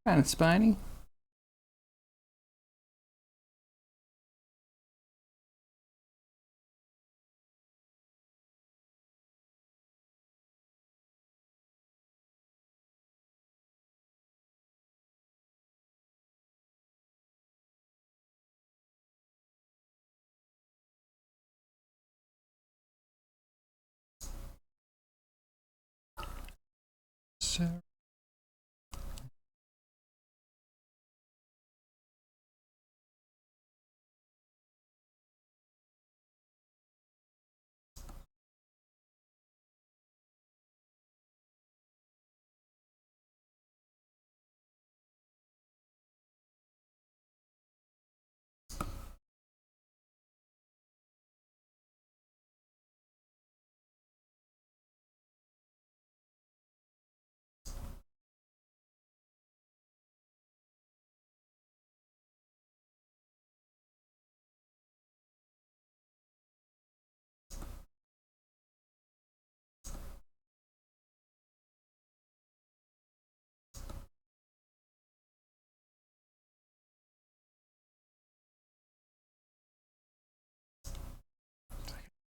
Kind of spiny. So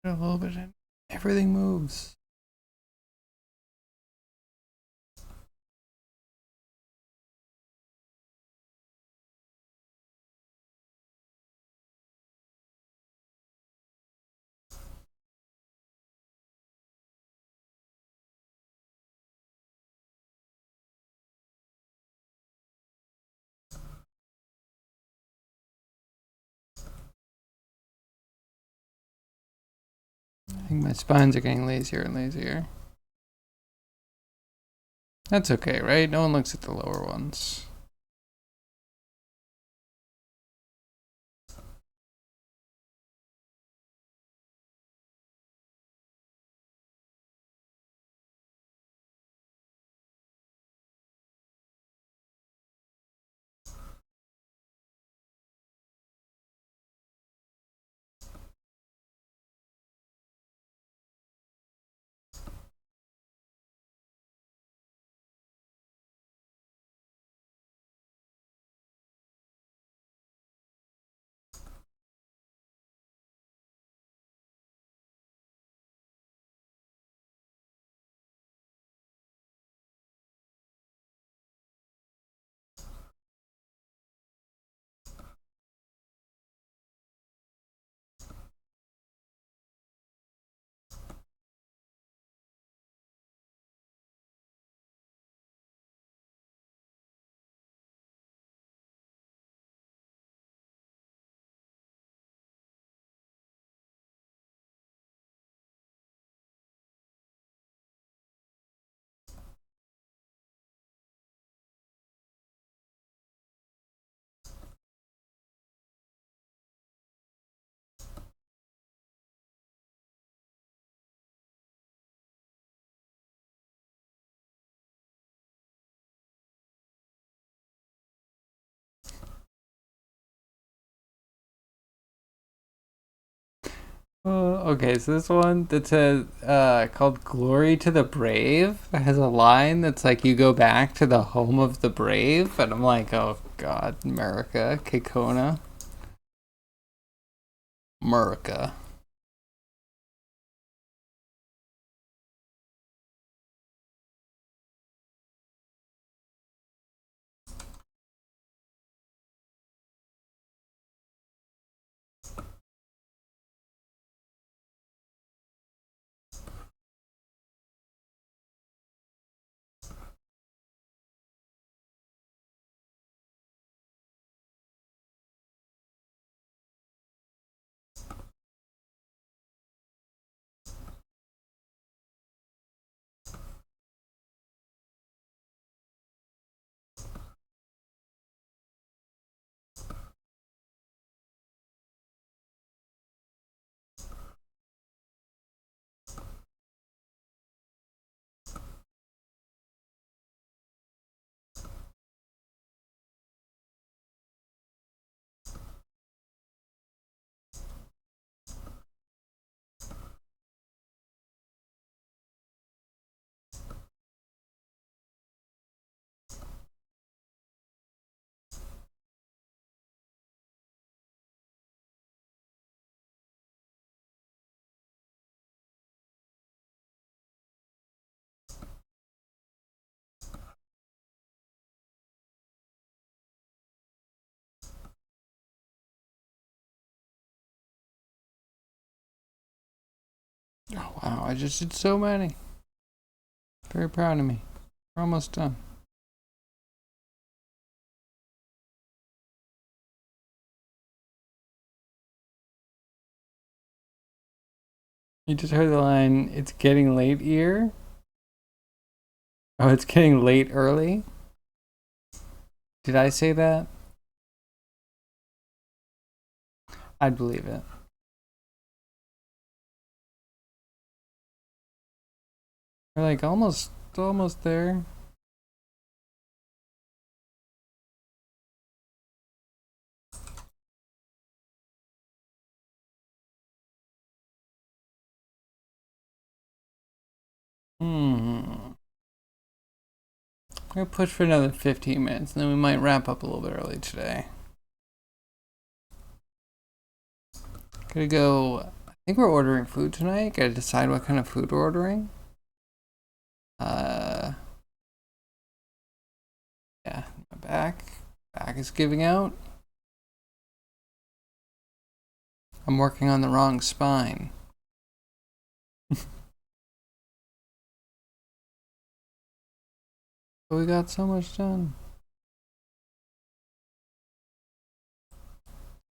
a little bit. Everything moves. I think my spines are getting lazier and lazier. That's okay, right? No one looks at the lower ones. Okay, so this one that says called "Glory to the Brave" has a line that's like, "You go back to the home of the brave," and I'm like, "Oh God, America, Kekona, America." Oh wow, I just did so many. Very proud of me. We're almost done. You just heard the line, "It's getting late here." Oh, it's getting late early. Did I say that? I'd believe it. We're like almost there. Hmm. We're gonna push for another 15 minutes, and then we might wrap up a little bit early today. Gotta go. I think we're ordering food tonight. Gotta decide what kind of food we're ordering. Uh, yeah, my back is giving out. I'm working on the wrong spine. But we got so much done.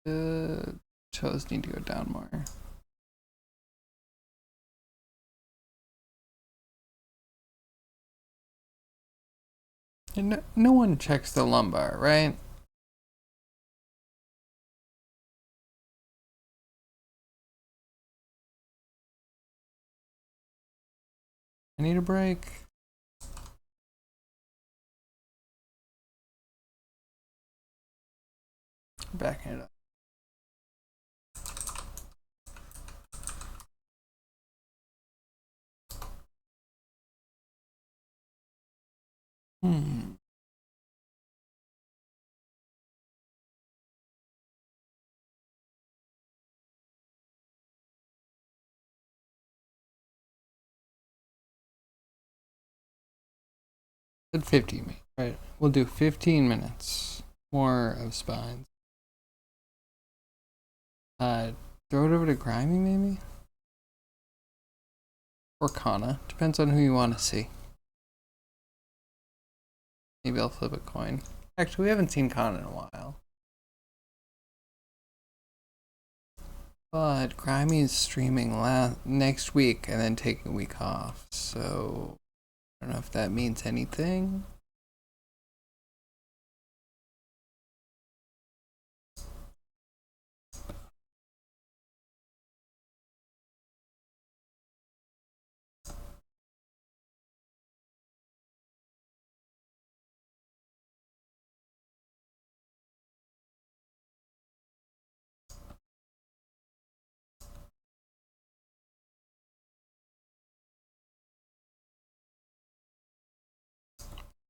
The toes need to go down more. And no one checks the lumbar, right? I need a break. Backing it up. Hmm. At 50, right? We'll do 15 minutes more of spines. Throw it over to Grimy, maybe? Or Kana. Depends on who you want to see. Maybe I'll flip a coin. Actually, we haven't seen Kana in a while. But Grimy is streaming next week and then taking a week off. So, I don't know if that means anything.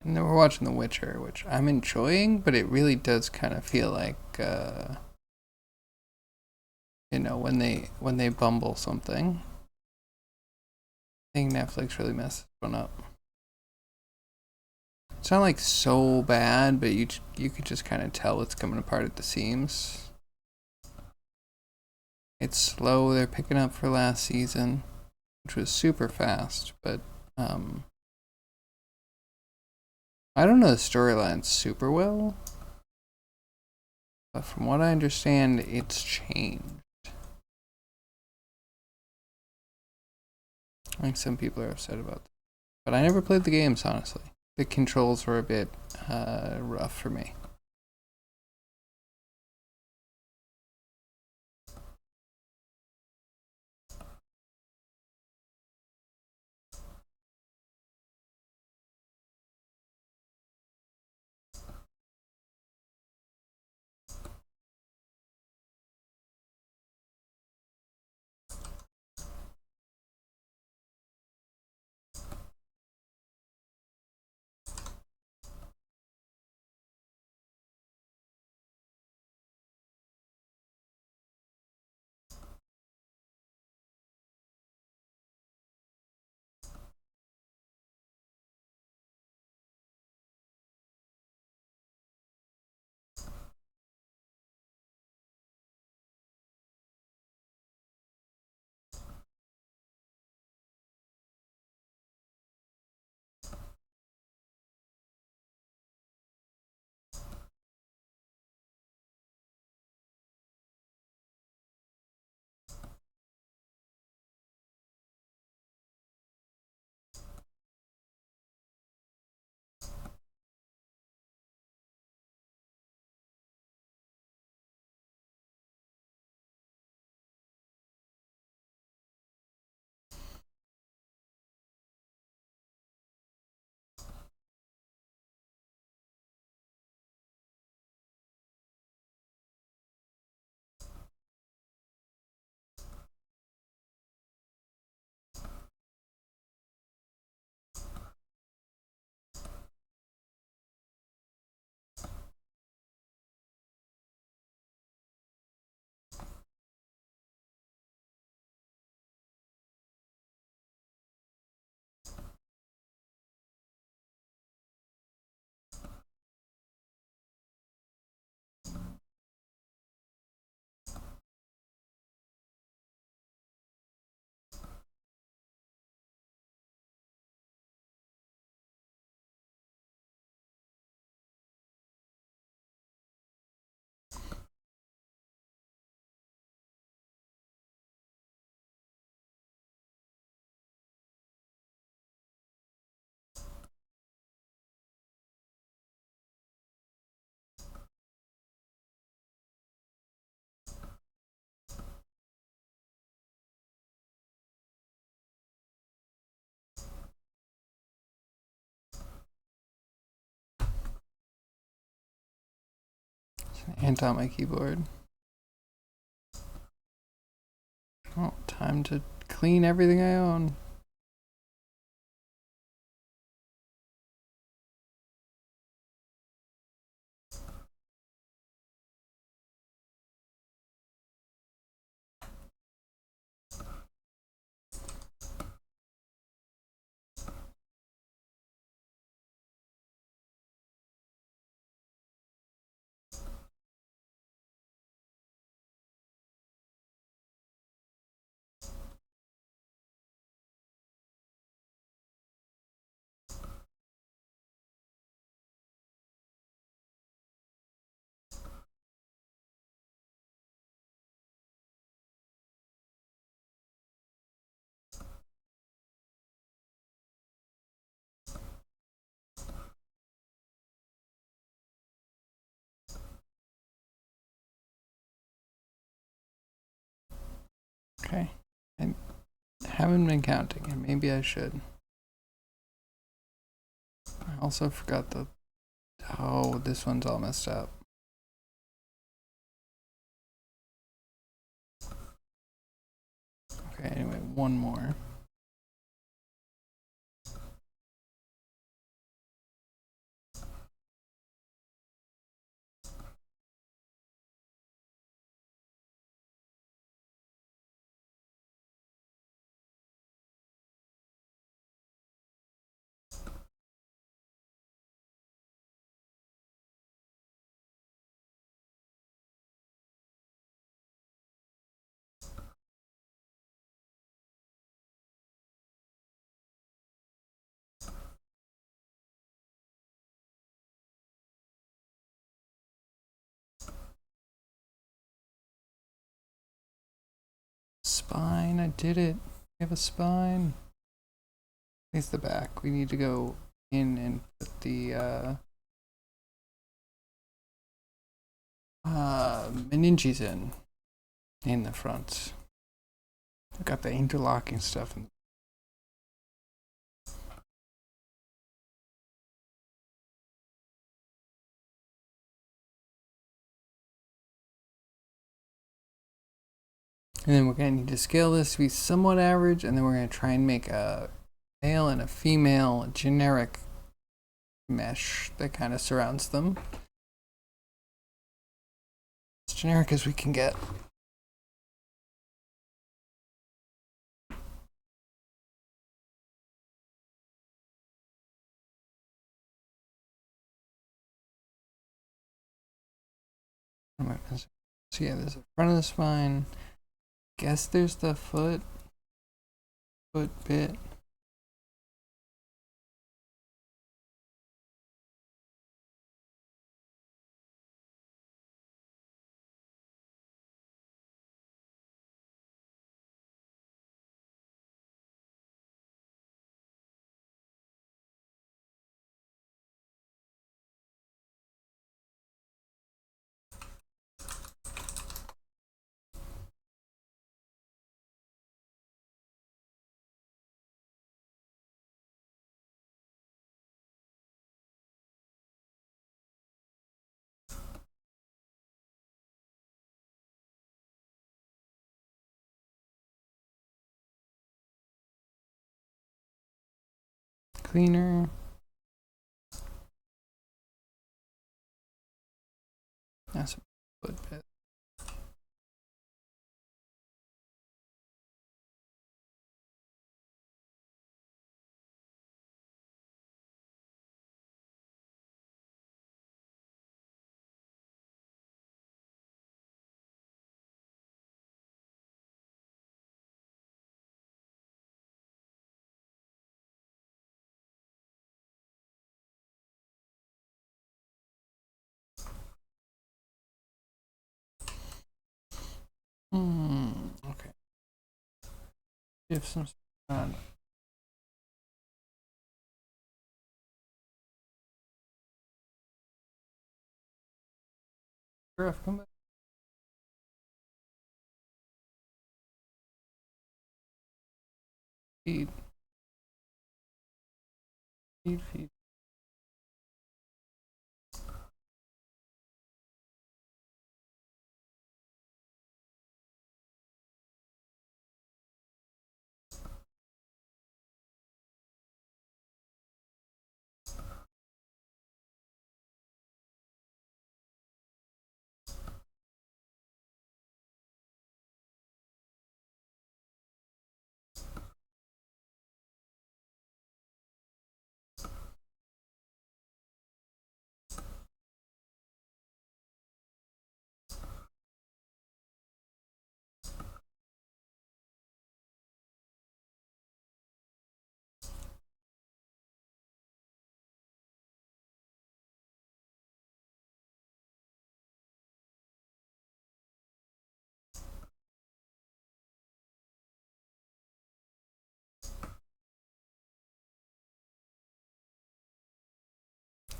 And then we're watching The Witcher, which I'm enjoying, but it really does kind of feel like, when they bumble something. I think Netflix really messed one up. It's not like so bad, but you could just kind of tell it's coming apart at the seams. It's slow. They're picking up for last season, which was super fast, but I don't know the storyline super well. But from what I understand, it's changed. I think some people are upset about that. But I never played the games, honestly. The controls were a bit rough for me. and on my keyboard. Oh, time to clean everything I own. Okay. I haven't been counting, and maybe I should. I also forgot the... Oh, this one's all messed up. Okay, anyway, one more. Spine, I did it. We have a spine. At least the back. We need to go in and put the meninges in the front. I've got the interlocking stuff in. And then we're going to need to scale this to be somewhat average, and then we're going to try and make a male and a female generic mesh that kind of surrounds them. As generic as we can get. So yeah, there's the front of the spine. Guess there's the foot bit. Cleaner. That's a foot bit. Okay. Give some come back. Feed. Feed.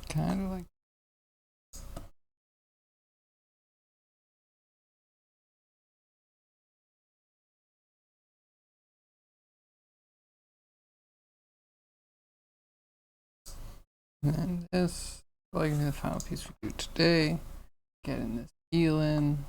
Kind of like. And this, probably gonna be the final piece for you today. Getting this heel in.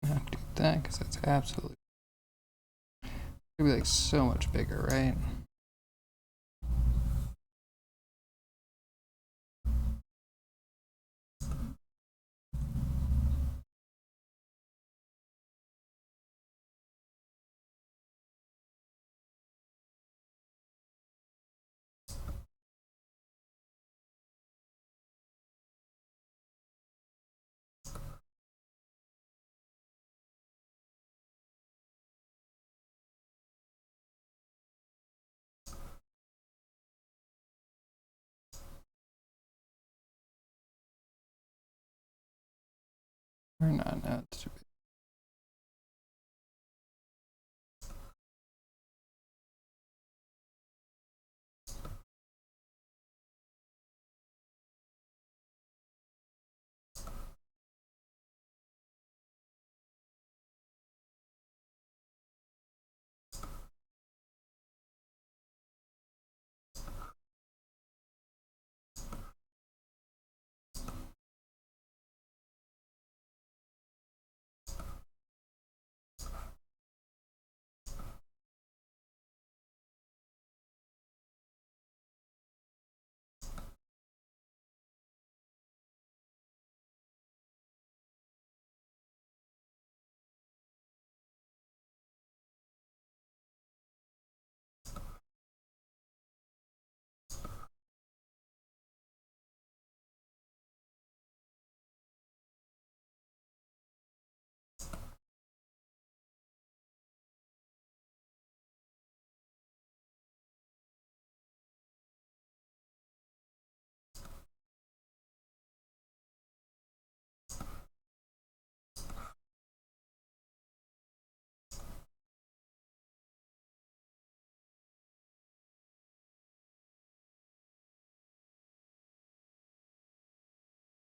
Not do that because that's absolutely. It'd be like so much bigger, right? Or not? No, it's too big.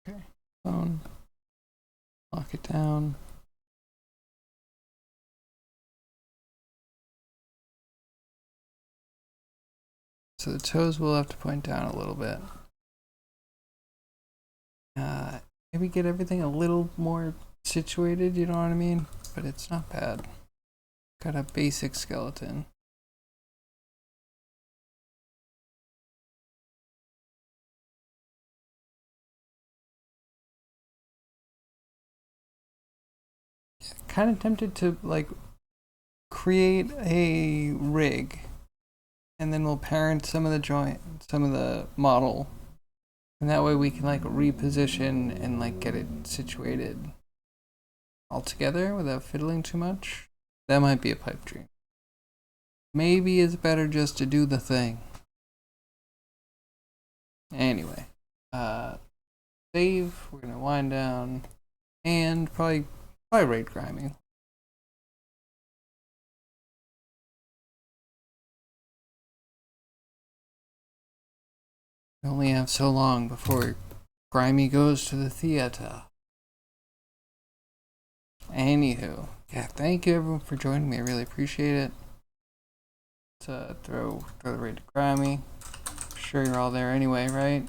Okay. Phone. Lock it down. So the toes will have to point down a little bit. Maybe get everything a little more situated, you know what I mean? But it's not bad. Got a basic skeleton. Kind of tempted to like create a rig and then we'll parent some of the joint, some of the model, and that way we can like reposition and like get it situated all together without fiddling too much. That might be a pipe dream. Maybe it's better just to do the thing. Anyway, save. We're gonna wind down and probably raid Grimy. We only have so long before Grimy goes to the theater. Anywho, yeah, thank you everyone for joining me. I really appreciate it. Let's throw the raid to Grimy. I'm sure you're all there anyway, right?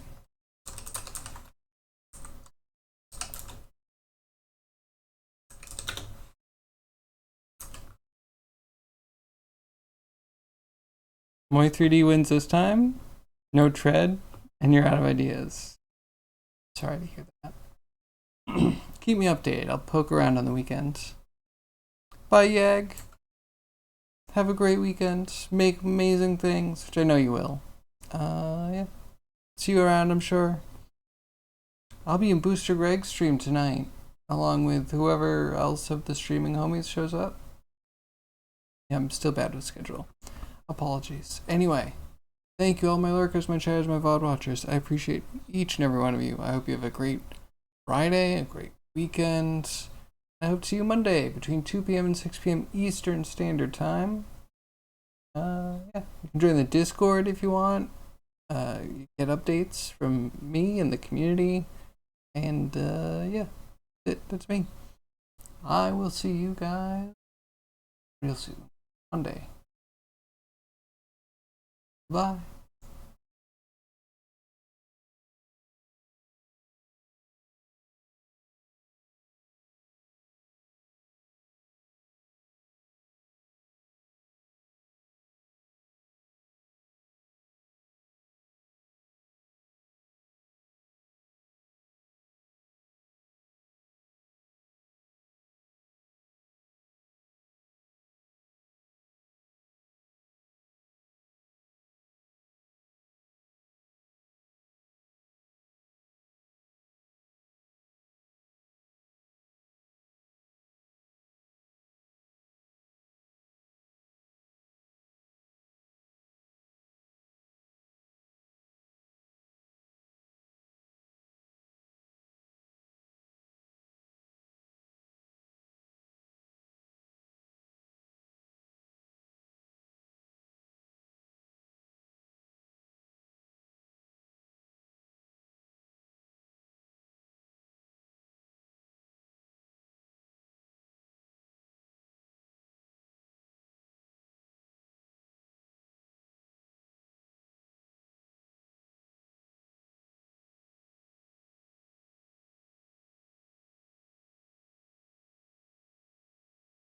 Moy 3D wins this time. No tread, and you're out of ideas. Sorry to hear that. Keep me updated. I'll poke around on the weekends. Bye, Yag. Have a great weekend. Make amazing things, which I know you will. Yeah. See you around, I'm sure. I'll be in Booster Greg's stream tonight, along with whoever else of the streaming homies shows up. Yeah, I'm still bad with schedule. Apologies. Anyway, thank you all my lurkers, my chatters, my VOD watchers. I appreciate each and every one of you. I hope you have a great Friday, a great weekend. I hope to see you Monday between 2 p.m. and 6 p.m. Eastern Standard Time. Yeah, you can join the Discord if you want. You get updates from me and the community. And yeah, that's me. I will see you guys real soon. Monday. Bye.